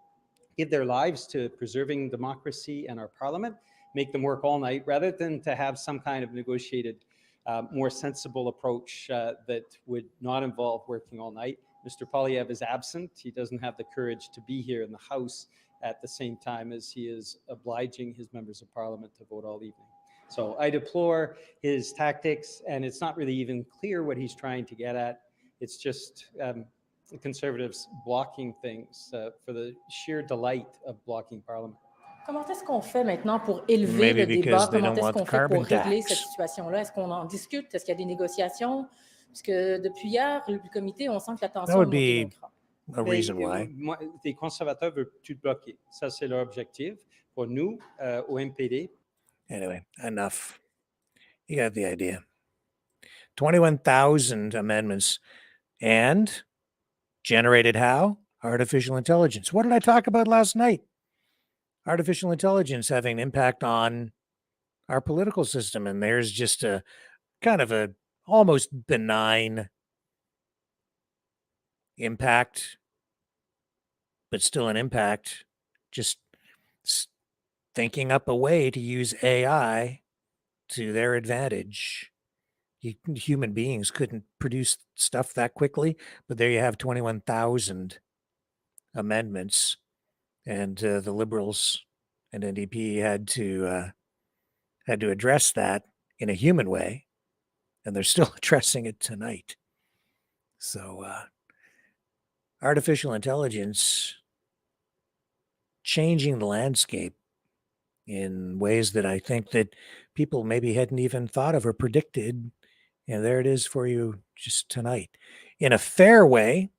Speaker 17: give their lives to preserving democracy and our parliament, make them work all night rather than to have some kind of negotiated, more sensible approach that would not involve working all night. Mr. Polyev is absent. He doesn't have the courage to be here in the House at the same time as he is obliging his members of parliament to vote all evening. So I deplore his tactics, and it's not really even clear what he's trying to get at. It's just the conservatives blocking things for the sheer delight of blocking parliament.
Speaker 13: Comment est-ce qu'on fait maintenant pour élever
Speaker 2: Maybe
Speaker 13: le
Speaker 2: because
Speaker 13: débat?
Speaker 2: they
Speaker 13: Comment
Speaker 2: don't
Speaker 13: est-ce
Speaker 2: want
Speaker 13: qu'on
Speaker 2: the
Speaker 13: fait pour
Speaker 2: carbon
Speaker 13: régler
Speaker 2: tax.
Speaker 13: cette situation-là? Est-ce qu'on en discute? Est-ce qu'il y a des négociations? Parce que depuis hier, le comité, on sent que la tension
Speaker 2: That would
Speaker 13: est montée
Speaker 2: be
Speaker 13: d'un cran.
Speaker 2: a reason why.
Speaker 17: Les conservateurs veulent tout bloquer. Ça, c'est leur objectif. Pour nous, au MPD.
Speaker 2: Anyway, enough. You got the idea. 21,000 amendments and generated how? Artificial intelligence. What did I talk about last night? Artificial intelligence having an impact on our political system. And there's just a kind of a almost benign impact, but still an impact. Just thinking up a way to use AI to their advantage. Human beings couldn't produce stuff that quickly, but there you have 21,000 amendments, and the Liberals and NDP had to address that in a human way, and they're still addressing it tonight. So, artificial intelligence changing the landscape in ways that I think that people maybe hadn't even thought of or predicted. And there it is for you just tonight. In a fair way,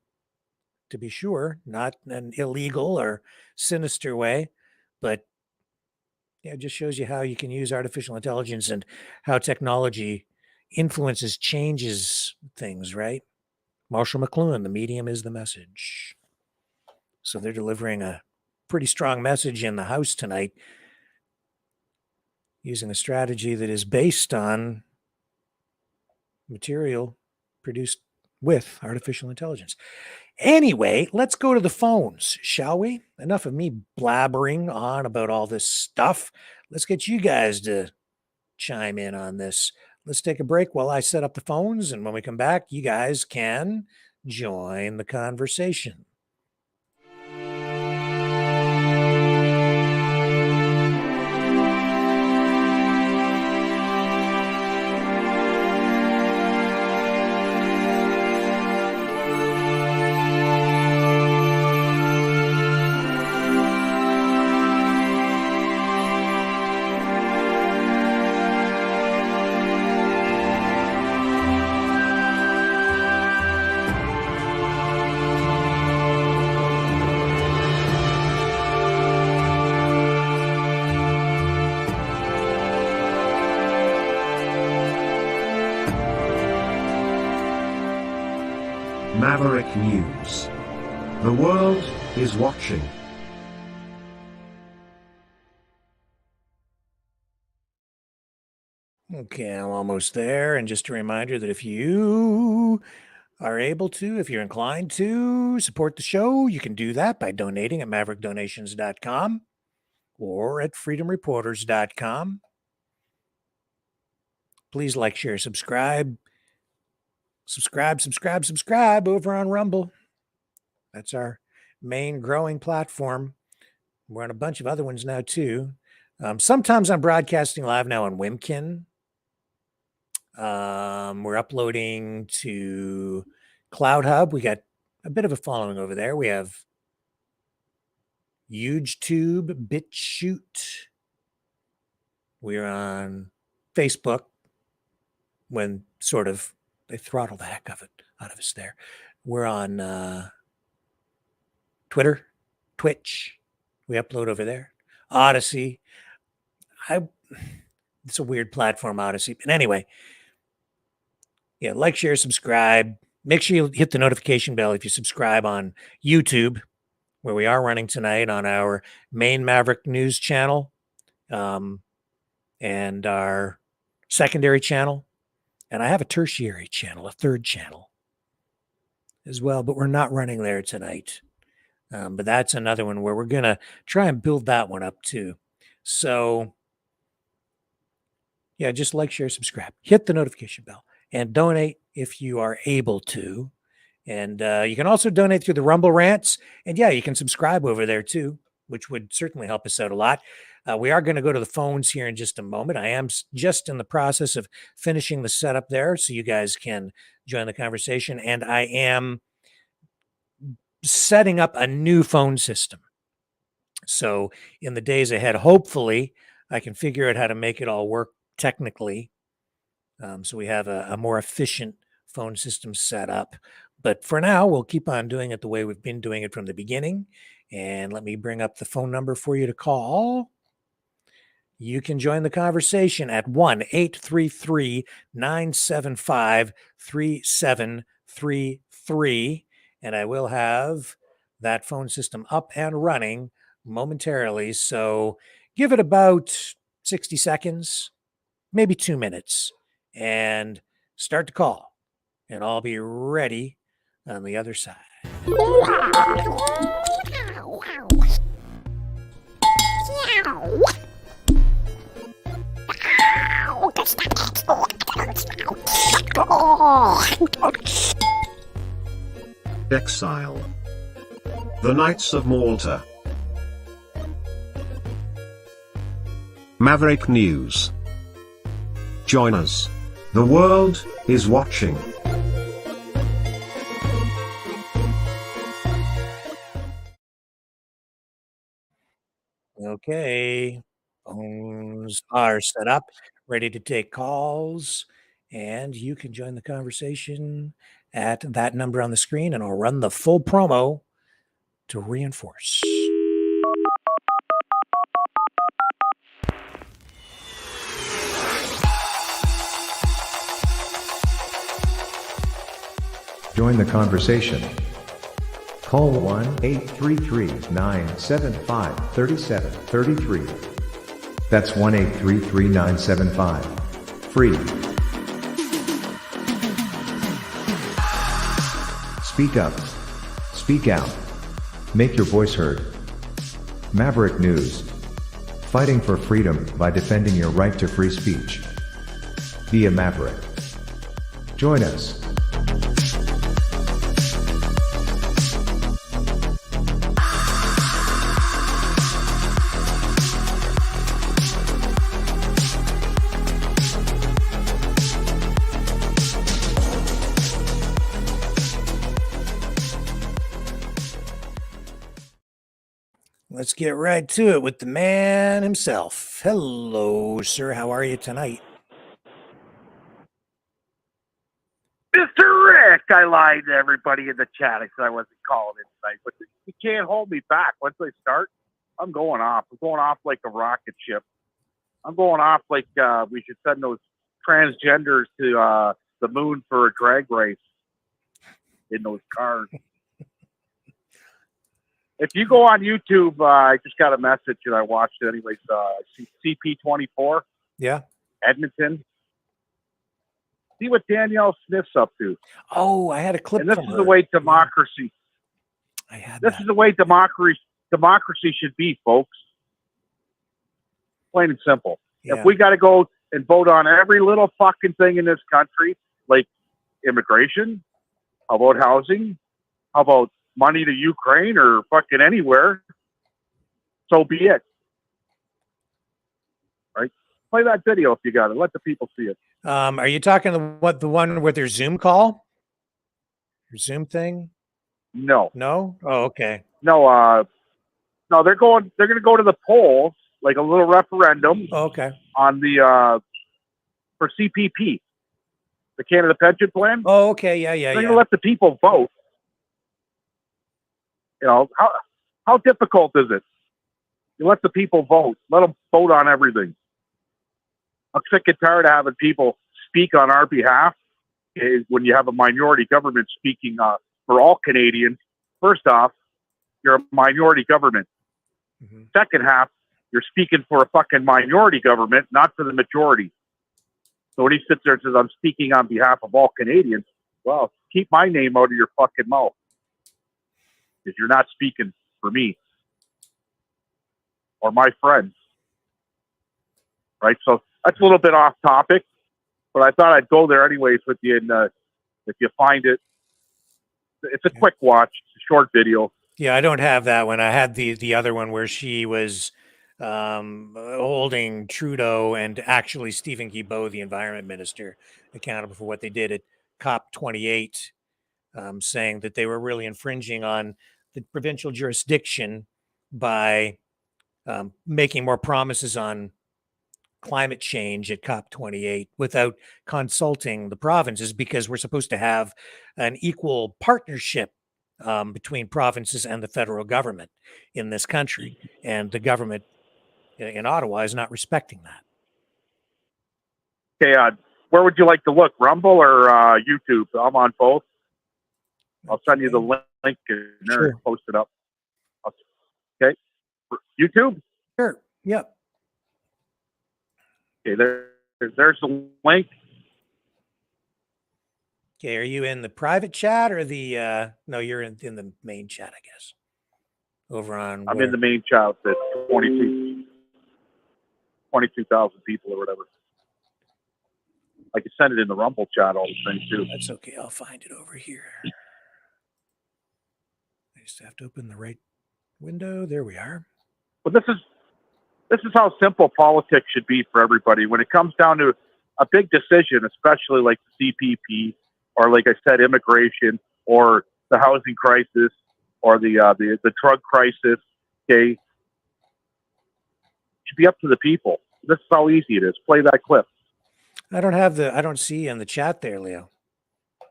Speaker 2: to be sure, not an illegal or sinister way, but it just shows you how you can use artificial intelligence and how technology influences, changes things, right? Marshall McLuhan, the medium is the message. So they're delivering a pretty strong message in the House tonight, using a strategy that is based on material produced with artificial intelligence. Anyway, let's go to the phones, shall we? Enough of me blabbering on about all this stuff. Let's get you guys to chime in on this. Let's take a break while I set up the phones, and when we come back, you guys can join the conversation.
Speaker 4: Maverick News. The world is watching.
Speaker 2: Okay, I'm almost there. And just a reminder that if you are able to, if you're inclined to support the show, you can do that by donating at maverickdonations.com or at freedomreporters.com. Please like, share, subscribe. Subscribe over on Rumble. That's our main growing platform. We're on a bunch of other ones now, too. Sometimes I'm broadcasting live now on Wimkin. We're uploading to Cloud Hub. We got a bit of a following over there. We have YouTube, BitChute. We're on Facebook when sort of they throttle the heck of it out of us there. We're on Twitter, Twitch. We upload over there. Odyssey. It's a weird platform, Odyssey. But anyway, yeah, like, share, subscribe. Make sure you hit the notification bell if you subscribe on YouTube, where we are running tonight on our main Maverick News channel and our secondary channel. And I have a tertiary channel, a third channel as well, but we're not running there tonight. But that's another one where we're going to try and build that one up too. So, yeah, just like, share, subscribe. Hit the notification bell and donate if you are able to. And you can also donate through the Rumble Rants. And yeah, you can subscribe over there too, which would certainly help us out a lot. We are going to go to the phones here in just a moment. I am just in the process of finishing the setup there so you guys can join the conversation. And I am setting up a new phone system. So in the days ahead, hopefully, I can figure out how to make it all work technically. So we have a more efficient phone system set up. But for now, we'll keep on doing it the way we've been doing it from the beginning. And let me bring up the phone number for you to call. You can join the conversation at 1-833-975-3733. And I will have that phone system up and running momentarily. So give it about 60 seconds, maybe 2 minutes, and start to call. And I'll be ready on the other side.
Speaker 4: Exile. The Knights of Malta. Maverick News. Join us. The world is watching.
Speaker 2: Okay. Phones are set up, ready to take calls, and you can join the conversation at that number on the screen, and I'll run the full promo to reinforce.
Speaker 18: Join the conversation. Call 1-833-975-3733. That's 1-833-975-FREE. Speak up. Speak out. Make your voice heard. Maverick News. Fighting for freedom by defending your right to free speech. Be a Maverick. Join us.
Speaker 2: Let's get right to it with the man himself. Hello, sir. How are you tonight?
Speaker 19: Mr. Rick, I lied to everybody in the chat. I said I wasn't calling in tonight, but you can't hold me back. Once I start, I'm going off. I'm going off like a rocket ship. I'm going off like we should send those transgenders to the moon for a drag race. in those cars. If you go on YouTube, I just got a message and I watched it anyways. CP24,
Speaker 2: Yeah.
Speaker 19: Edmonton. See what Danielle Smith's up to.
Speaker 2: Oh, I had a clip.
Speaker 19: And this
Speaker 2: from
Speaker 19: is
Speaker 2: her.
Speaker 19: the way democracy.
Speaker 2: I had
Speaker 19: This
Speaker 2: that.
Speaker 19: is the way democracy should be, folks. Plain and simple.
Speaker 2: Yeah.
Speaker 19: If we got to go and vote on every little fucking thing in this country, like immigration, how about housing, how about money to Ukraine or fucking anywhere, so be it. Right? Play that video if you got it. Let the people see it.
Speaker 2: Are you talking the one with their Zoom call? Your Zoom thing?
Speaker 19: No.
Speaker 2: No? Oh, okay.
Speaker 19: No, no, they're going to go to the polls, like a little referendum
Speaker 2: Okay.
Speaker 19: on the for CPP, the Canada Pension Plan.
Speaker 2: Oh, okay. Yeah.
Speaker 19: They're going to let the people vote. You know, how difficult is it? You let the people vote. Let them vote on everything. I'm sick and tired of having people speak on our behalf. When you have a minority government speaking for all Canadians, first off, you're a minority government. Second half, you're speaking for a fucking minority government, not for the majority. So when he sits there and says, I'm speaking on behalf of all Canadians, well, keep my name out of your fucking mouth. Because you're not speaking for me or my friends. Right? So that's a little bit off topic, but I thought I'd go there anyways with you. And if you find it, it's a quick watch, it's a short video.
Speaker 2: Yeah, I don't have that one. I had the other one where she was holding Trudeau and actually Stephen Guilbeault, the environment minister, accountable for what they did at COP28, saying that they were really infringing on the provincial jurisdiction by making more promises on climate change at COP28 without consulting the provinces, because we're supposed to have an equal partnership between provinces and the federal government in this country. And the government in Ottawa is not respecting that.
Speaker 19: Okay, where would you like to look, Rumble or YouTube? I'm on both. I'll send you the link and
Speaker 2: Sure.
Speaker 19: post it up. Okay, YouTube?
Speaker 2: Sure, yep.
Speaker 19: Okay, there's the link.
Speaker 2: Okay, are you in the private chat or the no, you're in the main chat, I guess. Over on
Speaker 19: I'm in the main chat at 22,000 people or whatever. I can send it in the Rumble chat, all the things too.
Speaker 2: That's okay, I'll find it over here. I just have to open the right window. There we are.
Speaker 19: But this is how simple politics should be for everybody. When it comes down to a big decision, especially like the CPP, or like I said, immigration, or the housing crisis, or the drug crisis, okay, it should be up to the people. This is how easy it is. Play that clip.
Speaker 2: I don't see in the chat there, Leo.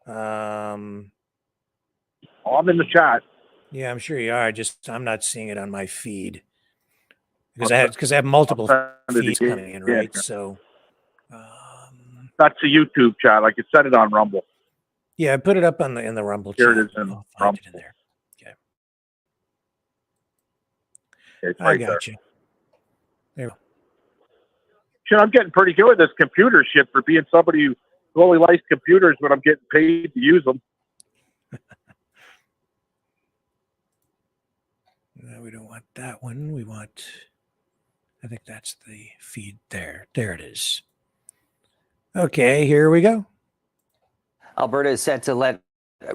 Speaker 19: I'm in the chat.
Speaker 2: Yeah, I'm sure you are. I'm not seeing it on my feed because I have multiple feeds coming in, right?
Speaker 19: Yeah.
Speaker 2: So
Speaker 19: that's the YouTube chat. I can send it on Rumble.
Speaker 2: Yeah, put it up in the Rumble
Speaker 19: Here
Speaker 2: chat.
Speaker 19: it is in
Speaker 2: I'll find
Speaker 19: Rumble.
Speaker 2: it in there. Okay.
Speaker 19: It's
Speaker 2: I
Speaker 19: right
Speaker 2: got
Speaker 19: there.
Speaker 2: you. There we go.
Speaker 19: Shit, I'm getting pretty good with this computer shit for being somebody who only likes computers when I'm getting paid to use them.
Speaker 2: No, we don't want that one. We want, I think that's the feed there. There it is. Okay, here we go.
Speaker 20: Alberta is set to let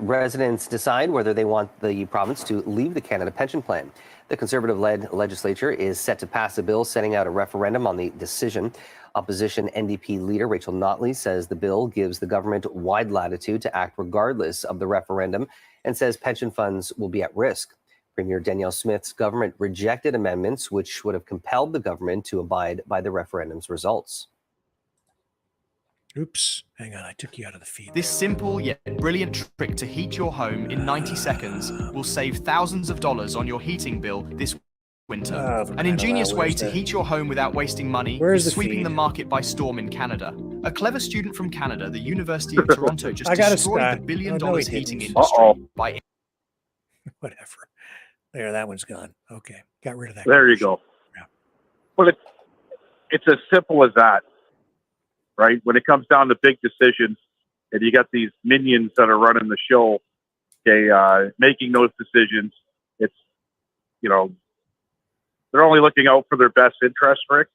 Speaker 20: residents decide whether they want the province to leave the Canada Pension Plan. The Conservative-led legislature is set to pass a bill setting out a referendum on the decision. Opposition NDP leader Rachel Notley says the bill gives the government wide latitude to act regardless of the referendum and says pension funds will be at risk. Premier Danielle Smith's government rejected amendments which would have compelled the government to abide by the referendum's results.
Speaker 2: Oops, hang on, I took you out of the feed.
Speaker 22: This simple yet brilliant trick to heat your home in 90 seconds will save thousands of dollars on your heating bill this winter.
Speaker 2: Oh,
Speaker 22: An ingenious way to heat your home without wasting money
Speaker 2: Where's
Speaker 22: is
Speaker 2: the
Speaker 22: sweeping
Speaker 2: feed?
Speaker 22: the market by storm in Canada. A clever student from Canada, the University of Toronto, just
Speaker 2: I gotta
Speaker 22: destroyed
Speaker 2: stop.
Speaker 22: the billion
Speaker 2: Oh, no,
Speaker 22: dollars
Speaker 2: he
Speaker 22: heating
Speaker 2: didn't.
Speaker 22: industry by
Speaker 2: Whatever. There, that one's gone. Okay, got rid of that.
Speaker 19: There you go. But it's as simple as that, right? When it comes down to big decisions, and you got these minions that are running the show, making those decisions, it's, you know, they're only looking out for their best interest, Rick.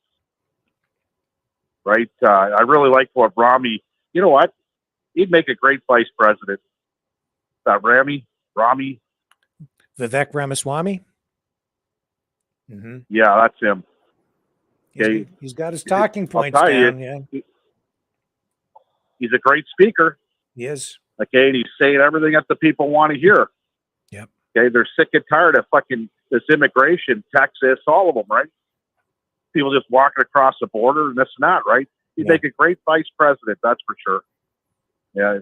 Speaker 19: Right? I really like what Rami. You know what? He'd make a great vice president. That Rami.
Speaker 2: Vivek Ramaswamy. Mm-hmm.
Speaker 19: Yeah, that's him. Okay.
Speaker 2: He's got his talking points
Speaker 19: I'll tell you,
Speaker 2: down.
Speaker 19: He's a great speaker.
Speaker 2: He is.
Speaker 19: Okay, and he's saying everything that the people want to hear.
Speaker 2: Yep.
Speaker 19: Okay, they're sick and tired of fucking this immigration, Texas, all of them, right? People just walking across the border and this and that, right? He'd make a great vice president, that's for sure. Yeah,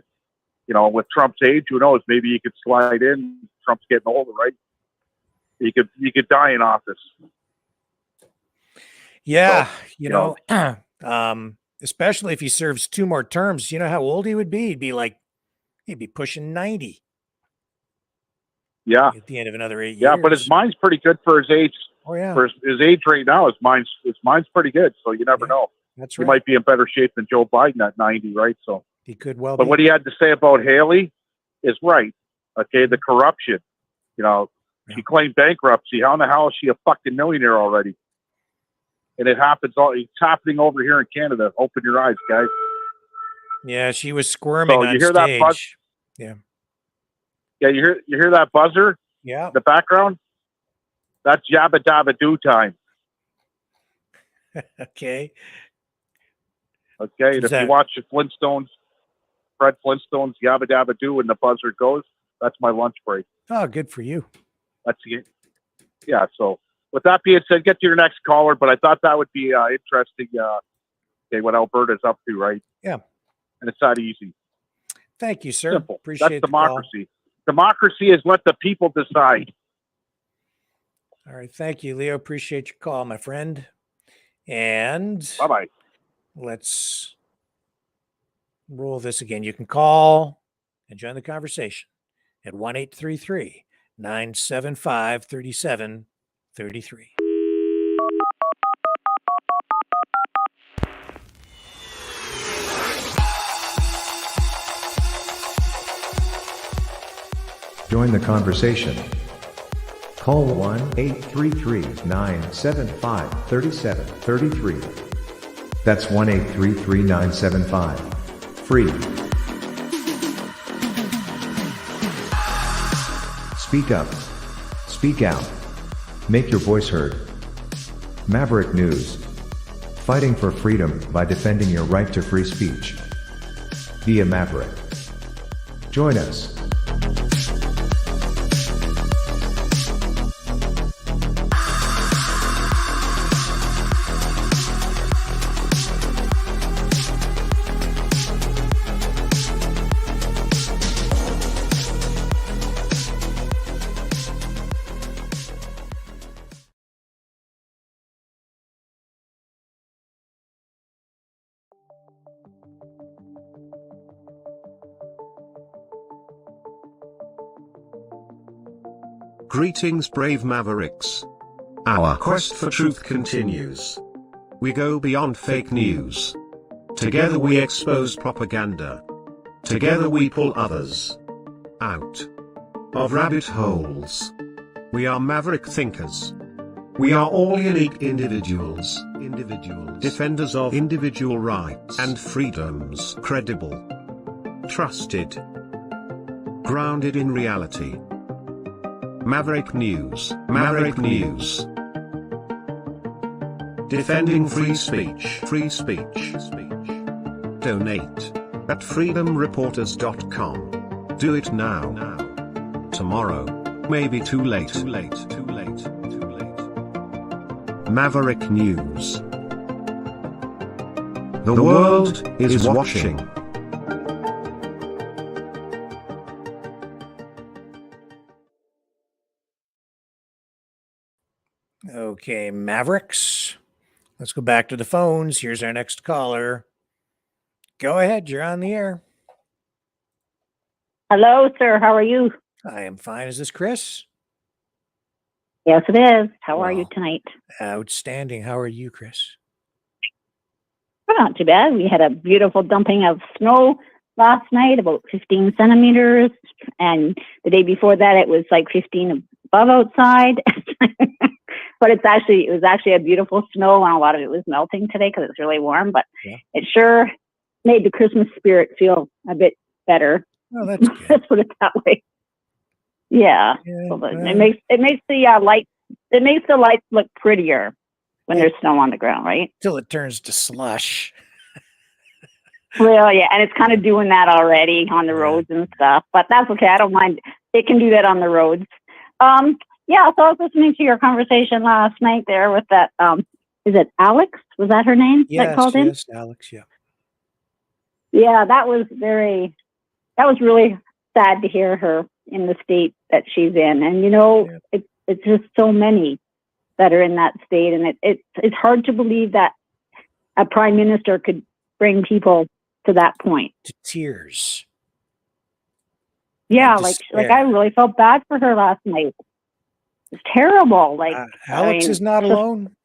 Speaker 19: you know, with Trump's age, who knows? Maybe he could slide in. Trump's getting older, right? He could die in office.
Speaker 2: Yeah,
Speaker 19: So,
Speaker 2: you know, especially if he serves 2 more terms. You know how old he would be? He'd be pushing 90.
Speaker 19: Yeah.
Speaker 2: At the end of another 8 years.
Speaker 19: Yeah, but his mind's pretty good for his age.
Speaker 2: Oh yeah.
Speaker 19: For his age right now, his mind's pretty good. So you never know.
Speaker 2: That's
Speaker 19: He
Speaker 2: right.
Speaker 19: might be in better shape than Joe Biden at 90, right? So,
Speaker 2: He could well
Speaker 19: but
Speaker 2: be.
Speaker 19: what he had to say about Haley is right. Okay, the corruption. You know, she claimed bankruptcy. How in the hell is she a fucking millionaire already? And it's happening over here in Canada. Open your eyes, guys.
Speaker 2: Yeah, she was squirming
Speaker 19: So
Speaker 2: on
Speaker 19: you hear
Speaker 2: stage.
Speaker 19: that buzz?
Speaker 2: Yeah.
Speaker 19: Yeah, you hear that buzzer?
Speaker 2: Yeah.
Speaker 19: In the background? That's Yabba Dabba Doo time.
Speaker 2: Okay.
Speaker 19: Okay, and if you watch the Flintstones, Fred Flintstone's Yabba Dabba Doo, and the buzzer goes, that's my lunch break.
Speaker 2: Oh, good for you.
Speaker 19: That's it. Yeah, so with that being said, get to your next caller, but I thought that would be interesting, what Alberta's up to, right?
Speaker 2: Yeah.
Speaker 19: And it's not easy.
Speaker 2: Thank you, sir.
Speaker 19: Simple.
Speaker 2: Appreciate
Speaker 19: That's
Speaker 2: the call.
Speaker 19: democracy. Democracy is let the people decide.
Speaker 2: All right. Thank you, Leo. Appreciate your call, my friend. And
Speaker 19: bye-bye.
Speaker 2: Let's roll this again. You can call and join the conversation at 1-833-975-3733.
Speaker 18: Join the conversation. Call 1-833-975-3733. That's 1-833-975-FREE. Speak up. Speak out. Make your voice heard. Maverick News. Fighting for freedom by defending your right to free speech. Be a Maverick. Join us.
Speaker 4: Greetings, brave Mavericks. Our quest for truth continues. We go beyond fake news. Together we expose propaganda. Together we pull others out of rabbit holes. We are maverick thinkers. We are all unique individuals. Defenders of individual rights and freedoms. Credible. Trusted. Grounded in reality. Maverick News. Maverick News. Defending free speech. Free speech. Donate at freedomreporters.com. Do it now. Tomorrow may be too late. Maverick News. The world is watching.
Speaker 2: Okay, Mavericks. Let's go back to the phones. Here's our next caller. Go ahead. You're on the air.
Speaker 3: Hello, sir. How are you?
Speaker 2: I am fine. Is this Chris?
Speaker 3: Yes, it is. How are you
Speaker 2: Well,
Speaker 3: tonight?
Speaker 2: Outstanding. How are you, Chris?
Speaker 3: Well, not too bad. We had a beautiful dumping of snow last night, about 15 centimeters. And the day before that, it was like 15 above outside. But it was actually a beautiful snow, and a lot of it was melting today because it's really warm. But it sure made the Christmas spirit feel a bit better.
Speaker 2: Oh, that's good.
Speaker 3: Let's put it that way. Yeah. So it makes the lights look prettier when there's snow on the ground, right?
Speaker 2: Till it turns to slush.
Speaker 3: Well, yeah, and it's kind of doing that already on the roads and stuff, but that's okay. I don't mind. It can do that on the roads. Yeah, so I was listening to your conversation last night there with that, is it Alex? Was that her name that called in?
Speaker 2: Yes, Alex, yeah.
Speaker 3: Yeah, that was really sad to hear her in the state that she's in. And, it's just so many that are in that state. And it's hard to believe that a prime minister could bring people to that point.
Speaker 2: To tears.
Speaker 3: Yeah, like I really felt bad for her last night. It's terrible.
Speaker 2: Alex is not alone.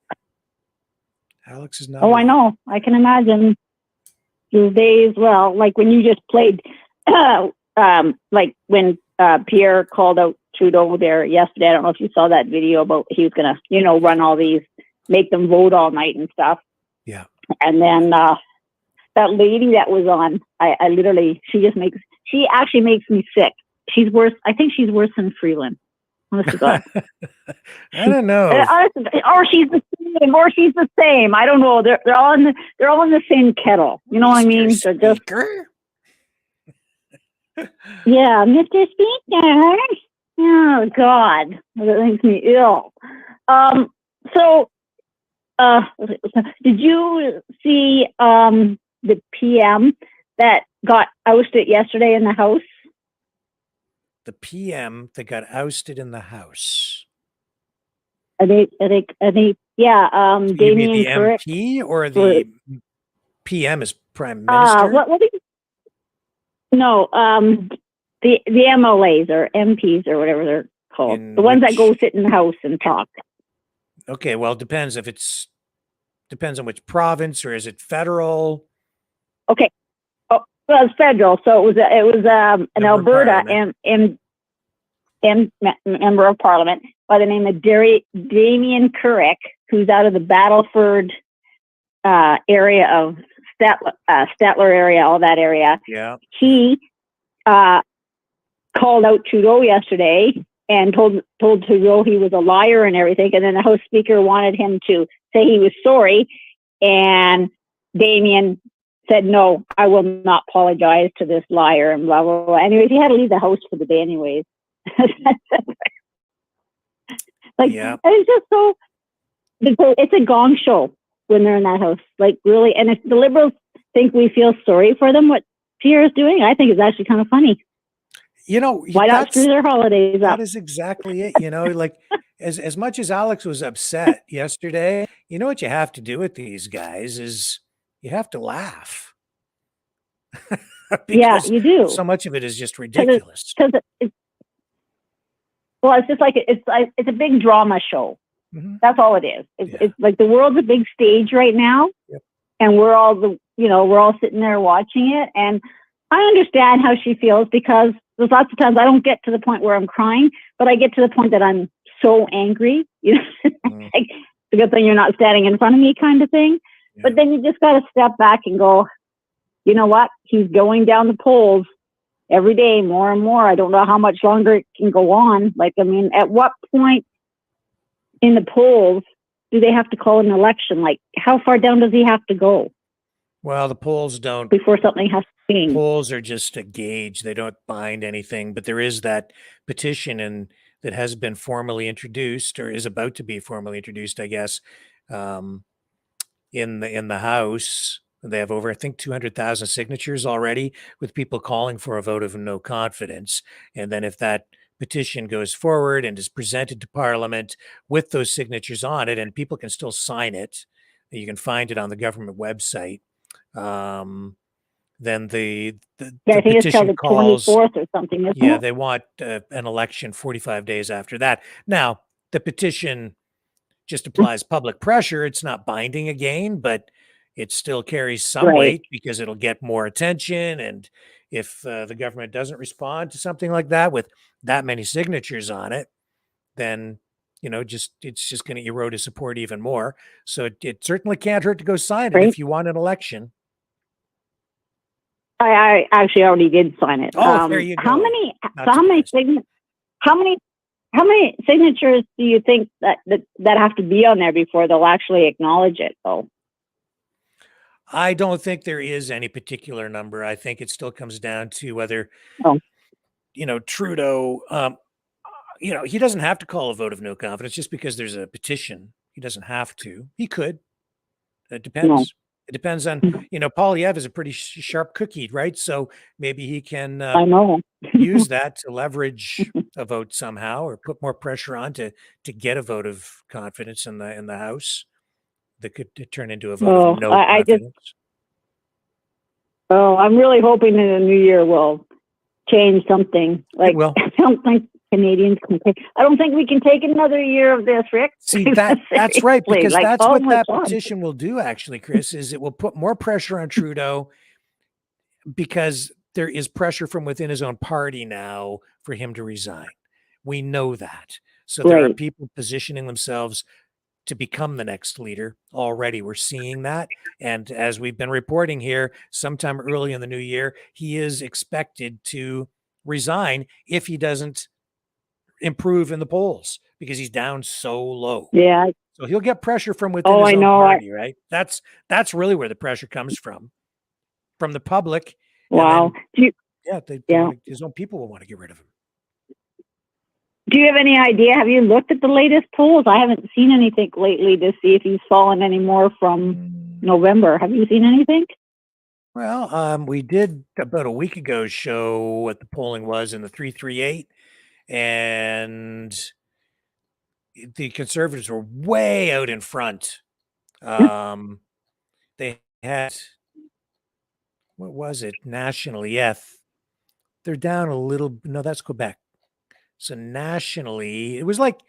Speaker 2: Alex is not
Speaker 3: Oh,
Speaker 2: alone.
Speaker 3: I know. I can imagine these days. Well, like when you just played, like when Pierre called out Trudeau there yesterday. I don't know if you saw that video about he was going to, run all these, make them vote all night and stuff.
Speaker 2: Yeah.
Speaker 3: And then that lady that was on, I literally, she actually makes me sick. She's worse. I think she's worse than Freeland. Honest to God.
Speaker 2: I don't know.
Speaker 3: Or she's the same. I don't know. They're all in the same kettle. You know what I mean? They're just. Yeah, Mr. Speaker. Oh God, that makes me ill. So, did you see the PM that got ousted yesterday in the House?
Speaker 2: The PM that got ousted in the House.
Speaker 3: Yeah,
Speaker 2: You mean
Speaker 3: Damien
Speaker 2: the
Speaker 3: Carrick.
Speaker 2: MP or the PM is Prime Minister?
Speaker 3: No, the MLAs or MPs or whatever they're called. The ones that go sit in the House and talk.
Speaker 2: Okay, well, it depends on which province, or is it federal?
Speaker 3: Okay. Oh, well, it's federal, so it was an Alberta member of Parliament by the name of Damien Carrick, who's out of the Battleford area of Statler area, all that area.
Speaker 2: Yeah.
Speaker 3: He called out Trudeau yesterday and told Trudeau he was a liar and everything. And then the House Speaker wanted him to say he was sorry. And Damien said, no, I will not apologize to this liar and blah, blah, blah. Anyways, he had to leave the House for the day anyways.
Speaker 2: Yeah.
Speaker 3: It's just it's a gong show when they're in that House. Like, really. And if the Liberals think we feel sorry for them, what Pierre is doing, I think is actually kind of funny. Why not screw their holidays up?
Speaker 2: That is exactly it. Like as much as Alex was upset yesterday, what you have to do with these guys is you have to laugh.
Speaker 3: Yeah, you do.
Speaker 2: So much of it is just ridiculous.
Speaker 3: It's just like it's a big drama show.
Speaker 2: Mm-hmm.
Speaker 3: That's all it is. It's like the world's a big stage right now, and we're all sitting there watching it. And I understand how she feels, because there's lots of times I don't get to the point where I'm crying, but I get to the point that I'm so angry. Like, it's a good thing you're not standing in front of me, kind of thing. Yeah. But then you just got to step back and go, you know what? He's going down the polls every day, more and more. I don't know how much longer it can go on. Like, I mean, at what point in the polls do they have to call an election? Like, how far down does he have to go?
Speaker 2: Well, the polls don't.
Speaker 3: Before something has to change.
Speaker 2: Polls are just a gauge. They don't bind anything. But there is that petition that has been formally introduced, or is about to be formally introduced, I guess, in the House. They have over, I think, 200,000 signatures already, with people calling for a vote of no confidence. And then if that petition goes forward and is presented to Parliament with those signatures on it, and people can still sign it, you can find it on the government website. Then the
Speaker 3: I think it's till
Speaker 2: petition
Speaker 3: the
Speaker 2: calls
Speaker 3: 24th or something. Isn't
Speaker 2: yeah,
Speaker 3: it?
Speaker 2: they want an election 45 days after that. Now, the petition just applies public pressure. It's not binding again, but it still carries some
Speaker 3: Right.
Speaker 2: weight because it'll get more attention. And if the government doesn't respond to something like that with that many signatures on it, then it's just going to erode his support even more. So it certainly can't hurt to go sign it
Speaker 3: Right.
Speaker 2: if you want an election.
Speaker 3: I actually already did sign it.
Speaker 2: Oh, there you go.
Speaker 3: How many?
Speaker 2: Not
Speaker 3: So how many signatures do you think that have to be on there before they'll actually acknowledge it? Though
Speaker 2: I don't think there is any particular number. I think it still comes down to whether, Trudeau, he doesn't have to call a vote of no confidence just because there's a petition. He doesn't have to. He could. It depends.
Speaker 3: No.
Speaker 2: It depends on, Polyev is a pretty sharp cookie, right? So maybe he can
Speaker 3: I know.
Speaker 2: use that to leverage a vote somehow, or put more pressure on to get a vote of confidence in the House that could turn into a vote of no confidence.
Speaker 3: I'm really hoping that the new year will change something. Like, I don't think Canadians can take. I don't think we can take another year of this, Rick.
Speaker 2: See, that's right, because
Speaker 3: Like,
Speaker 2: that's
Speaker 3: oh
Speaker 2: what
Speaker 3: my
Speaker 2: that
Speaker 3: God.
Speaker 2: petition will do, actually, Chris, is it will put more pressure on Trudeau because there is pressure from within his own party now for him to resign. We know that. So there are
Speaker 3: Right.
Speaker 2: people positioning themselves to become the next leader already. We're seeing that. And as we've been reporting here, sometime early in the new year, he is expected to resign if he doesn't improve in the polls because he's down so low.
Speaker 3: Yeah.
Speaker 2: So he'll get pressure from within
Speaker 3: Oh,
Speaker 2: his
Speaker 3: I
Speaker 2: own
Speaker 3: know.
Speaker 2: party, right? That's really where the pressure comes from the public. and
Speaker 3: Wow.
Speaker 2: then, his own people will want to get rid of him.
Speaker 3: Do you have any idea? Have you looked at the latest polls? I haven't seen anything lately to see if he's fallen any more from November. Have you seen anything?
Speaker 2: Well, we did about a week ago show what the polling was in the 338, and the Conservatives were way out in front. They had, what was it, nationally? Yeah, they're down a little. No, that's Quebec. So nationally, it was like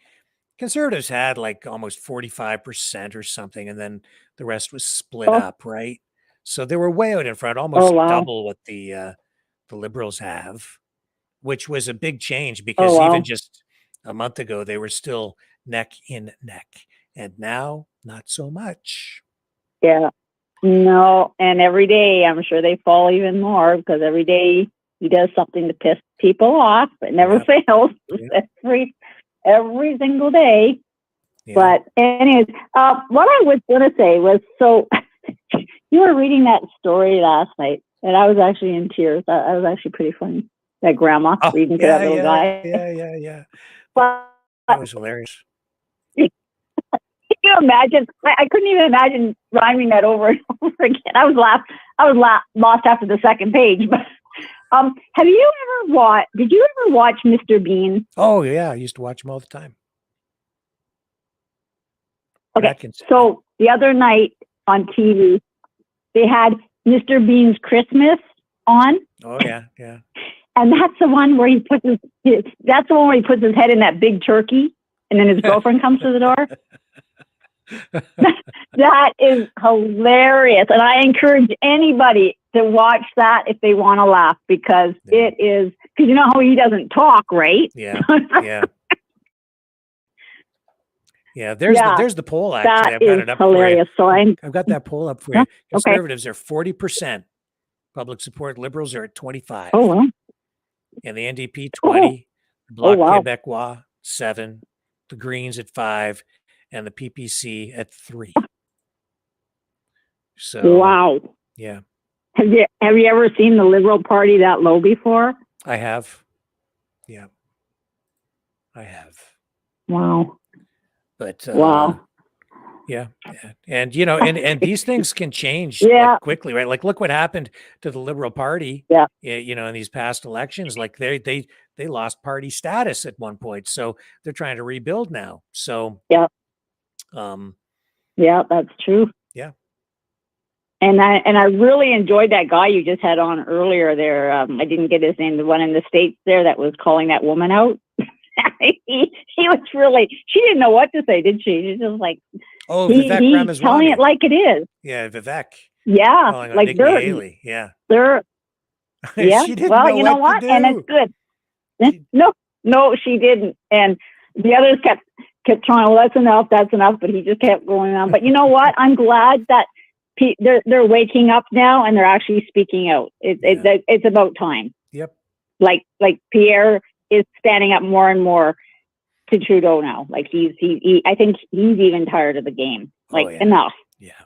Speaker 2: Conservatives had like almost 45% or something, and then the rest was split up, right? So they were way out in front, almost double what the Liberals have, which was a big change because even just a month ago, they were still neck in neck. And now, not so much.
Speaker 3: Yeah. No. And every day, I'm sure they fall even more because every day he does something to piss people off. It never fails. Every single day.
Speaker 2: Yeah.
Speaker 3: But anyways, what I was going to say was, so you were reading that story last night, and I was actually in tears. That was actually pretty funny. That grandma reading to that little guy.
Speaker 2: Yeah.
Speaker 3: But
Speaker 2: That was hilarious.
Speaker 3: can you imagine? I couldn't even imagine rhyming that over and over again. I was lost after the second page. But have you ever watched? Did you ever watch Mr. Bean?
Speaker 2: Oh yeah, I used to watch him all the time.
Speaker 3: Okay, so the other night on TV, they had Mr. Bean's Christmas on.
Speaker 2: Oh yeah.
Speaker 3: And that's the one where he puts that's the one where he puts his head in that big turkey, and then his girlfriend comes to the door. That is hilarious, and I encourage anybody to watch that if they want to laugh, because it is, because you know how he doesn't talk, right?
Speaker 2: Yeah. There's the poll. Actually, I've got it up
Speaker 3: hilarious.
Speaker 2: for you.
Speaker 3: So
Speaker 2: I've got that poll up for you. Conservatives are 40%. Public support. Liberals are at 25.
Speaker 3: Oh wow.
Speaker 2: And the NDP 20. Bloc Québécois 7. The Greens at 5. And the PPC at 3. So
Speaker 3: wow.
Speaker 2: Yeah.
Speaker 3: Have you ever seen the Liberal Party that low before?
Speaker 2: I have. Yeah. I have.
Speaker 3: Wow.
Speaker 2: But
Speaker 3: wow.
Speaker 2: Yeah. And, and these things can change
Speaker 3: Yeah.
Speaker 2: quickly, right? Like, look what happened to the Liberal Party,
Speaker 3: Yeah.
Speaker 2: in these past elections. Like they lost party status at one point. So they're trying to rebuild now. So,
Speaker 3: Yeah. Yeah, that's true.
Speaker 2: Yeah.
Speaker 3: And I really enjoyed that guy you just had on earlier there. I didn't get his name, the one in the States there that was calling that woman out. he was really, she didn't know what to say, did she? She's just like,
Speaker 2: Vivek
Speaker 3: he's
Speaker 2: Ramaswamy.
Speaker 3: telling it like it is.
Speaker 2: Yeah, Vivek.
Speaker 3: Yeah,
Speaker 2: Calling out
Speaker 3: like
Speaker 2: Nikki Haley. Yeah.
Speaker 3: They're yeah.
Speaker 2: She didn't
Speaker 3: Well,
Speaker 2: know
Speaker 3: you know
Speaker 2: what
Speaker 3: what?
Speaker 2: to
Speaker 3: And it's good. No, she didn't. And the others kept trying. Well, that's enough. But he just kept going on. But you know what? I'm glad that they're waking up now and they're actually speaking out. It's about time.
Speaker 2: Yep.
Speaker 3: Like Pierre is standing up more and more to Trudeau now. Like he I think he's even tired of the game. Like enough.
Speaker 2: Yeah.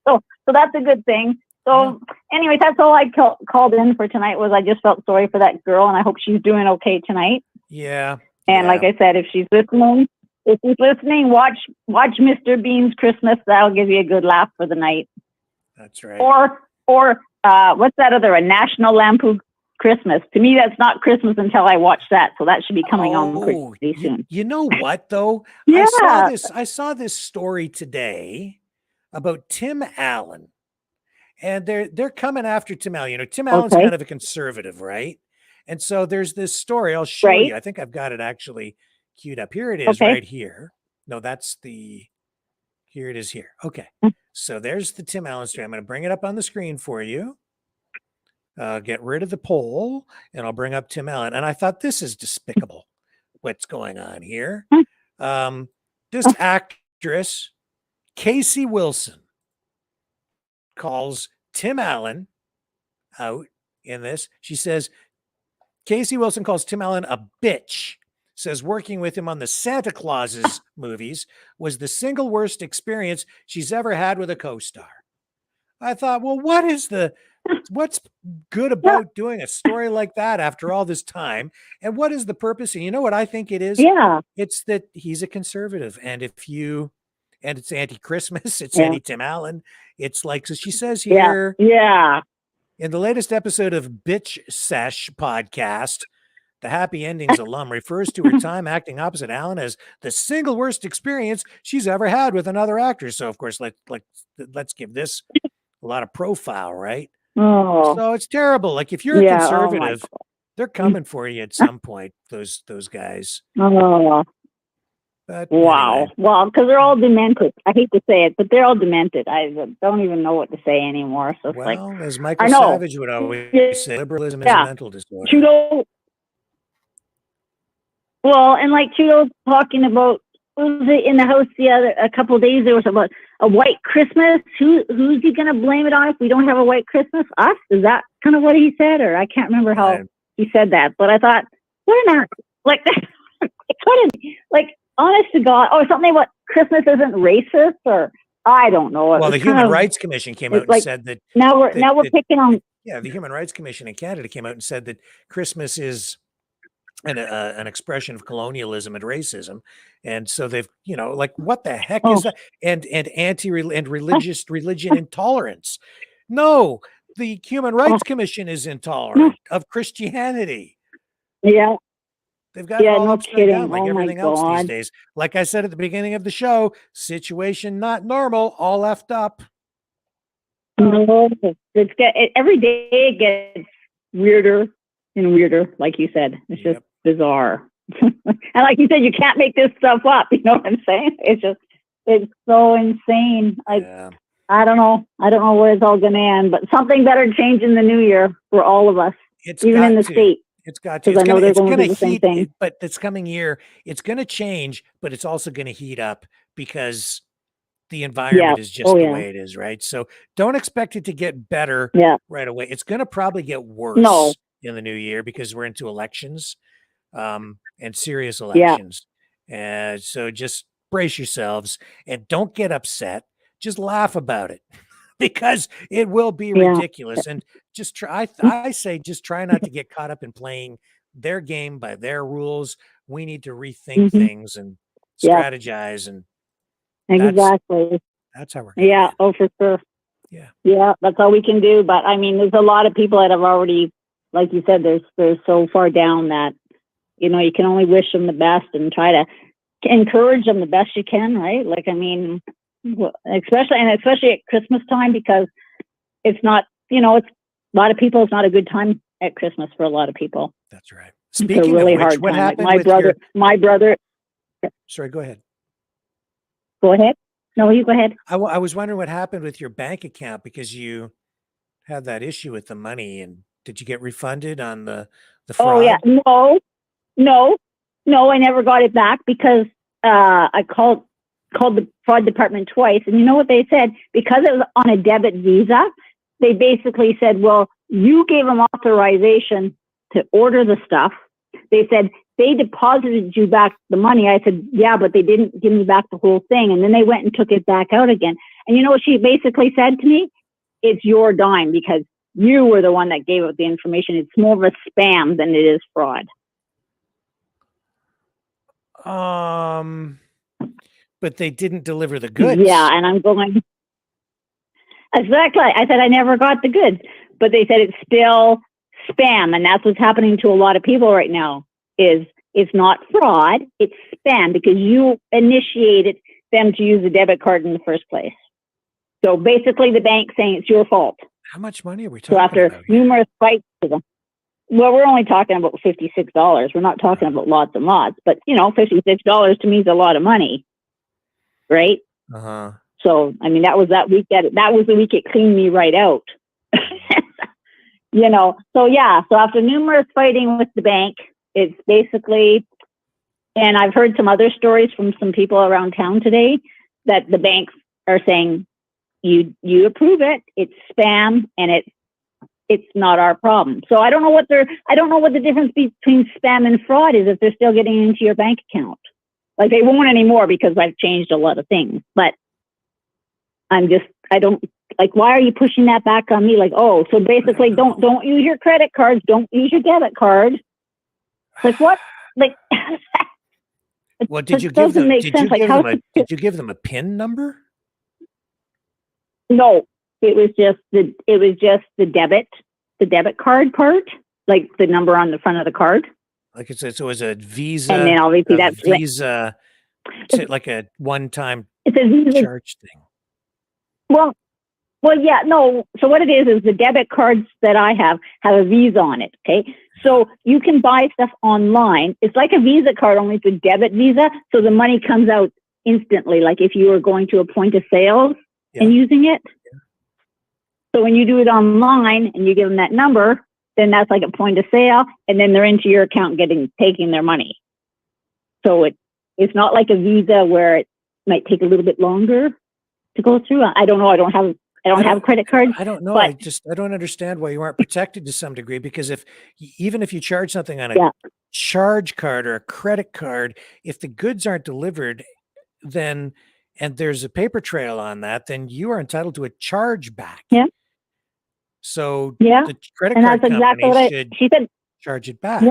Speaker 3: So that's a good thing. So anyways, that's all I called in for tonight. Was I just felt sorry for that girl, and I hope she's doing okay tonight.
Speaker 2: Yeah.
Speaker 3: And like I said, if she's listening, watch Mr. Bean's Christmas. That'll give you a good laugh for the night.
Speaker 2: That's right.
Speaker 3: Or what's that other? A National Lampoon Christmas. To me, that's not Christmas until I watch that. So that should be coming on pretty soon.
Speaker 2: You know what though?
Speaker 3: Yeah.
Speaker 2: I saw this story today about Tim Allen. And they're coming after Tim Allen. Tim Allen's kind of a conservative, right? And so there's this story. I'll show you. I think I've got it actually queued up. Here it is right here. No, here it is here. Okay. So there's the Tim Allen story. I'm going to bring it up on the screen for you. Get rid of the poll, and I'll bring up Tim Allen. And I thought, this is despicable, what's going on here. This actress, Casey Wilson, calls Tim Allen out in this. She says, Casey Wilson calls Tim Allen a bitch, says working with him on the Santa Clauses movies was the single worst experience she's ever had with a co-star. I thought, well, what's good about doing a story like that after all this time? And what is the purpose? And you know what I think it is?
Speaker 3: Yeah.
Speaker 2: It's that he's a conservative. And and it's anti-Christmas, it's anti-Tim Allen. It's like, so she says here, in the latest episode of Bitch Sesh podcast, the Happy Endings alum refers to her time acting opposite Allen as the single worst experience she's ever had with another actor. So of course, let's give this a lot of profile, right?
Speaker 3: Oh.
Speaker 2: So it's terrible. Like if you're a conservative, they're coming for you at some point, those guys.
Speaker 3: Oh.
Speaker 2: But
Speaker 3: wow.
Speaker 2: Anyway.
Speaker 3: Well, because they're all demented. I hate to say it, but they're all demented. I don't even know what to say anymore. So it's
Speaker 2: as Michael Savage would always say, liberalism is a mental disorder.
Speaker 3: Trudeau. Well, and like Trudeau's talking about, what was it in the House a couple of days, there was about a white Christmas. Who's he going to blame it on if we don't have a white Christmas? Us? Is that kind of what he said? Or I can't remember how he said that. But I thought, what an like honest to God, or something about Christmas isn't racist, or I don't know.
Speaker 2: Well, the Human Rights Commission came out and said that
Speaker 3: now we're picking on.
Speaker 2: Yeah, the Human Rights Commission in Canada came out and said that Christmas is an expression of colonialism and racism, and so they've what the heck is that? And religion intolerance. No, the Human Rights Commission is intolerant of Christianity.
Speaker 3: Yeah.
Speaker 2: They've got it all
Speaker 3: no
Speaker 2: upside
Speaker 3: kidding.
Speaker 2: down like everything else these days. Like I said at the beginning of the show, situation not normal, all effed up.
Speaker 3: No, every day it gets weirder and weirder, like you said. It's just bizarre. And like you said, you can't make this stuff up. You know what I'm saying? It's so insane. I don't know where it's all going to end, but something better change in the new year for all of us, even in the state.
Speaker 2: It's got to. It's going to heat. But this coming year, it's going to change, but it's also going to heat up because the environment is just the way it is, right? So don't expect it to get better right away. It's going to probably get worse in the new year because we're into elections, and serious elections. And so just brace yourselves and don't get upset. Just laugh about it. Because it will be ridiculous, and just try. I say, just try not to get caught up in playing their game by their rules. We need to rethink things and strategize, and
Speaker 3: Exactly.
Speaker 2: That's how we're
Speaker 3: Yeah. Oh, for sure.
Speaker 2: Yeah.
Speaker 3: Yeah. That's all we can do. But I mean, there's a lot of people that have already, like you said, they're so far down that, you know, you can only wish them the best and try to encourage them the best you can, right? Like, I mean, especially at Christmas time, because it's not, you know, it's a lot of people, it's not a good time at Christmas for a lot of people.
Speaker 2: That's right.
Speaker 3: It's a
Speaker 2: Speaking
Speaker 3: really
Speaker 2: of which,
Speaker 3: hard
Speaker 2: what
Speaker 3: time. Like
Speaker 2: happened
Speaker 3: my
Speaker 2: with
Speaker 3: brother.
Speaker 2: Sorry, go ahead.
Speaker 3: Go ahead. No, you go ahead.
Speaker 2: I was wondering what happened with your bank account because you had that issue with the money, and did you get refunded on the fraud?
Speaker 3: Oh yeah, no, I never got it back because I called the fraud department twice, and you know what they said? Because it was on a debit Visa, they basically said, well, you gave them authorization to order the stuff. They said they deposited you back the money. I said, yeah, but they didn't give me back the whole thing. And then they went and took it back out again. And you know what she basically said to me? It's your dime because you were the one that gave out the information. It's more of a spam than it is fraud.
Speaker 2: But they didn't deliver the goods.
Speaker 3: Yeah, and I'm going, exactly. I said, I never got the goods, but they said it's still spam. And that's what's happening to a lot of people right now is it's not fraud, it's spam because you initiated them to use a debit card in the first place. So basically the bank saying it's your fault.
Speaker 2: How much money are we talking
Speaker 3: So after
Speaker 2: about here?
Speaker 3: numerous fights to them, well, we're only talking about $56. We're not talking about lots and lots, but you know, $56 to me is a lot of money, right?
Speaker 2: Uh-huh.
Speaker 3: So, I mean, that was that week that was the week it cleaned me right out. You know, so yeah, so after numerous fighting with the bank, it's basically, and I've heard some other stories from some people around town today that the banks are saying, you approve it, it's spam, and it's not our problem. So I don't know what the difference between spam and fraud is if they're still getting into your bank account. Like they won't anymore because I've changed a lot of things, but I don't like, why are you pushing that back on me? Like, oh, so basically don't use your credit cards, don't use your debit card. Like what? Like,
Speaker 2: well, did you give them a PIN number?
Speaker 3: No, it was just the debit card part, like the number on the front of the card.
Speaker 2: Like so it was a Visa,
Speaker 3: and then obviously that's
Speaker 2: Visa, like a one-time
Speaker 3: it's a Visa
Speaker 2: charge thing.
Speaker 3: Well, yeah, no. So what it is the debit cards that I have a Visa on it. Okay, so you can buy stuff online. It's like a Visa card, only it's a debit Visa, so the money comes out instantly. Like if you were going to a point of sales and using it. Yeah. So when you do it online and you give them that number, then that's like a point of sale, and then they're into your account taking their money. So it's not like a Visa where it might take a little bit longer to go through. I don't know. I don't have credit cards.
Speaker 2: I don't know.
Speaker 3: But
Speaker 2: I don't understand why you aren't protected to some degree, because even if you charge something on a charge card or a credit card, if the goods aren't delivered, then and there's a paper trail on that, then you are entitled to a charge back.
Speaker 3: Yeah.
Speaker 2: So
Speaker 3: yeah,
Speaker 2: the credit
Speaker 3: and
Speaker 2: card
Speaker 3: that's exactly
Speaker 2: company
Speaker 3: she said
Speaker 2: charge it back.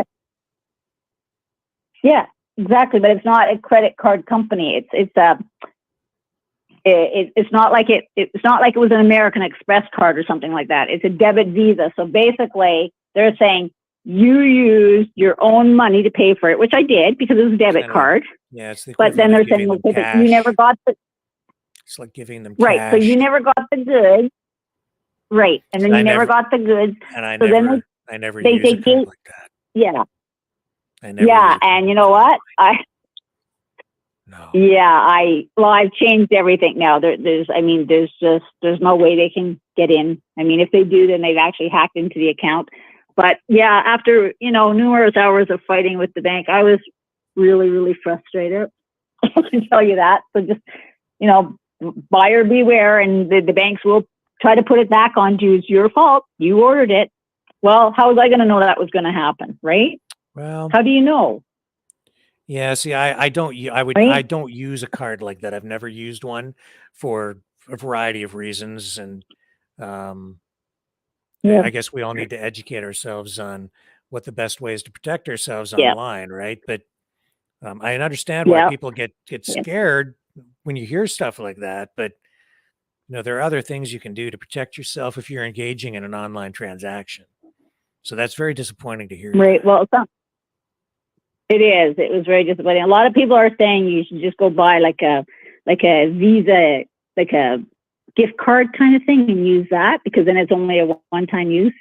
Speaker 3: Yeah, exactly. But it's not a credit card company. It's not like it's not like it was an American Express card or something like that. It's a debit Visa. So basically, they're saying you used your own money to pay for it, which I did because it was a debit card.
Speaker 2: Yeah, it's the
Speaker 3: but then they're saying you never got the.
Speaker 2: It's like giving them
Speaker 3: right.
Speaker 2: cash.
Speaker 3: So you never got the goods. Right, and then you never got the goods.
Speaker 2: And I
Speaker 3: so
Speaker 2: never use a card like that.
Speaker 3: Yeah.
Speaker 2: Yeah,
Speaker 3: and you know what? I've changed everything now. There's no way they can get in. I mean, if they do, then they've actually hacked into the account. But yeah, after, numerous hours of fighting with the bank, I was really, really frustrated. I can tell you that. So just, buyer beware, and the banks will try to put it back on you. It's your fault. You ordered it. Well, how was I going to know that was going to happen? Right.
Speaker 2: Well,
Speaker 3: how do you know?
Speaker 2: Yeah, see, I don't use a card like that. I've never used one for a variety of reasons, and I guess we all need to educate ourselves on what the best way is to protect ourselves online, right? But I understand why people get scared when you hear stuff like that, but there are other things you can do to protect yourself if you're engaging in an online transaction. So that's very disappointing to hear.
Speaker 3: Right. Well, it is. It was very disappointing. A lot of people are saying you should just go buy like a Visa, like a gift card kind of thing, and use that, because then it's only a one-time use.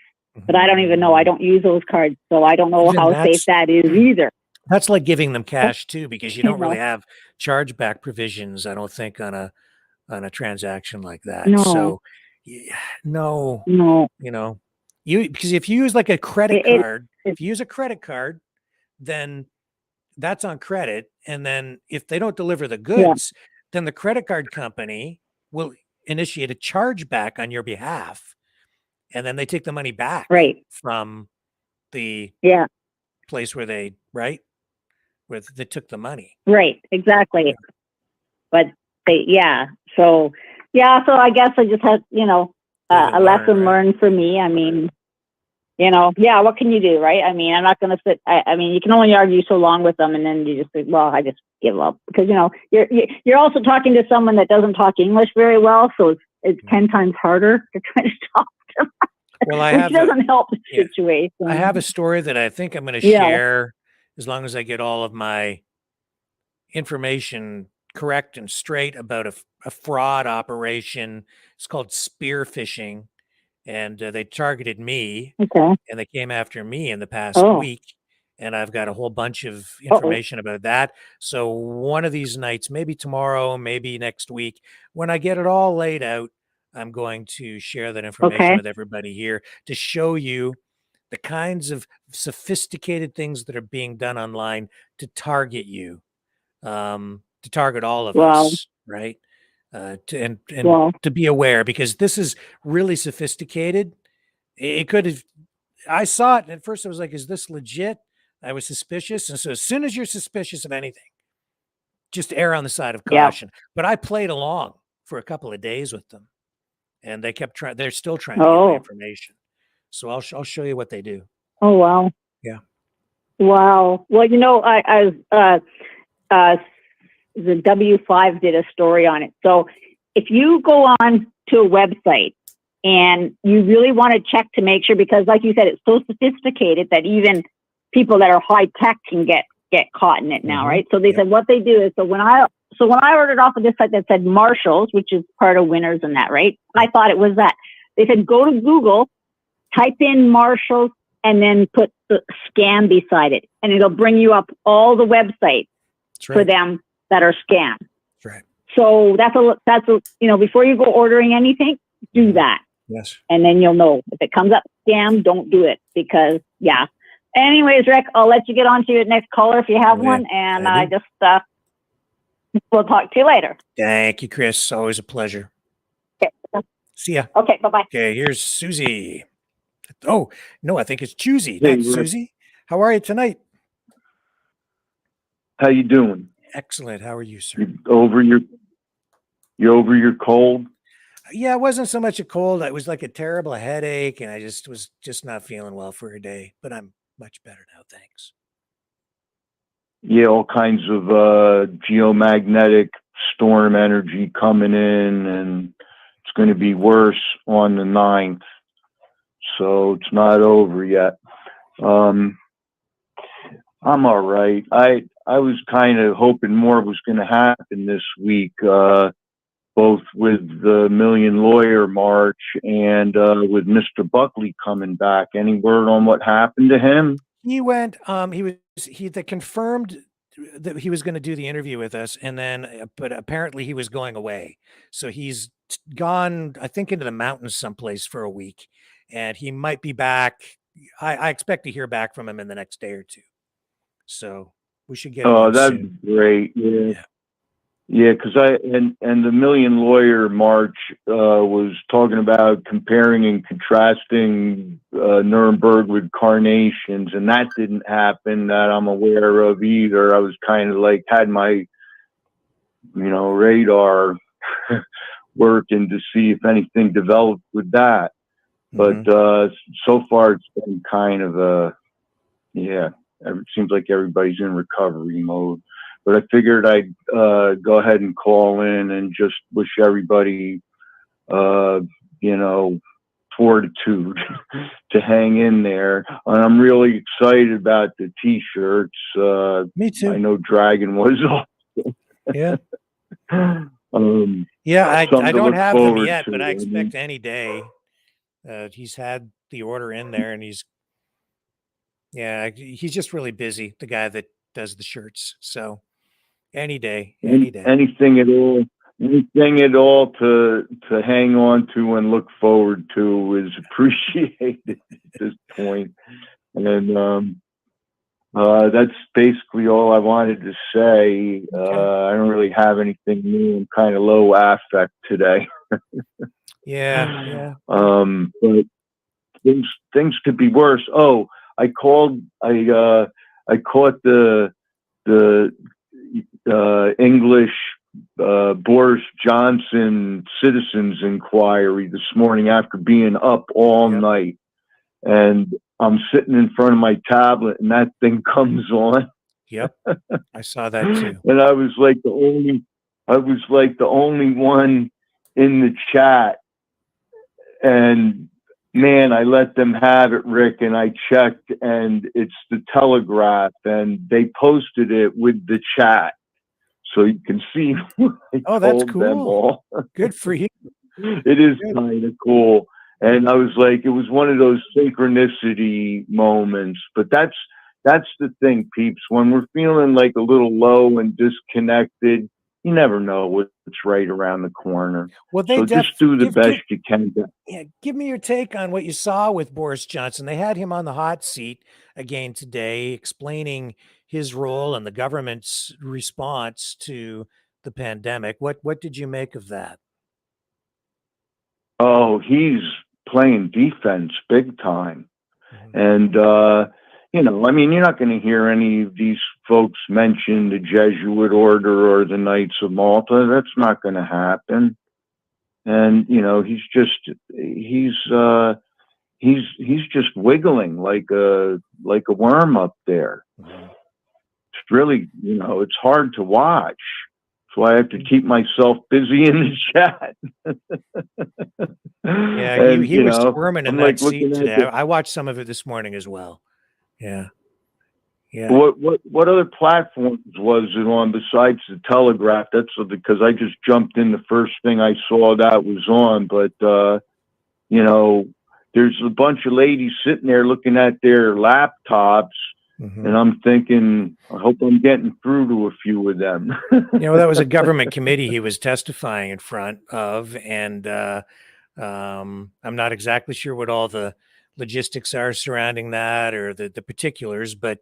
Speaker 3: But I don't even know. I don't use those cards, so I don't know
Speaker 2: Even
Speaker 3: how safe that is either.
Speaker 2: That's like giving them cash too, because you don't really have chargeback provisions, I don't think, on a transaction like that.
Speaker 3: No.
Speaker 2: So no,
Speaker 3: No.
Speaker 2: because if you use like a credit card, if you use a credit card, then that's on credit. And then if they don't deliver the goods, then the credit card company will initiate a chargeback on your behalf. And then they take the money back from the place where they took the money.
Speaker 3: Right, exactly. But so I guess I just had, a lesson learned for me. I mean, what can you do, right? I mean, I'm not going to sit, I mean, you can only argue so long with them, and then you just think, well, I just give up, because, you're also talking to someone that doesn't talk English very well. So it's 10 times harder to try to talk to them.
Speaker 2: Well,
Speaker 3: which doesn't help the situation.
Speaker 2: I have a story that I think I'm going to share, as long as I get all of my information correct and straight, about a fraud operation. It's called spear phishing, and they targeted me, and they came after me in the past week, and I've got a whole bunch of information about that. So one of these nights, maybe tomorrow, maybe next week, when I get it all laid out, I'm going to share that information with everybody here to show you the kinds of sophisticated things that are being done online to target you, to target all of us, right? To be aware, because this is really sophisticated. It could have, I saw it, and at first I was like, is this legit? I was suspicious. And so as soon as you're suspicious of anything, just err on the side of caution. But I played along for a couple of days with them, and they kept trying. They're still trying to get my information. So I'll show you what they do.
Speaker 3: Oh, wow.
Speaker 2: Yeah.
Speaker 3: Wow. Well, the W5 did a story on it. So if you go on to a website and you really want to check to make sure, because like you said, it's so sophisticated that even people that are high tech can get caught in it now, right? So they said what they do is, so when I ordered off of this site that said Marshalls, which is part of Winners and that, right? I thought it was that. They said go to Google, type in Marshalls, and then put the scam beside it, and it'll bring you up all the websites for them that are scam.
Speaker 2: That's right.
Speaker 3: So that's before you go ordering anything, do that.
Speaker 2: Yes.
Speaker 3: And then you'll know if it comes up scam, don't do it, because Anyways, Rick, I'll let you get on to your next caller if you have one, and I just we'll talk to you later.
Speaker 2: Thank you, Chris. Always a pleasure.
Speaker 3: Okay.
Speaker 2: See ya.
Speaker 3: Okay, bye-bye.
Speaker 2: Okay, here's Susie. Oh, no, I think it's Choosy. Thanks, Susie. How are you tonight?
Speaker 1: How you doing?
Speaker 2: Excellent. How are you, sir?
Speaker 1: You over your cold?
Speaker 2: Yeah, it wasn't so much a cold. It was like a terrible headache, and I was not feeling well for a day, but I'm much better now, thanks.
Speaker 1: Yeah, all kinds of geomagnetic storm energy coming in, and it's going to be worse on the 9th. So it's not over yet. I'm all right. I was kind of hoping more was going to happen this week, both with the Million Lawyer March and with Mr. Buckley coming back. Any word on what happened to him?
Speaker 2: He went. They confirmed that he was going to do the interview with us, and then, but apparently he was going away. So he's gone, I think, into the mountains someplace for a week, and he might be back. I expect to hear back from him in the next day or two. So we should get.
Speaker 1: Oh, that'd be great. Yeah, because and the Million Lawyer March was talking about comparing and contrasting Nuremberg with carnations, and that didn't happen that I'm aware of either. I was kind of like had my radar working to see if anything developed with that, but so far it's been kind of it seems like everybody's in recovery mode. but I figured I'd go ahead and call in and just wish everybody, you know, fortitude to hang in there. And I'm really excited about the T-shirts.
Speaker 2: Me too.
Speaker 1: I know Dragon was also.
Speaker 2: Yeah.
Speaker 1: Yeah,
Speaker 2: I
Speaker 1: something to
Speaker 2: don't
Speaker 1: look
Speaker 2: have them
Speaker 1: forward
Speaker 2: yet,
Speaker 1: to.
Speaker 2: but I
Speaker 1: I mean,
Speaker 2: expect any day. He's had the order in there, and he's just really busy. The guy that does the shirts. So any day, any day.
Speaker 1: anything at all, to hang on to and look forward to is appreciated at this point. And that's basically all I wanted to say. I don't really have anything new. I'm kind of low affect today.
Speaker 2: Yeah.
Speaker 1: But things could be worse. Oh, I caught the English Boris Johnson Citizens Inquiry this morning after being up all night, and I'm sitting in front of my tablet, and that thing comes on.
Speaker 2: Yep, I saw that too.
Speaker 1: And I was like the only one in the chat, and man, I let them have it, Rick, and I checked, and it's the Telegraph, and they posted it with the chat, so you can see.
Speaker 2: Oh, that's
Speaker 1: Them all.
Speaker 2: cool. Good for you.
Speaker 1: It is kind of cool, and I was like, it was one of those synchronicity moments. But that's the thing, peeps. When we're feeling like a little low and disconnected, you never know what's right around the corner.
Speaker 2: Well,
Speaker 1: so just do the best you can.
Speaker 2: Yeah, give me your take on what you saw with Boris Johnson. They had him on the hot seat again today, explaining his role and the government's response to the pandemic. What did you make of that?
Speaker 1: Oh, he's playing defense big time. And, you know, I mean, you're not going to hear any of these folks mention the Jesuit order or the Knights of Malta. That's not going to happen. And, you know, he's just wiggling like a worm up there. It's really, you know, it's hard to watch. So I have to keep myself busy in the chat.
Speaker 2: Yeah,
Speaker 1: And,
Speaker 2: he was squirming in
Speaker 1: I'm
Speaker 2: that
Speaker 1: like
Speaker 2: seat
Speaker 1: looking at
Speaker 2: today. I watched some of it this morning as well. Yeah.
Speaker 1: What other platforms was it on besides the Telegraph? That's because I just jumped in the first thing I saw that was on. But you know, there's a bunch of ladies sitting there looking at their laptops, and I'm thinking, I hope I'm getting through to a few of them.
Speaker 2: You know, that was a government committee he was testifying in front of, and I'm not exactly sure what all the logistics are surrounding that or the particulars, but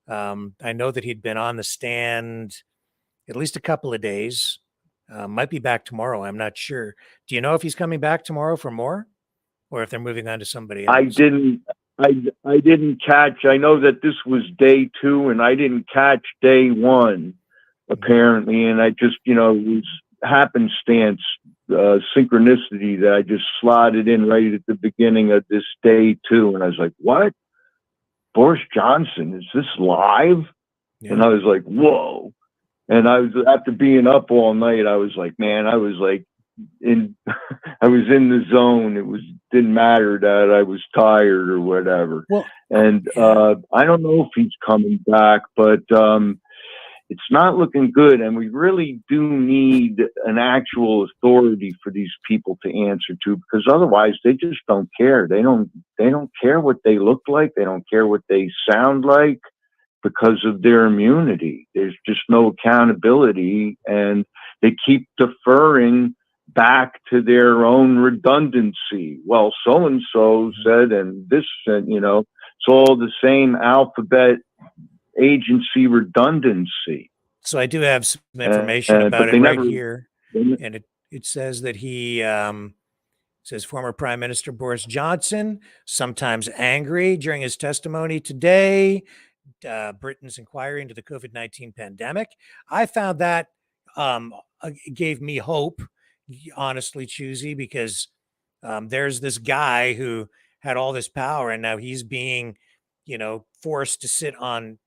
Speaker 2: I know that he'd been on the stand at least a couple of days. Might be back tomorrow. I'm not sure. Do you know if he's coming back tomorrow for more, or if they're moving on to somebody else?
Speaker 1: I didn't catch. I know that this was day 2, and I didn't catch day 1, apparently. And I just, you know, it was happenstance, synchronicity that I just slotted in right at the beginning of this day 2, and I was like, "What? Boris Johnson? Is this live?" Yeah. And I was like, "Whoa!" And I was, after being up all night, I was like, "Man, I was like in the zone. Didn't matter that I was tired or whatever."
Speaker 2: Well,
Speaker 1: and I don't know if he's coming back, but it's not looking good, and we really do need an actual authority for these people to answer to, because otherwise they just don't care. They don't care what they look like. They don't care what they sound like because of their immunity. There's just no accountability, and they keep deferring back to their own redundancy. Well, so-and-so said, and this, and, you know, it's all the same alphabet agency redundancy.
Speaker 2: So I do have some information about it right here. And it says that he says former Prime Minister Boris Johnson, sometimes angry during his testimony today, Britain's inquiry into the COVID-19 pandemic. I found that gave me hope, honestly, Choosy, because there's this guy who had all this power, and now he's being, you know, forced to sit on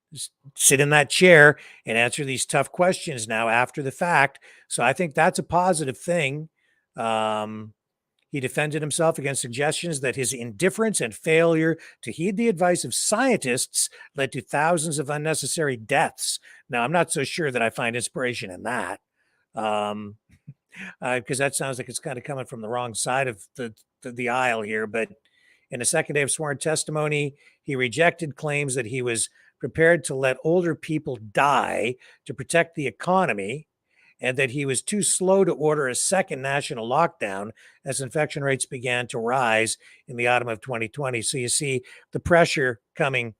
Speaker 2: sit in that chair and answer these tough questions now after the fact. So I think that's a positive thing. He defended himself against suggestions that his indifference and failure to heed the advice of scientists led to thousands of unnecessary deaths. Now, I'm not so sure that I find inspiration in that, because that sounds like it's kind of coming from the wrong side of the aisle here. But in the second day of sworn testimony, he rejected claims that he was prepared to let older people die to protect the economy, and that he was too slow to order a second national lockdown as infection rates began to rise in the autumn of 2020. So you see the pressure coming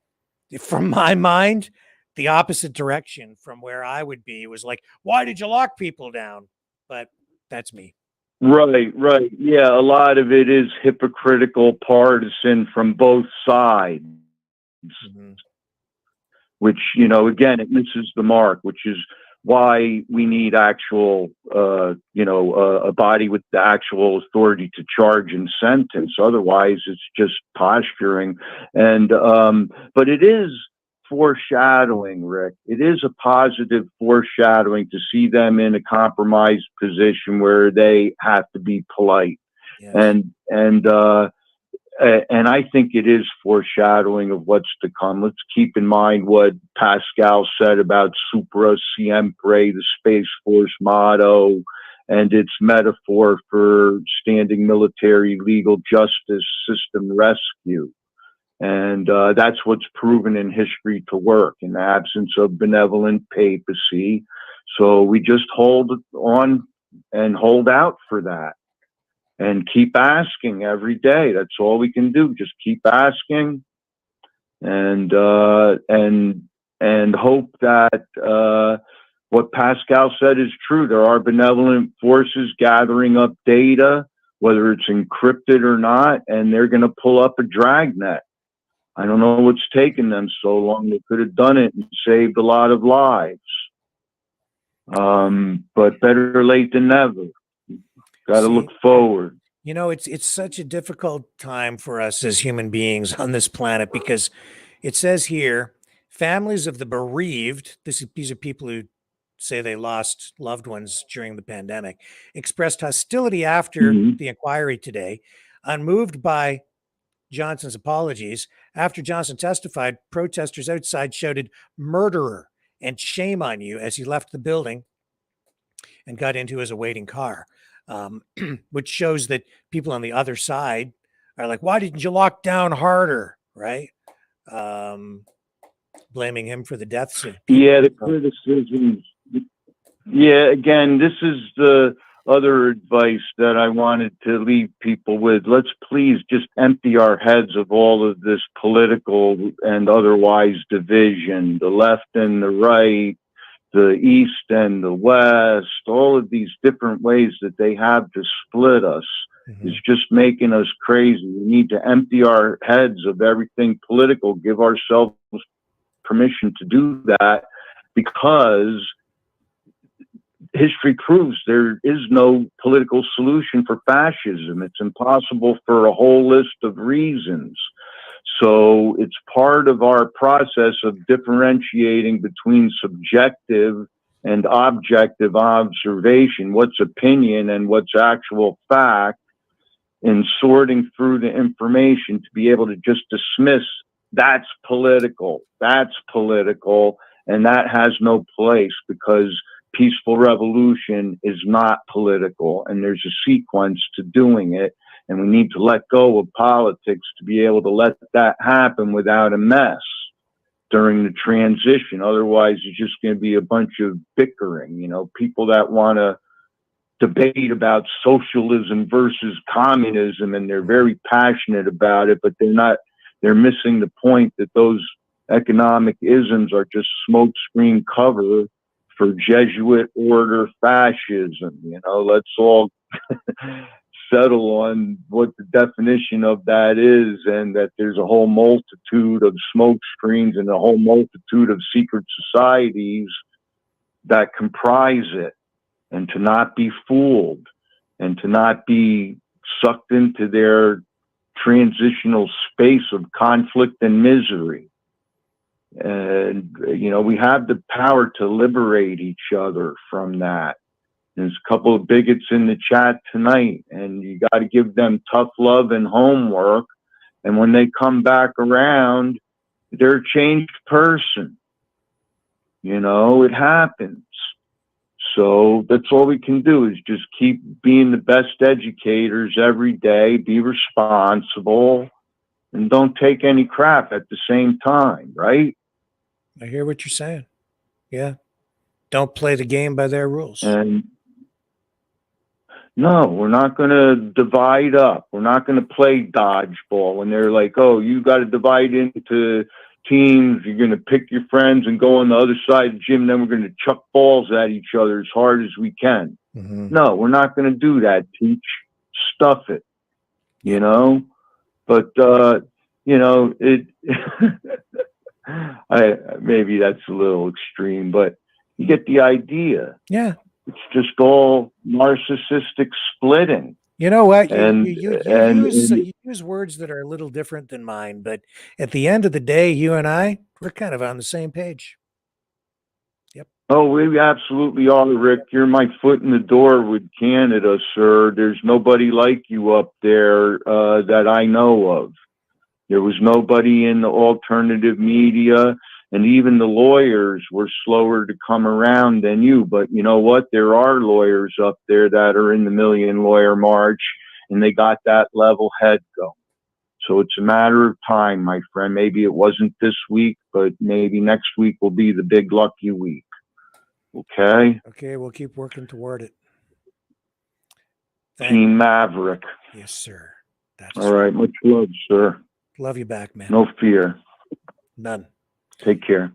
Speaker 2: from my mind, the opposite direction from where I would be. It was like, why did you lock people down? But that's me.
Speaker 1: Right. Yeah, a lot of it is hypocritical, partisan from both sides, which, again, it misses the mark, which is why we need actual, a body with the actual authority to charge and sentence. Otherwise, it's just posturing. And, but it is foreshadowing, Rick. It is a positive foreshadowing to see them in a compromised position where they have to be polite. Yes. And I think it is foreshadowing of what's to come. Let's keep in mind what Pascal said about supra siempre, the Space Force motto, and its metaphor for standing military legal justice system rescue. And that's what's proven in history to work in the absence of benevolent papacy. So we just hold on and hold out for that. And keep asking every day. That's all we can do. Just keep asking, and hope that what Pascal said is true. There are benevolent forces gathering up data, whether it's encrypted or not, and they're going to pull up a dragnet. I don't know what's taken them so long. They could have done it and saved a lot of lives. But better late than never. Got to look forward.
Speaker 2: It's such a difficult time for us as human beings on this planet, because it says here, families of the bereaved, these are people who say they lost loved ones during the pandemic, expressed hostility after the inquiry today, unmoved by Johnson's apologies. After Johnson testified, protesters outside shouted "murderer" and "shame on you" as he left the building and got into his awaiting car, which shows that people on the other side are like, why didn't you lock down harder? Right? Blaming him for the deaths of people.
Speaker 1: Yeah, the criticisms. Yeah, again, this is the other advice that I wanted to leave people with. Let's please just empty our heads of all of this political and otherwise division, the left and the right, the East and the West, all of these different ways that they have to split us is just making us crazy. We need to empty our heads of everything political, give ourselves permission to do that, because history proves there is no political solution for fascism. It's impossible for a whole list of reasons. So it's part of our process of differentiating between subjective and objective observation, what's opinion and what's actual fact, and sorting through the information to be able to just dismiss that's political, and that has no place, because peaceful revolution is not political, and there's a sequence to doing it. And we need to let go of politics to be able to let that happen without a mess during the transition. Otherwise, it's just going to be a bunch of bickering, people that want to debate about socialism versus communism, and they're very passionate about it, but they're missing the point that those economic isms are just smokescreen cover for Jesuit order fascism. Let's all settle on what the definition of that is, and that there's a whole multitude of smoke screens and a whole multitude of secret societies that comprise it, and to not be fooled and to not be sucked into their transitional space of conflict and misery. And, you know, we have the power to liberate each other from that. There's a couple of bigots in the chat tonight, and you got to give them tough love and homework. And when they come back around, they're a changed person. You know, it happens. So that's all we can do is just keep being the best educators every day, be responsible, and don't take any crap at the same time, right?
Speaker 2: I hear what you're saying. Yeah. Don't play the game by their rules.
Speaker 1: And no, we're not going to divide up. We're not going to play dodgeball when they're like, oh, you got to divide into teams. You're going to pick your friends and go on the other side of the gym. Then we're going to chuck balls at each other as hard as we can. No, we're not going to do that. Teach, stuff it, you know? But, you know, it, maybe that's a little extreme, but you get the idea.
Speaker 2: Yeah.
Speaker 1: It's just all narcissistic splitting.
Speaker 2: You know what?
Speaker 1: You
Speaker 2: You use words that are a little different than mine, but at the end of the day, you and I, we're kind of on the same page. Yep.
Speaker 1: Oh, we absolutely are, Rick. You're my foot in the door with Canada, sir. There's nobody like you up there that I know of. There was nobody in the alternative media, and even the lawyers were slower to come around than you. But you know what? There are lawyers up there that are in the Million Lawyer March, and they got that level head going. So it's a matter of time, my friend. Maybe it wasn't this week, but maybe next week will be the big lucky week. Okay?
Speaker 2: Okay, we'll keep working toward it.
Speaker 1: Team Maverick.
Speaker 2: Yes, sir.
Speaker 1: All right. Much love, sir.
Speaker 2: Love you back, man.
Speaker 1: No fear.
Speaker 2: None.
Speaker 1: Take care.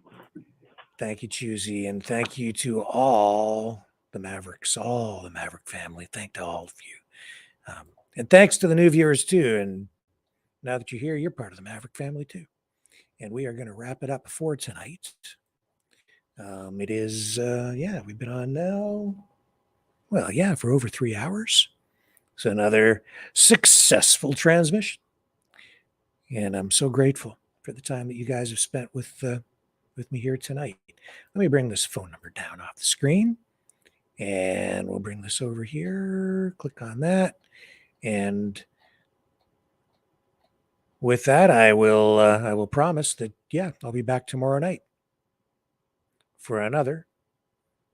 Speaker 2: Thank you, Choosy, and thank you to all the Mavericks, all the Maverick family. Thank to all of you. And thanks to the new viewers, too. And now that you're here, you're part of the Maverick family, too. And we are going to wrap it up for tonight. It is, we've been on now, for over 3 hours. So another successful transmission. And I'm so grateful for the time that you guys have spent with me here tonight. Let me bring this phone number down off the screen, and we'll bring this over here. Click on that, and with that, I will promise that I'll be back tomorrow night for another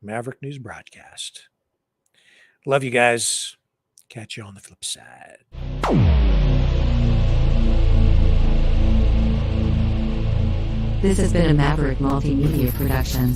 Speaker 2: Maverick News broadcast. Love you guys. Catch you on the flip side.
Speaker 10: This has been a Maverick Multimedia production.